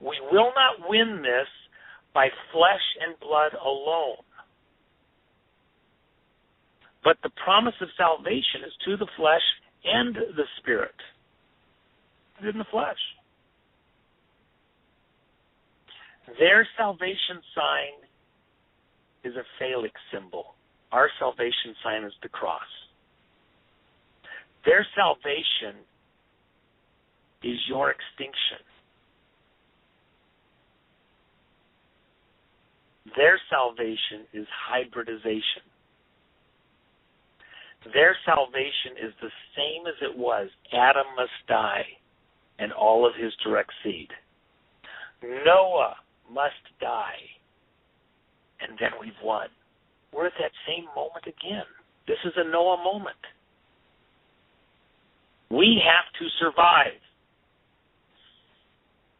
We will not win this by flesh and blood alone. But the promise of salvation is to the flesh and the spirit. It's in the flesh. Their salvation sign is a phallic symbol. Our salvation sign is the cross. Their salvation is your extinction. Their salvation is hybridization. Their salvation is the same as it was. Adam must die and all of his direct seed. Noah must die, and then we've won. We're at that same moment again. This is a Noah moment. We have to survive.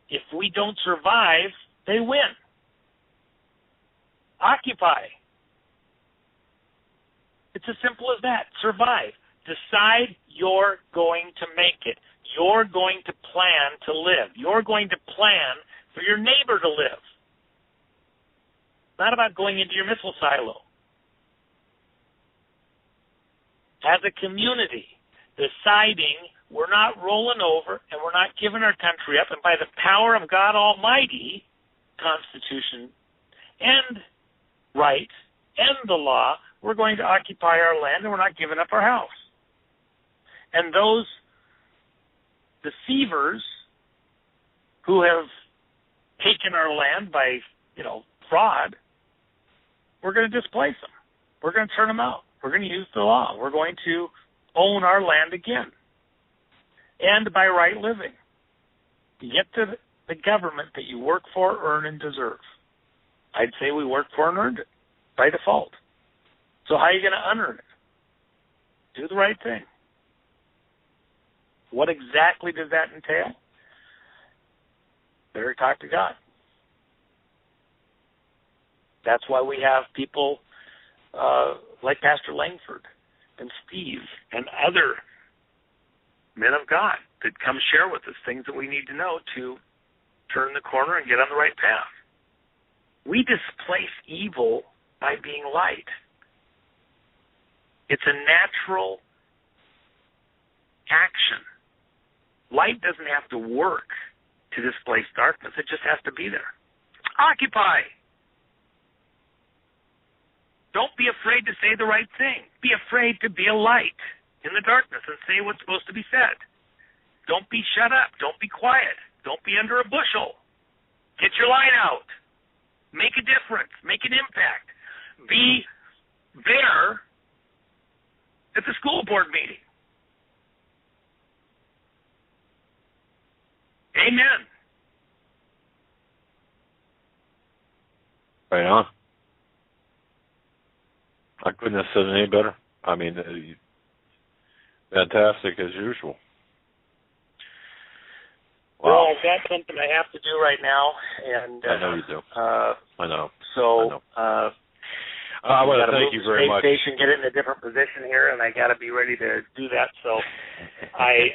If we don't survive, they win. Occupy. It's as simple as that. Survive. Decide you're going to make it. You're going to plan to live. You're going to plan for your neighbor to live. It's not about going into your missile silo. As a community, deciding we're not rolling over and we're not giving our country up, and by the power of God Almighty, Constitution and right and the law, we're going to occupy our land and we're not giving up our house. And those deceivers who have taken our land by, fraud, we're going to displace them. We're going to turn them out. We're going to use the law. We're going to own our land again. And by right living. You get to the government that you work for, earn, and deserve. I'd say we worked for and earned it by default. So how are you going to unearn it? Do the right thing. What exactly does that entail? Better talk to God. That's why we have people like Pastor Langford and Steve and other men of God that come share with us things that we need to know to turn the corner and get on the right path. We displace evil by being light. It's a natural action. Light doesn't have to work to displace darkness. It just has to be there. Occupy. Don't be afraid to say the right thing. Be afraid to be a light in the darkness and say what's supposed to be said. Don't be shut up. Don't be quiet. Don't be under a bushel. Get your light out. Make a difference. Make an impact. Be there at the school board meeting. Amen. Right on. I couldn't have said it any better. I mean, fantastic as usual. Wow. Well, I've got something I have to do right now, and I know you do. I know. So I want to thank you very much. Station, get it in a different position here, and I got to be ready to do that. So I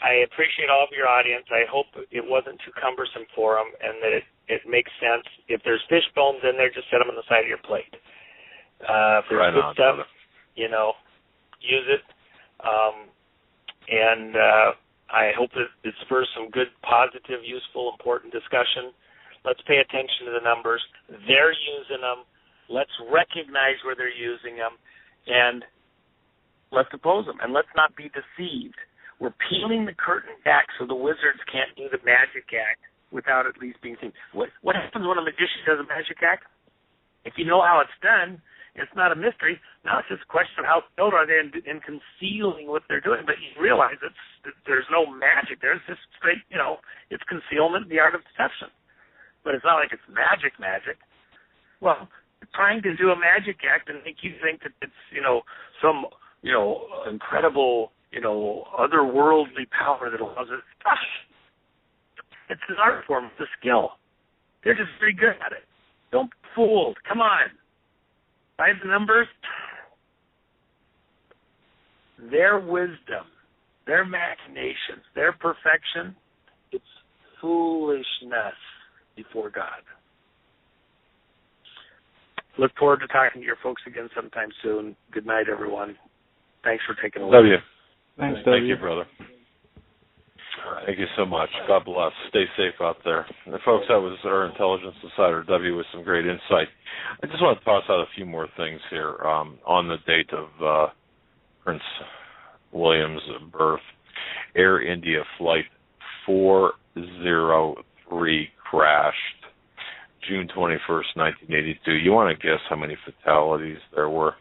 I appreciate all of your audience. I hope it wasn't too cumbersome for them and that it makes sense. If there's fish bones in there, just set them on the side of your plate. If there's good stuff, use it. And I hope that it spurs some good, positive, useful, important discussion. Let's pay attention to the numbers. They're using them. Let's recognize where they're using them, and let's oppose them. And let's not be deceived. We're peeling the curtain back so the wizards can't do the magic act without at least being seen. What happens when a magician does a magic act? If you know how it's done, it's not a mystery. Now it's just a question of how skilled are they in concealing what they're doing. But you realize there's no magic. There's just straight, it's concealment, the art of deception. But it's not like it's magic. Well, trying to do a magic act and make you think that it's, some, incredible, otherworldly power that allows it. It's an art form. It's a skill. They're just very good at it. Don't be fooled. Come on. By the numbers, their wisdom, their machinations, their perfection, it's foolishness before God. Look forward to talking to your folks again sometime soon. Good night, everyone. Thanks for taking a look. W. Thanks, Thank you, brother. Thank you so much. God bless. Stay safe out there. And folks, that was our Intelligence Insider W with some great insight. I just want to toss out a few more things here on the date of Prince William's birth. Air India Flight 403 crashed June 21st, 1982. You want to guess how many fatalities there were?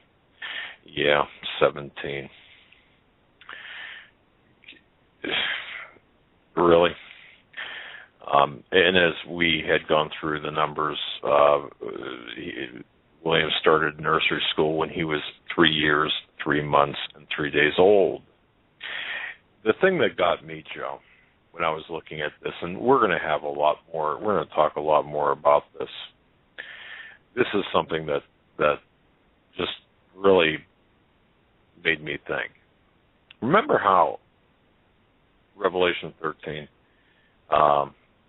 Yeah, 17. Really? And as we had gone through the numbers, William started nursery school when he was 3 years, 3 months, and 3 days old. The thing that got me, Joe, when I was looking at this, and we're going to have a lot more, we're going to talk a lot more about this. This is something that just really made me think. Remember how Revelation 13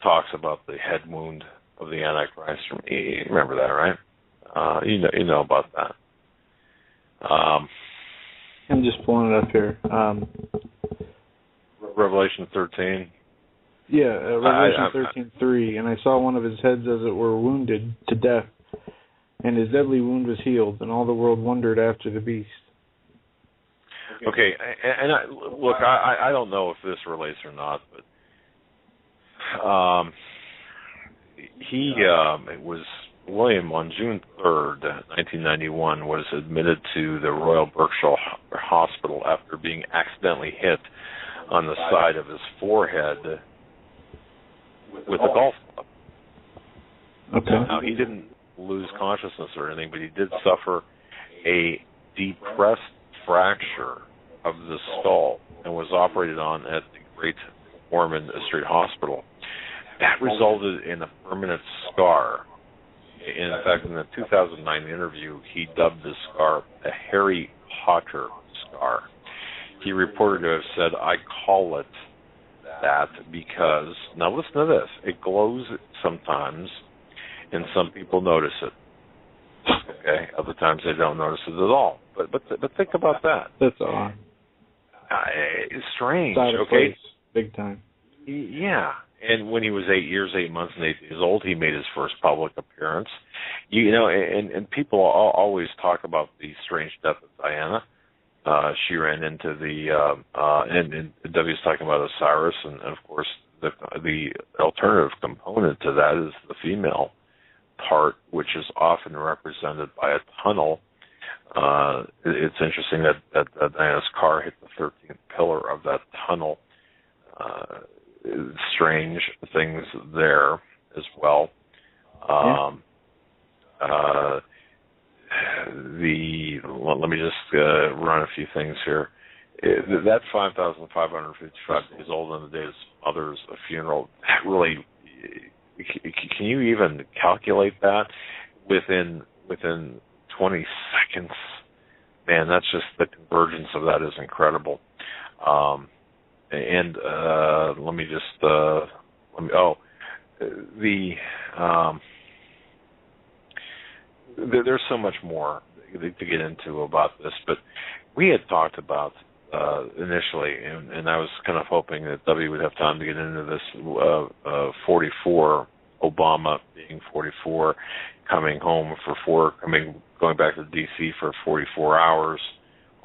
talks about the head wound of the Antichrist? You remember that, right? You know about that. I'm just pulling it up here. Revelation 13. Yeah, Revelation 13:3, and I saw one of his heads as it were wounded to death, and his deadly wound was healed, and all the world wondered after the beast. Okay, and I don't know if this relates or not, but William on June 3rd, 1991, was admitted to the Royal Berkshire Hospital after being accidentally hit on the side of his forehead with a golf club. Okay. Now, he didn't lose consciousness or anything, but he did suffer a depressed fracture of the skull and was operated on at the Great Ormond Street Hospital. That resulted in a permanent scar. In fact, in the 2009 interview, he dubbed the scar a Harry Potter scar. He reported to have said, "I call it that because," now listen to this, "it glows sometimes, and some people notice it. Okay, other times they don't notice it at all. But think about that. That's odd. It's strange. Side of Okay, place, big time. Yeah. And when he was 8 years, 8 months, and 8 years old, he made his first public appearance. And people always talk about the strange death of Diana. She ran into and W's talking about Osiris, and of course the alternative component to that is the female part, which is often represented by a tunnel. It's interesting that Diana's car hit the 13th pillar of that tunnel. Strange things there as well. Let me just run a few things here. That 5,555 days old on the day of his mother's funeral, that really, can you even calculate that within 20 seconds? Man, that's just, the convergence of that is incredible. And let me just there's so much more to get into about this, but we had talked about initially, and I was kind of hoping that W would have time to get into this 44, Obama being 44, coming home for going back to D.C. for 44 hours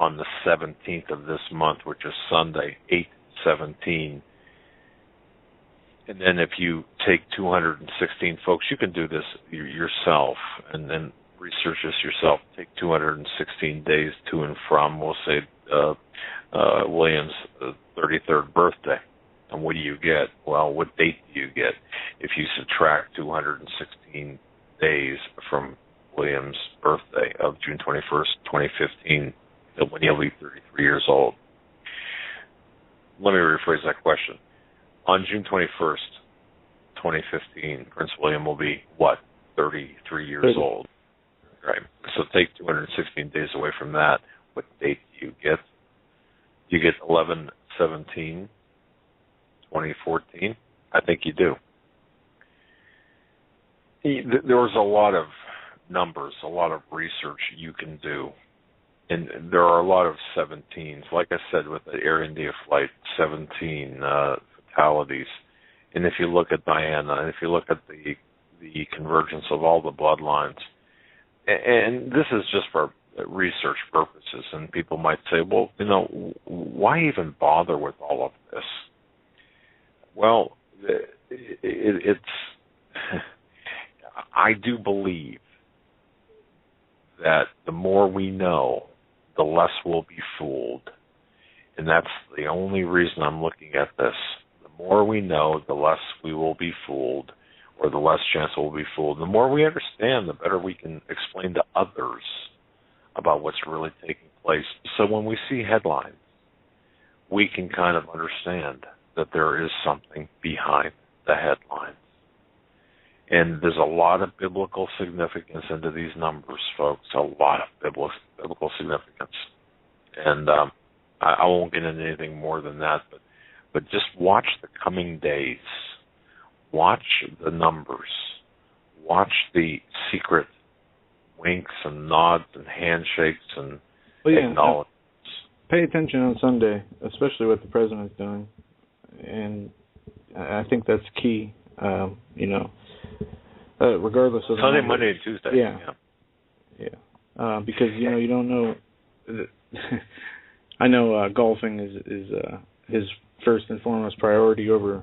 on the 17th of this month, which is Sunday, 8/17. And then if you take 216 folks, you can do this yourself and then research this yourself. Take 216 days to and from, we'll say, William's 33rd birthday. And what do you get? Well, what date do you get if you subtract 216 days from William's birthday of June 21st, 2015, when he'll be 33 years old? Let me rephrase that question. On June 21st, 2015, Prince William will be, what, 33 years old? Right. So take 216 days away from that. What date do you get? Do you get 11/17, 2014? I think you do. There was a lot of numbers, a lot of research you can do. And there are a lot of 17s. Like I said, with the Air India flight, 17 fatalities. And if you look at Diana, and if you look at the convergence of all the bloodlines, and this is just for research purposes, and people might say, well, why even bother with all of this? Well, it's I do believe that the more we know, the less we'll be fooled. And that's the only reason I'm looking at this. The more we know, the less we will be fooled, or the less chance we'll be fooled. The more we understand, the better we can explain to others about what's really taking place. So when we see headlines, we can kind of understand that there is something behind the headlines. And there's a lot of biblical significance into these numbers, folks, a lot of biblical significance. And I won't get into anything more than that, but just watch the coming days. Watch the numbers. Watch the secret winks and nods and handshakes and acknowledgements. Pay attention on Sunday, especially what the president's doing. And I think that's key, regardless of Sunday, Monday, and Tuesday. Yeah. Because you don't know. I know golfing is his first and foremost priority over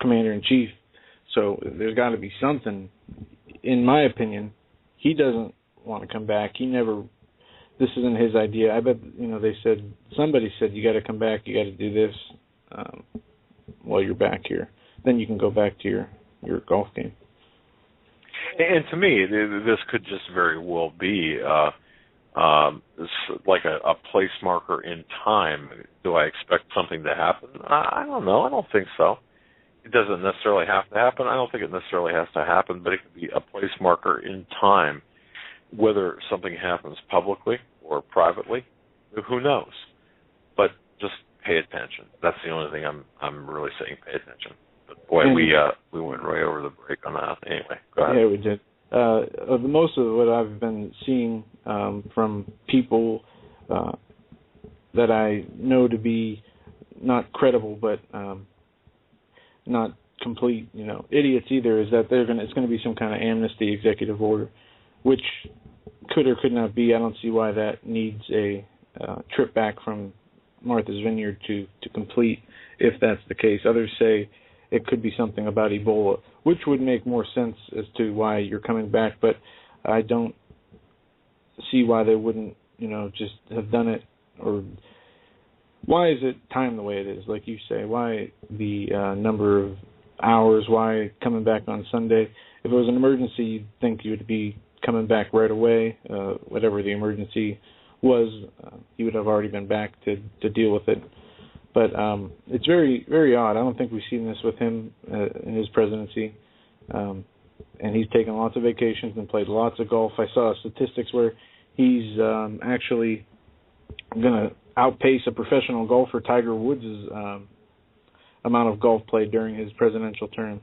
commander in chief. So there's got to be something. In my opinion, he doesn't want to come back. This isn't his idea. I bet somebody said you got to come back. You got to do this while you're back here. Then you can go back to your golf game. And to me, this could just very well be like a place marker in time. Do I expect something to happen? I don't know. I don't think so. It doesn't necessarily have to happen. I don't think it necessarily has to happen, but it could be a place marker in time. Whether something happens publicly or privately, who knows? But just pay attention. That's the only thing I'm really saying. Pay attention. But boy, we went right over the break on that. Anyway, go ahead. Yeah, we did. Most of what I've been seeing from people that I know to be not credible, but not complete, idiots either, is that it's going to be some kind of amnesty executive order, which could or could not be. I don't see why that needs a trip back from Martha's Vineyard to complete, if that's the case. Others say it could be something about Ebola, which would make more sense as to why you're coming back, but I don't see why they wouldn't, just have done it. Or why is it timed the way it is, like you say? Why the number of hours? Why coming back on Sunday? If it was an emergency, you'd think you would be coming back right away. Whatever the emergency was, he would have already been back to deal with it. But it's very, very odd. I don't think we've seen this with him in his presidency. And he's taken lots of vacations and played lots of golf. I saw statistics where he's actually going to outpace a professional golfer, Tiger Woods' amount of golf played during his presidential term.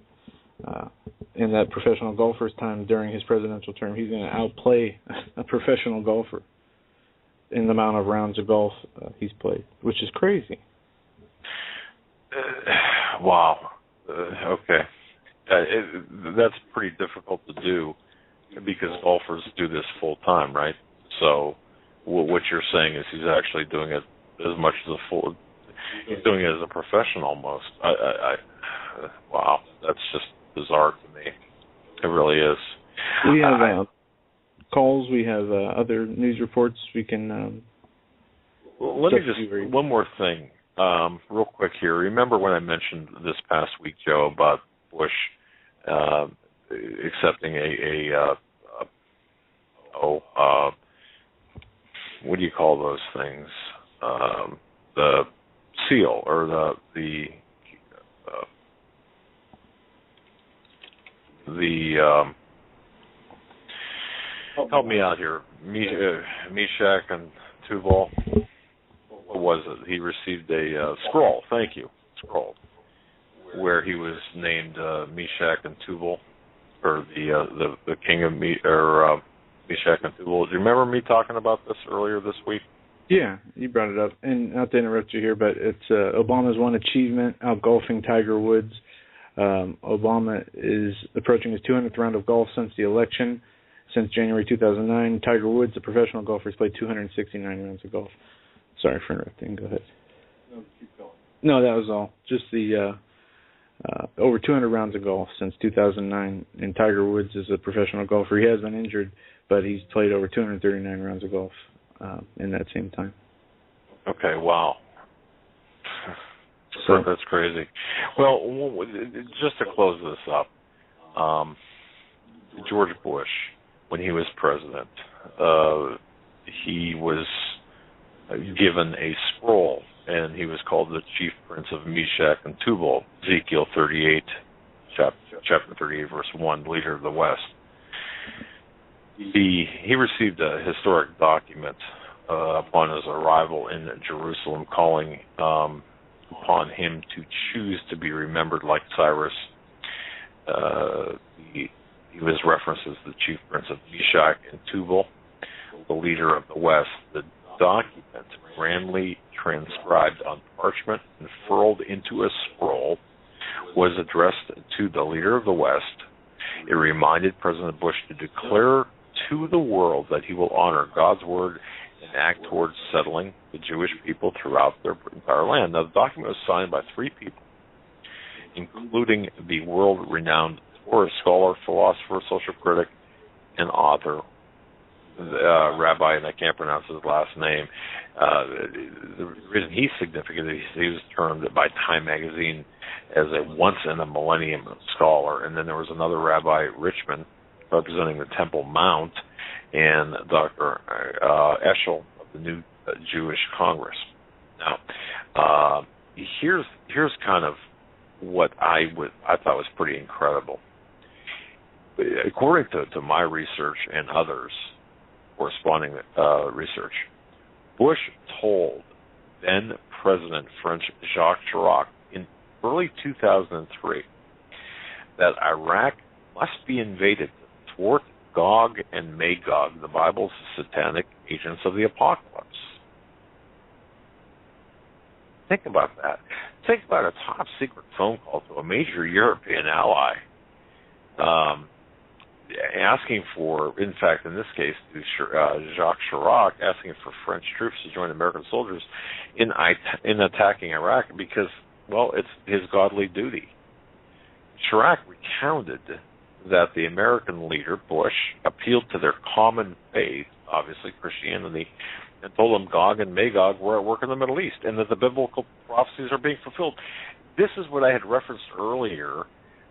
In that professional golfer's time during his presidential term, he's going to outplay a professional golfer in the amount of rounds of golf he's played, which is crazy. Wow. Okay. That's pretty difficult to do because golfers do this full time, right? So what you're saying is he's actually doing it as much as he's doing it as a professional almost. Wow, that's just bizarre to me. It really is. We have calls. We have other news reports. We can. Let me just one more thing, real quick here. Remember when I mentioned this past week, Joe, about Bush accepting what do you call those things? The seal or the help me out here. Meshach and Tubal. What was it? He received a scroll. Thank you, scroll, where he was named Meshach and Tubal, or the king of Meshach and Tubal. Do you remember me talking about this earlier this week? Yeah, you brought it up. And not to interrupt you here, but it's Obama's one achievement, outgolfing Tiger Woods. Obama is approaching his 200th round of golf since the election. Since January 2009, Tiger Woods, a professional golfer, has played 269 rounds of golf. Sorry for interrupting. Go ahead. No, keep going. No, that was all. Just the over 200 rounds of golf since 2009. And Tiger Woods is a professional golfer. He has been injured, but he's played over 239 rounds of golf in that same time. Okay, wow. So that's crazy. Well, just to close this up, George Bush, when he was president, he was given a scroll, and he was called the Chief Prince of Meshach and Tubal, Ezekiel 38, chapter 38, verse 1, leader of the West. He received a historic document upon his arrival in Jerusalem, calling upon him to choose to be remembered like Cyrus. He was referenced as the Chief Prince of Meshach and Tubal, the leader of the West. The document, grandly transcribed on parchment and furled into a scroll, was addressed to the leader of the West. It reminded President Bush to declare to the world that he will honor God's word and act towards settling the Jewish people throughout their entire land. Now, the document was signed by 3 people, including the world-renowned Torah scholar, philosopher, social critic, and author, rabbi, and I can't pronounce his last name. The reason he's significant is he was termed by Time magazine as a once-in-a-millennium scholar. And then there was another Rabbi Richmond, representing the Temple Mount, and Dr. Eshel of the New Jewish Congress. Now, here's kind of what I thought was pretty incredible. According to my research and others' corresponding research, Bush told then-President French Jacques Chirac in early 2003 that Iraq must be invaded to thwart Gog and Magog, the Bible's satanic agents of the apocalypse. Think about that. Think about a top-secret phone call to a major European ally, asking for, in fact, in this case, to Jacques Chirac, asking for French troops to join American soldiers in attacking Iraq because, well, it's his godly duty. Chirac recounted that the American leader, Bush, appealed to their common faith, obviously Christianity, and told them Gog and Magog were at work in the Middle East and that the biblical prophecies are being fulfilled. This is what I had referenced earlier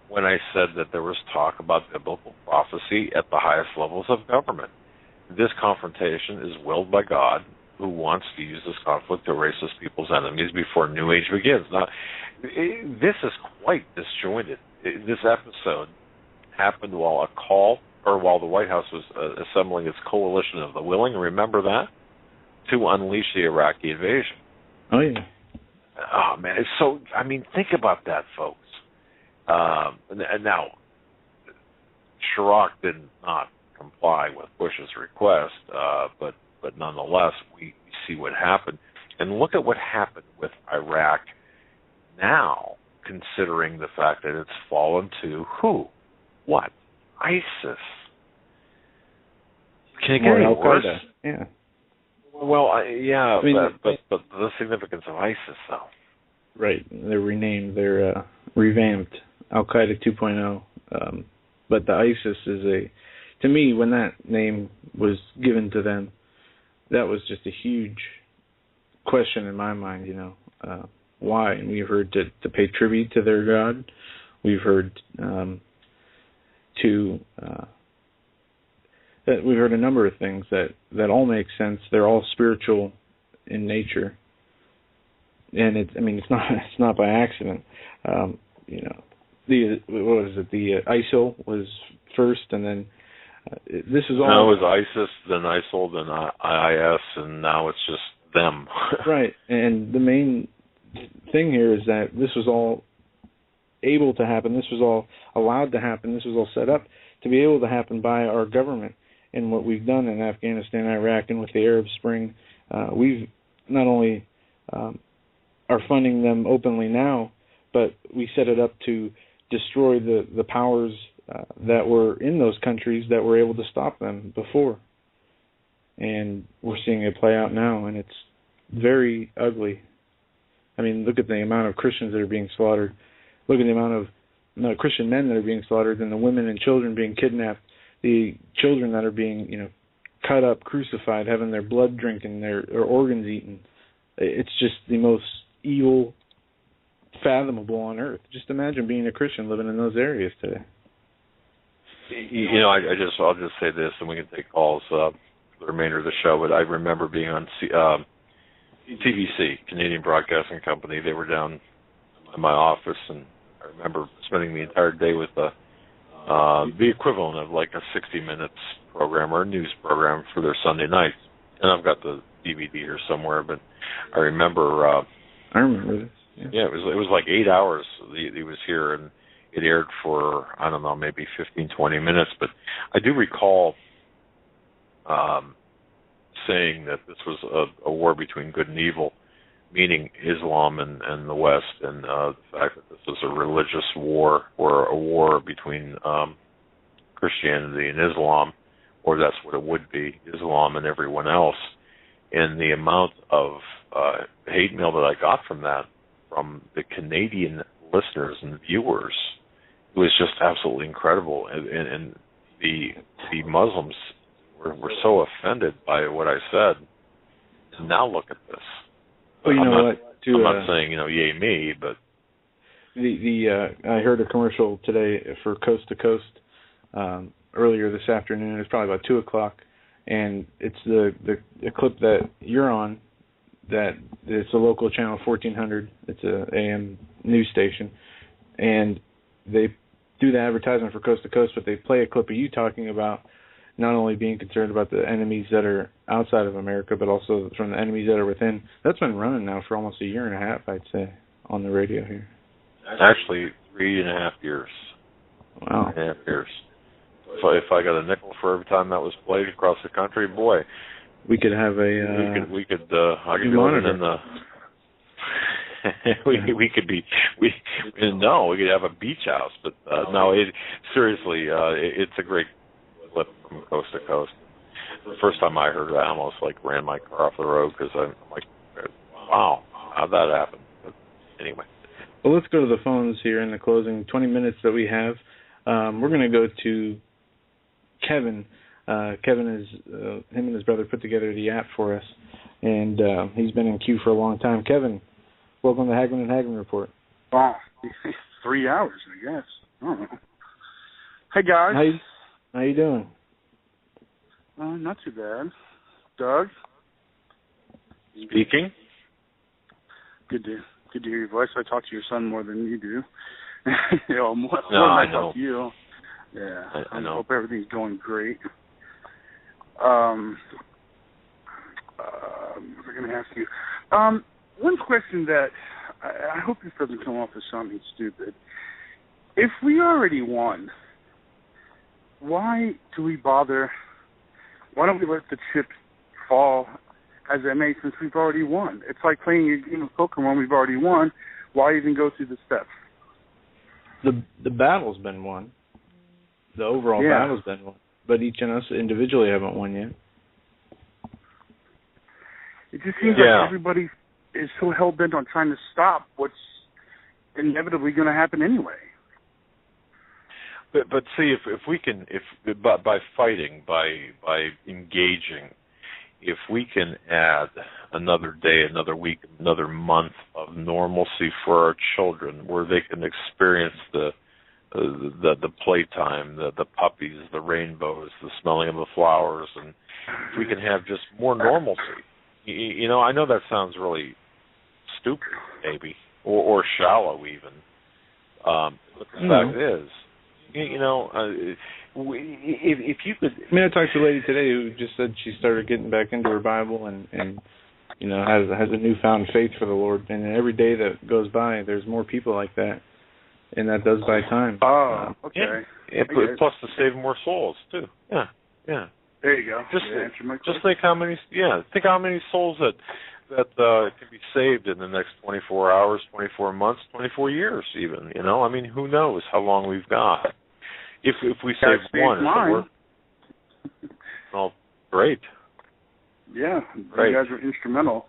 when I said that there was talk about biblical prophecy at the highest levels of government. This confrontation is willed by God, who wants to use this conflict to erase his people's enemies before New Age begins. Now, this is quite disjointed. This episode happened while the White House was assembling its coalition of the willing. Remember that? to unleash the Iraqi invasion. Oh, yeah. Oh, man. It's so, I mean, think about that, folks. And now, Chirac did not comply with Bush's request, but nonetheless, we see what happened. And look at what happened with Iraq now, considering the fact that it's fallen to who? What? ISIS. Can it get any worse? Yeah. Well, yeah, I mean, but the significance of ISIS, though. Right. They're renamed. They're revamped. Al-Qaeda 2.0. But the ISIS is to me, when that name was given to them, that was just a huge question in my mind, why? And we've heard to pay tribute to their God. We've heard we've heard a number of things that all make sense. They're all spiritual in nature, and it's not by accident. What was it? The ISIL was first, and then this is all. Now it was ISIS, then ISIL, then IIS, and now it's just them. Right, and the main thing here is that this was all able to happen. This was all allowed to happen. This was all set up to be able to happen by our government. And what we've done in Afghanistan, Iraq, and with the Arab Spring, we've not only are funding them openly now, but we set it up to destroy the powers that were in those countries that were able to stop them before. And we're seeing it play out now, and it's very ugly. I mean, look at the amount of Christians that are being slaughtered. Look at the amount of Christian men that are being slaughtered, and the women and children being kidnapped. The children that are being, cut up, crucified, having their blood drinking, their organs eaten. It's just the most evil fathomable on earth. Just imagine being a Christian living in those areas today. I'll just say this, and we can take calls for the remainder of the show. But I remember being on TBC, Canadian Broadcasting Company. They were down in my office, and I remember spending the entire day with the equivalent of like a 60 Minutes program or a news program for their Sunday nights. And I've got the DVD here somewhere, but I remember. I remember this. Yeah, it was like 8 hours. He was here, and it aired for, I don't know, maybe 15, 20 minutes. But I do recall saying that this was a war between good and evil, meaning Islam and the West, and the fact that this was a religious war or a war between Christianity and Islam, or that's what it would be, Islam and everyone else. And the amount of hate mail that I got from that, from the Canadian listeners and viewers, it was just absolutely incredible. And the Muslims were so offended by what I said. And now look at this. Well, I'm not saying, yay me, but I heard a commercial today for Coast to Coast earlier this afternoon. It's probably about 2:00, and it's the clip that you're on. That it's a local channel, 1400. It's a AM news station, and they do the advertisement for Coast to Coast, but they play a clip of you talking about not only being concerned about the enemies that are outside of America, but also from the enemies that are within. That's been running now for almost a year and a half, I'd say, on the radio here. Actually, 3.5 years. Wow. 3.5 years. If I got a nickel for every time that was played across the country, boy, we could have a. I could be living in the. we could have a beach house, but no, seriously, it's a great clip from Coast to Coast. The first time I heard it, I almost ran my car off the road because I'm like, wow, how'd that happen? But anyway. Well, let's go to the phones here in the closing 20 minutes that we have. We're going to go to Kevin. Kevin is him and his brother put together the app for us, and he's been in queue for a long time. Kevin, welcome to Hagmann Hagmann Report. Wow, 3 hours, I guess. I don't know. Hey guys, how you doing? Not too bad. Doug, speaking. Good to hear your voice. I talk to your son more than you do. More than I I know. talk to you. Yeah, I know. hope everything's going great. was I going to ask you? One question that I hope this doesn't come off as something stupid. If we already won, why do we bother? Why don't we let the chips fall as they may, since we've already won? It's like playing a game of poker when we've already won. Why even go through the steps? The battle's been won. The overall battle's been won. But each of us individually haven't won yet. It just seems like everybody is so hell-bent on trying to stop what's inevitably going to happen anyway. But see, if we can, by fighting, by engaging, if we can add another day, another week, another month of normalcy for our children, where they can experience the playtime, the puppies, the rainbows, the smelling of the flowers, and if we can have just more normalcy. You know, I know that sounds really stupid, maybe, or shallow even. But the fact is, you know, if you could... I mean, I talked to a lady today who just said she started getting back into her Bible and you know, has a newfound faith for the Lord. And every day that goes by, there's more people like that. And that does buy time. Oh, okay. Plus to save more souls, too. Yeah. There you go. Just think how many souls that can be saved in the next 24 hours, 24 months, 24 years even, you know? I mean, who knows how long we've got. If we save one, well, great. Yeah, great. You guys were instrumental.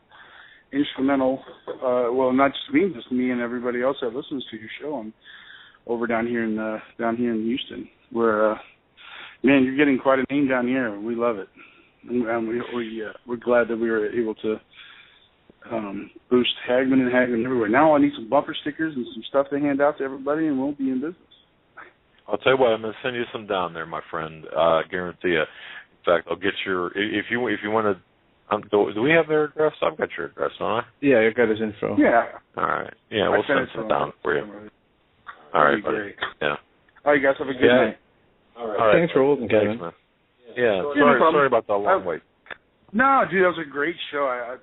Well, not just me and everybody else that listens to your show. I'm over down here in Houston, where man, you're getting quite a name down here. We love it, and we're glad that we were able to boost Hagmann everywhere. Now I need some bumper stickers and some stuff to hand out to everybody, and we'll be in business. I'll tell you what, I'm going to send you some down there, my friend. Guarantee you. In fact, I'll get your if you want to. Do we have their address? I've got your address, don't I? Yeah, I got his info. Yeah. All right. Yeah, we'll send some down for you. All right, buddy. Great. Yeah. All right, guys. Have a good night. All right. Thanks for holding, Kevin. Thanks, man. Yeah. Sorry about the long wait. No, dude, that was a great show. I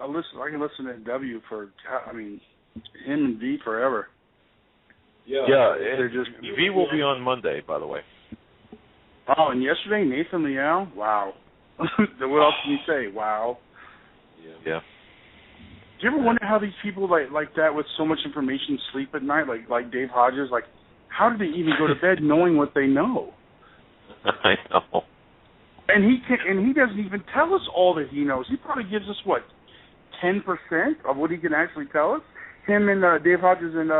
can listen to W for him and V forever. Yeah. V will be on Monday, by the way. Oh, and yesterday Nathan Leal. Wow. What else can you say? Wow. Yeah. Do you ever wonder how these people like that with so much information sleep at night, like Dave Hodges? Like, how do they even go to bed knowing what they know? I know. And he doesn't even tell us all that he knows. He probably gives us 10% of what he can actually tell us. Him and Dave Hodges and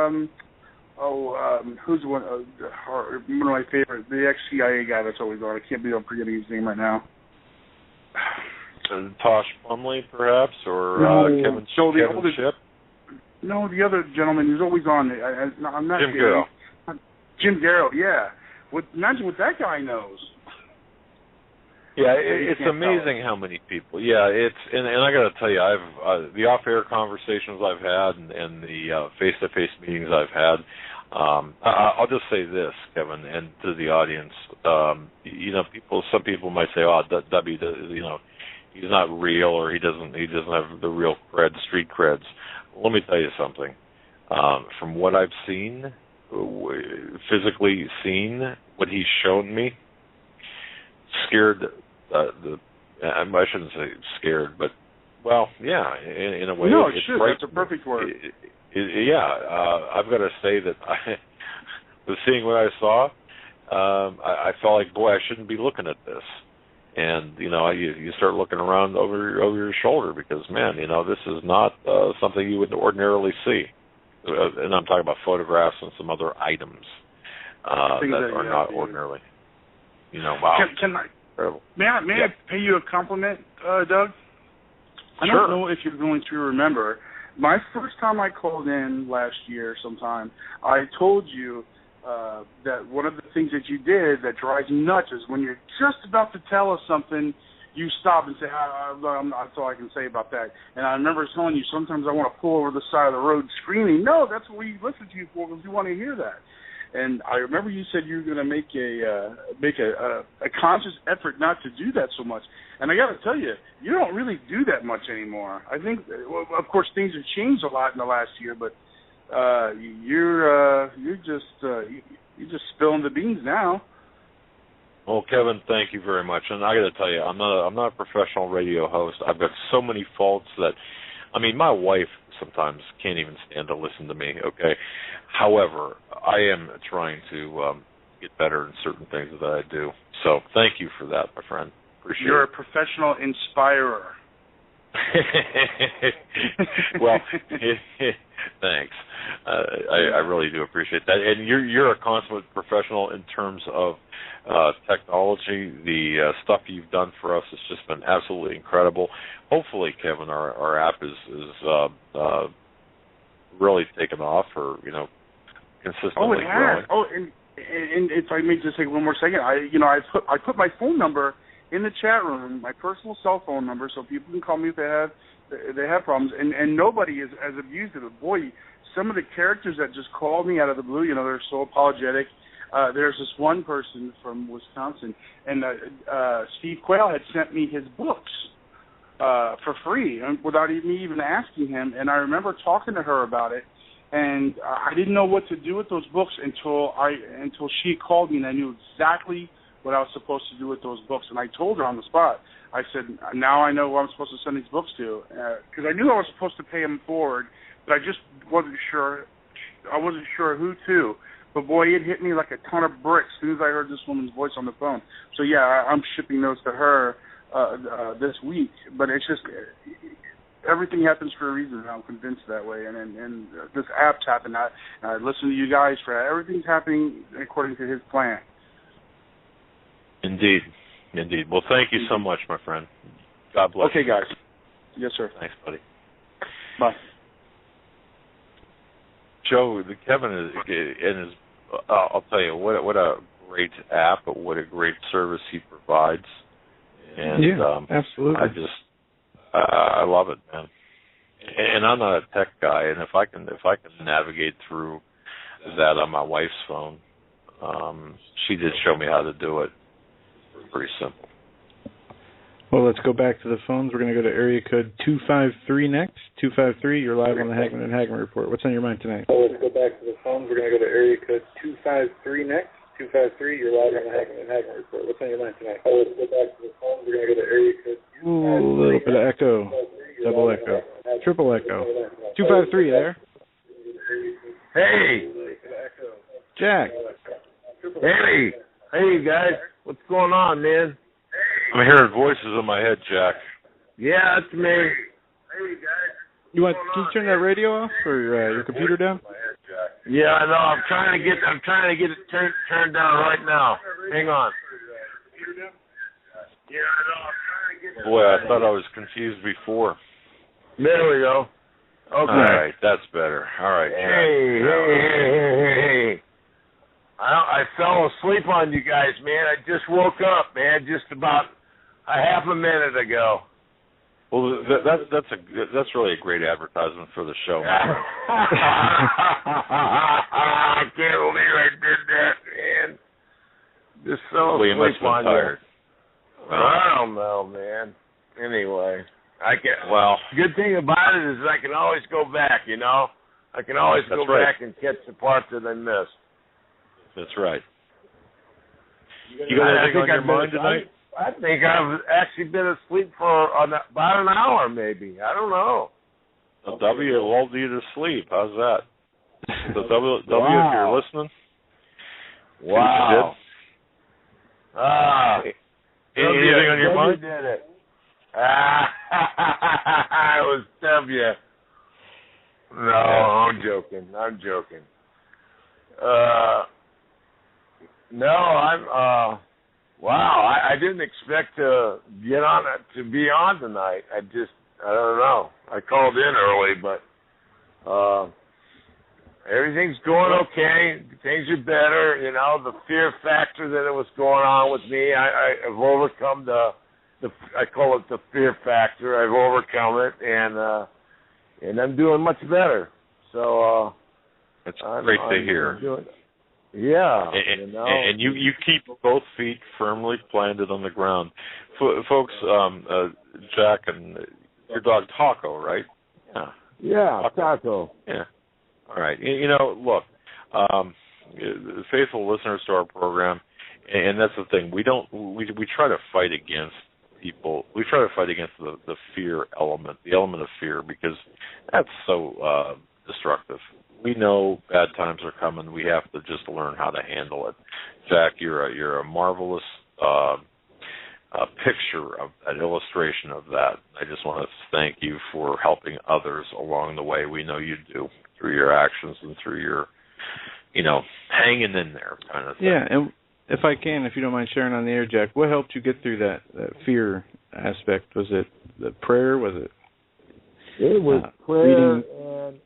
who's one of my favorite, the ex-CIA guy that's always on. I'm forgetting his name right now. Tosh Plumley, perhaps, or Kevin Ship? No, the other gentleman who's always on. I'm not Jim Garrell. Jim Garrell, yeah. Imagine what that guy knows. Yeah, it's amazing how many people. Yeah, and I got to tell you, I've the off-air conversations I've had and the face-to-face meetings I've had. I'll just say this, Kevin, and to the audience. Some people might say, "Oh, W, he's not real, or he doesn't have the real street creds." Let me tell you something. From what I've seen, physically seen, what he's shown me, scared. I shouldn't say scared, but in a way, no, it's sure. That's a perfect word. I've got to say that with seeing what I saw, I felt like, boy, I shouldn't be looking at this. And you start looking around over your shoulder because, man, this is not something you would ordinarily see. And I'm talking about photographs and some other items that are not ordinarily. Wow. Incredible. May I pay you a compliment, Doug? I don't know if you're going to remember. My first time I called in last year sometime, I told you that one of the things that you did that drives me nuts is when you're just about to tell us something, you stop and say, that's all I can say about that. And I remember telling you sometimes I want to pull over the side of the road screaming, no, that's what we listen to you for because we want to hear that. And I remember you said you were going to make a conscious effort not to do that so much. And I got to tell you, you don't really do that much anymore. I think, well, of course, things have changed a lot in the last year, but you're just spilling the beans now. Well, Kevin, thank you very much. And I got to tell you, I'm not a professional radio host. I've got so many faults that, I mean, my wife sometimes can't even stand to listen to me. Okay, however, I am trying to get better in certain things that I do. So, thank you for that, my friend. Appreciate You're it. a professional inspirer. Well, thanks. I really do appreciate that. And you're a consummate professional in terms of technology. The stuff you've done for us has just been absolutely incredible. Hopefully, Kevin, our app is really taken off, or consistently growing. Oh, and if I may just take one more second, I put my phone number in the chat room, my personal cell phone number, so people can call me if they have problems. And nobody has abused it. But boy, some of the characters that just called me out of the blue, they're so apologetic. There's this one person from Wisconsin, and Steve Quayle had sent me his books for free without me even asking him. And I remember talking to her about it, and I didn't know what to do with those books until she called me, and I knew exactly what I was supposed to do with those books. And I told her on the spot. I said, now I know who I'm supposed to send these books to, because I knew I was supposed to pay them forward, but I just wasn't sure. I wasn't sure who to. But boy, it hit me like a ton of bricks as soon as I heard this woman's voice on the phone. So yeah, I'm shipping those to her this week. But it's just everything happens for a reason. And I'm convinced that way. And this app's happened. I listen to you guys for everything's happening according to his plan. Indeed. Well, thank you so much, my friend. God bless you. Okay, guys. Yes, sir. Thanks, buddy. Bye. Joe, Kevin is I'll tell you, what a great app, but what a great service he provides. And absolutely. I love it, man. And I'm not a tech guy, and if I can navigate through that on my wife's phone, she did show me how to do it. Pretty simple. Well, let's go back to the phones. We're going to go to area code 253 next. 253, you're live on the Hagmann Hagmann Report. What's on your mind tonight? Well, let's go back to the phones. We're going to go to area code 253 next. 253, you're live on the Hagmann Hagmann Report. What's on your mind tonight? Well, let's go back to the phones. We're going to go to area code 253. Ooh, a little bit of echo. Double echo. Triple echo. 253 there. Hey. Jack. Hey, guys. What's going on, man? I'm hearing voices in my head, Jack. Yeah, that's me. Hey, guys. Can you turn that radio off or your computer down? Yeah, I know. I'm trying to get it turned down right now. Hang on. Yeah, I know. I'm trying to get Boy, I thought I was confused before. There we go. Okay. All right, that's better. All right, Jack. Hey. I fell asleep on you guys, man. I just woke up, man, just about a half a minute ago. Well, that's really a great advertisement for the show. I can't believe I did that, man. Just fell Well, you must asleep have on been tired. you. I don't know, man. Anyway, Well, good thing about it is I can always go back, I can always go back and catch the parts that I missed. That's right. You got anything on your mind tonight? I think I've actually been asleep for about an hour, maybe. I don't know. The W lulled you to sleep. How's that? The W, Wow. if you're listening. Wow. Anything on your mind? Did it. It was W. No, I'm joking. No, wow, I didn't expect to be on tonight. I don't know. I called in early, but everything's going okay. Things are better. The fear factor that was going on with me, I've overcome I call it the fear factor. I've overcome it, and I'm doing much better. So that's great to hear. Yeah, and you keep both feet firmly planted on the ground, folks. Jack and your dog Taco, right? Yeah, Taco. Yeah. All right. Look, faithful listeners to our program, and that's the thing. We try to fight against people. We try to fight against the fear element, the element of fear, because that's so destructive. We know bad times are coming. We have to just learn how to handle it. Jack, you're a marvelous picture of an illustration of that. I just want to thank you for helping others along the way. We know you do through your actions and through your, hanging in there kind of thing. Yeah, and if you don't mind sharing on the air, Jack, what helped you get through that fear aspect? Was it the prayer? Was it? It was prayer reading? And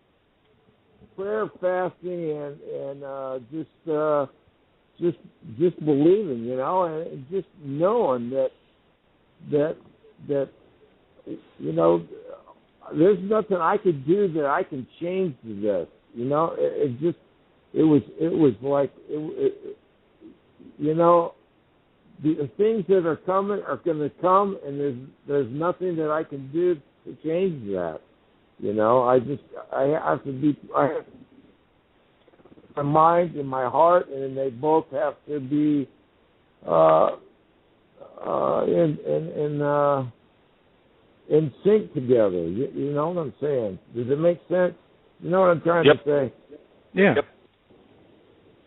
prayer, fasting, and just believing, and just knowing that there's nothing I could do that I can change this. It was like the things that are coming are going to come, and there's nothing that I can do to change that. I have to be. I have my mind and my heart, and they both have to be in sync together. You know what I'm saying? Does it make sense? You know what I'm trying to say? Yeah. Yep.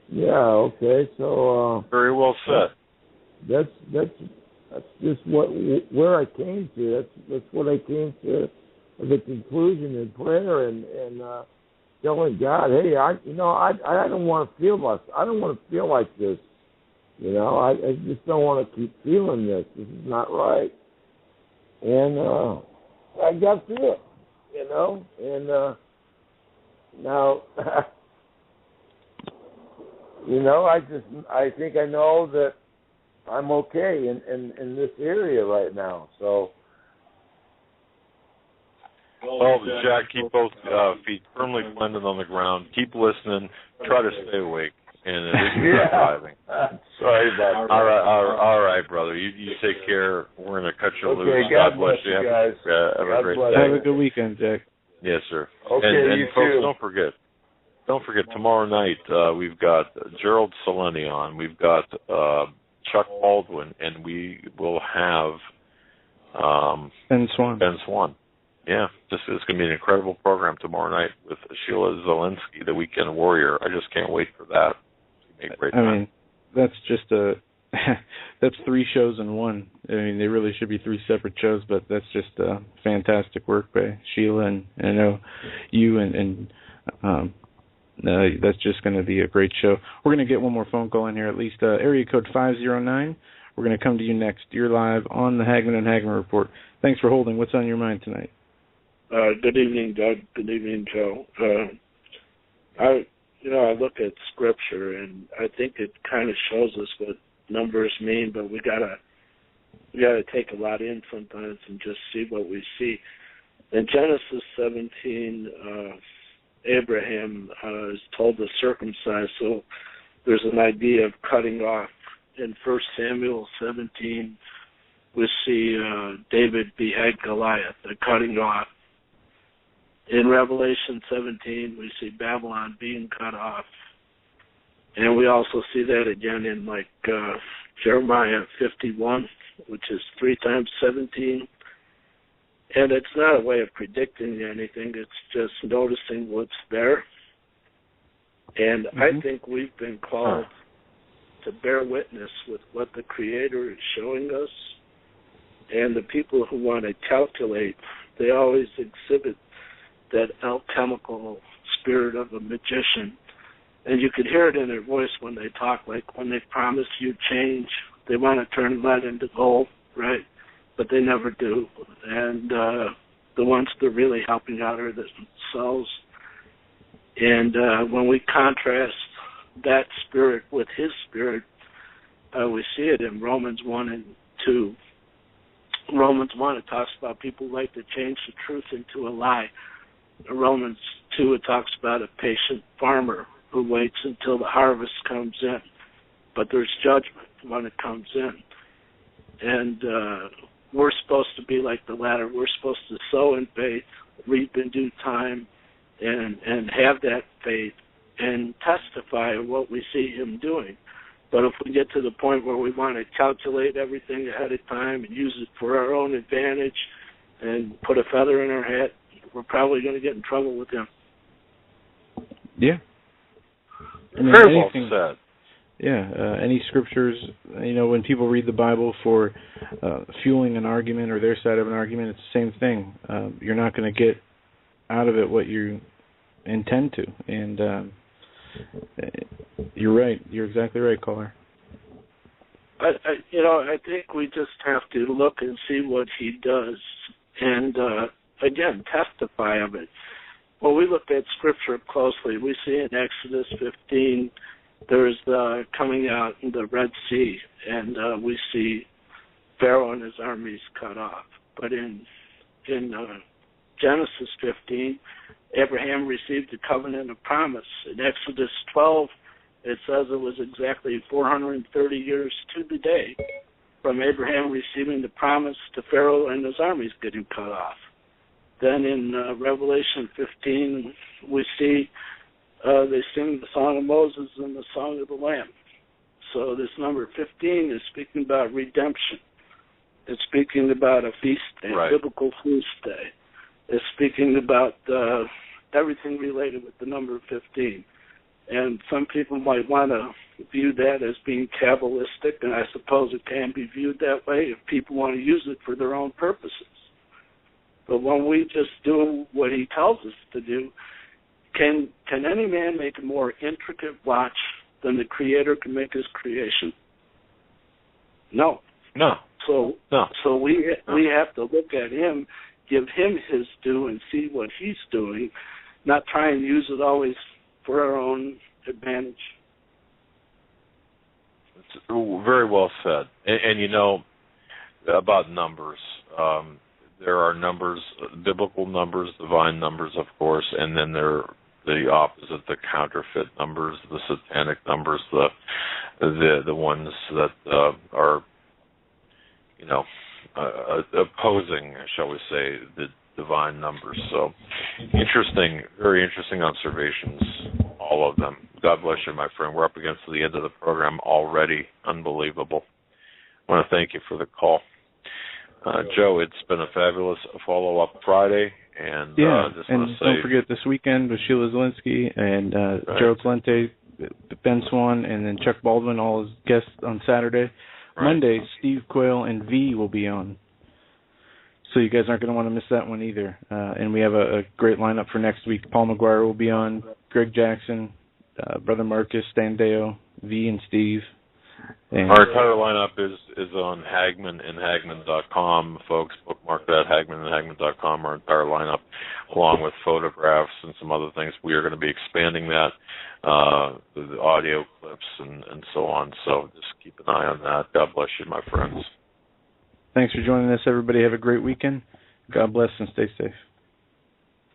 Yeah. Okay. So. Very well said. That's just where I came to. That's what I came to. The conclusion in prayer and telling God, hey, I don't want to feel like this. I just don't want to keep feeling this. This is not right. And I got through it. And now I think I know that I'm okay in this area right now. So. Well, Jack, keep both feet firmly planted on the ground. Keep listening. Try to stay awake. And at least you're surviving. Sorry about that. All right, brother. You take care. We're going to cut you loose. God bless you guys. Have a great day. Have a good weekend, Jack. Yes, sir. Okay, and you folks, too. Don't forget, tomorrow night we've got Gerald Celente on. We've got Chuck Baldwin, and we will have Ben Swan. Yeah, it's going to be an incredible program tomorrow night with Sheila Zielinski, the Weekend Warrior. I just can't wait for that. I mean, that's just that's 3 shows in one. I mean, they really should be 3 separate shows, but that's just fantastic work by Sheila, and I know you and that's just going to be a great show. We're going to get one more phone call in here, at least area code 509. We're going to come to you next. You're live on the Hagmann and Hagmann Report. Thanks for holding. What's on your mind tonight? Good evening, Doug. Good evening, Joe. I look at Scripture, and I think it kind of shows us what numbers mean, but we gotta take a lot in sometimes and just see what we see. In Genesis 17, Abraham is told to circumcise, so there's an idea of cutting off. In 1 Samuel 17, we see David behead Goliath, the cutting off. In Revelation 17, we see Babylon being cut off. And we also see that again in Jeremiah 51, which is 3 times 17. And it's not a way of predicting anything. It's just noticing what's there. And I think we've been called to bear witness with what the Creator is showing us. And the people who want to calculate, they always exhibit that alchemical spirit of a magician. And you could hear it in their voice when they talk, like when they promise you change, they want to turn lead into gold, right? But they never do. And the ones they're really helping out are themselves. And when we contrast that spirit with his spirit, we see it in Romans 1 and 2. Romans 1, it talks about people who like to change the truth into a lie. In Romans 2, it talks about a patient farmer who waits until the harvest comes in. But there's judgment when it comes in. And we're supposed to be like the latter. We're supposed to sow in faith, reap in due time, and have that faith and testify of what we see him doing. But if we get to the point where we want to calculate everything ahead of time and use it for our own advantage and put a feather in our hat, we're probably going to get in trouble with him. Yeah. Very well said. Yeah. Any scriptures, when people read the Bible for fueling an argument or their side of an argument, it's the same thing. You're not going to get out of it what you intend to. And you're right. You're exactly right, caller. I think we just have to look and see what he does and, again, testify of it. When we look at Scripture closely, we see in Exodus 15 there's coming out in the Red Sea, and we see Pharaoh and his armies cut off. But in Genesis 15, Abraham received the covenant of promise. In Exodus 12, it says it was exactly 430 years to the day from Abraham receiving the promise to Pharaoh and his armies getting cut off. Then in Revelation 15, we see they sing the song of Moses and the song of the Lamb. So this number 15 is speaking about redemption. It's speaking about a feast day, right. Biblical feast day. It's speaking about everything related with the number 15. And some people might want to view that as being Kabbalistic, and I suppose it can be viewed that way if people want to use it for their own purposes. But when we just do what he tells us to do, can any man make a more intricate watch than the Creator can make his creation? No. No. So we have to look at him, give him his due, and see what he's doing, not try and use it always for our own advantage. It's very well said. And about numbers, there are numbers, biblical numbers, divine numbers, of course, and then there are the opposite, the counterfeit numbers, the satanic numbers, the ones that are, opposing, shall we say, the divine numbers. So interesting, very interesting observations, all of them. God bless you, my friend. We're up against the end of the program already. Unbelievable. I want to thank you for the call. Joe, it's been a fabulous follow-up Friday. And don't forget this weekend with Sheila Zielinski and right. Gerald Celente, Ben Swan, and then Chuck Baldwin, all his guests on Saturday. Right. Monday, Steve Quayle and V will be on. So you guys aren't going to want to miss that one either. And we have a great lineup for next week. Paul McGuire will be on, Greg Jackson, Brother Marcus, Stan Deo, V and Steve. And our entire lineup is on Hagmann and Hagmann.com, folks. Bookmark that, Hagmann and Hagmann.com, our entire lineup, along with photographs and some other things. We are going to be expanding that, the audio clips and so on. So just keep an eye on that. God bless you, my friends. Thanks for joining us, everybody. Have a great weekend. God bless and stay safe.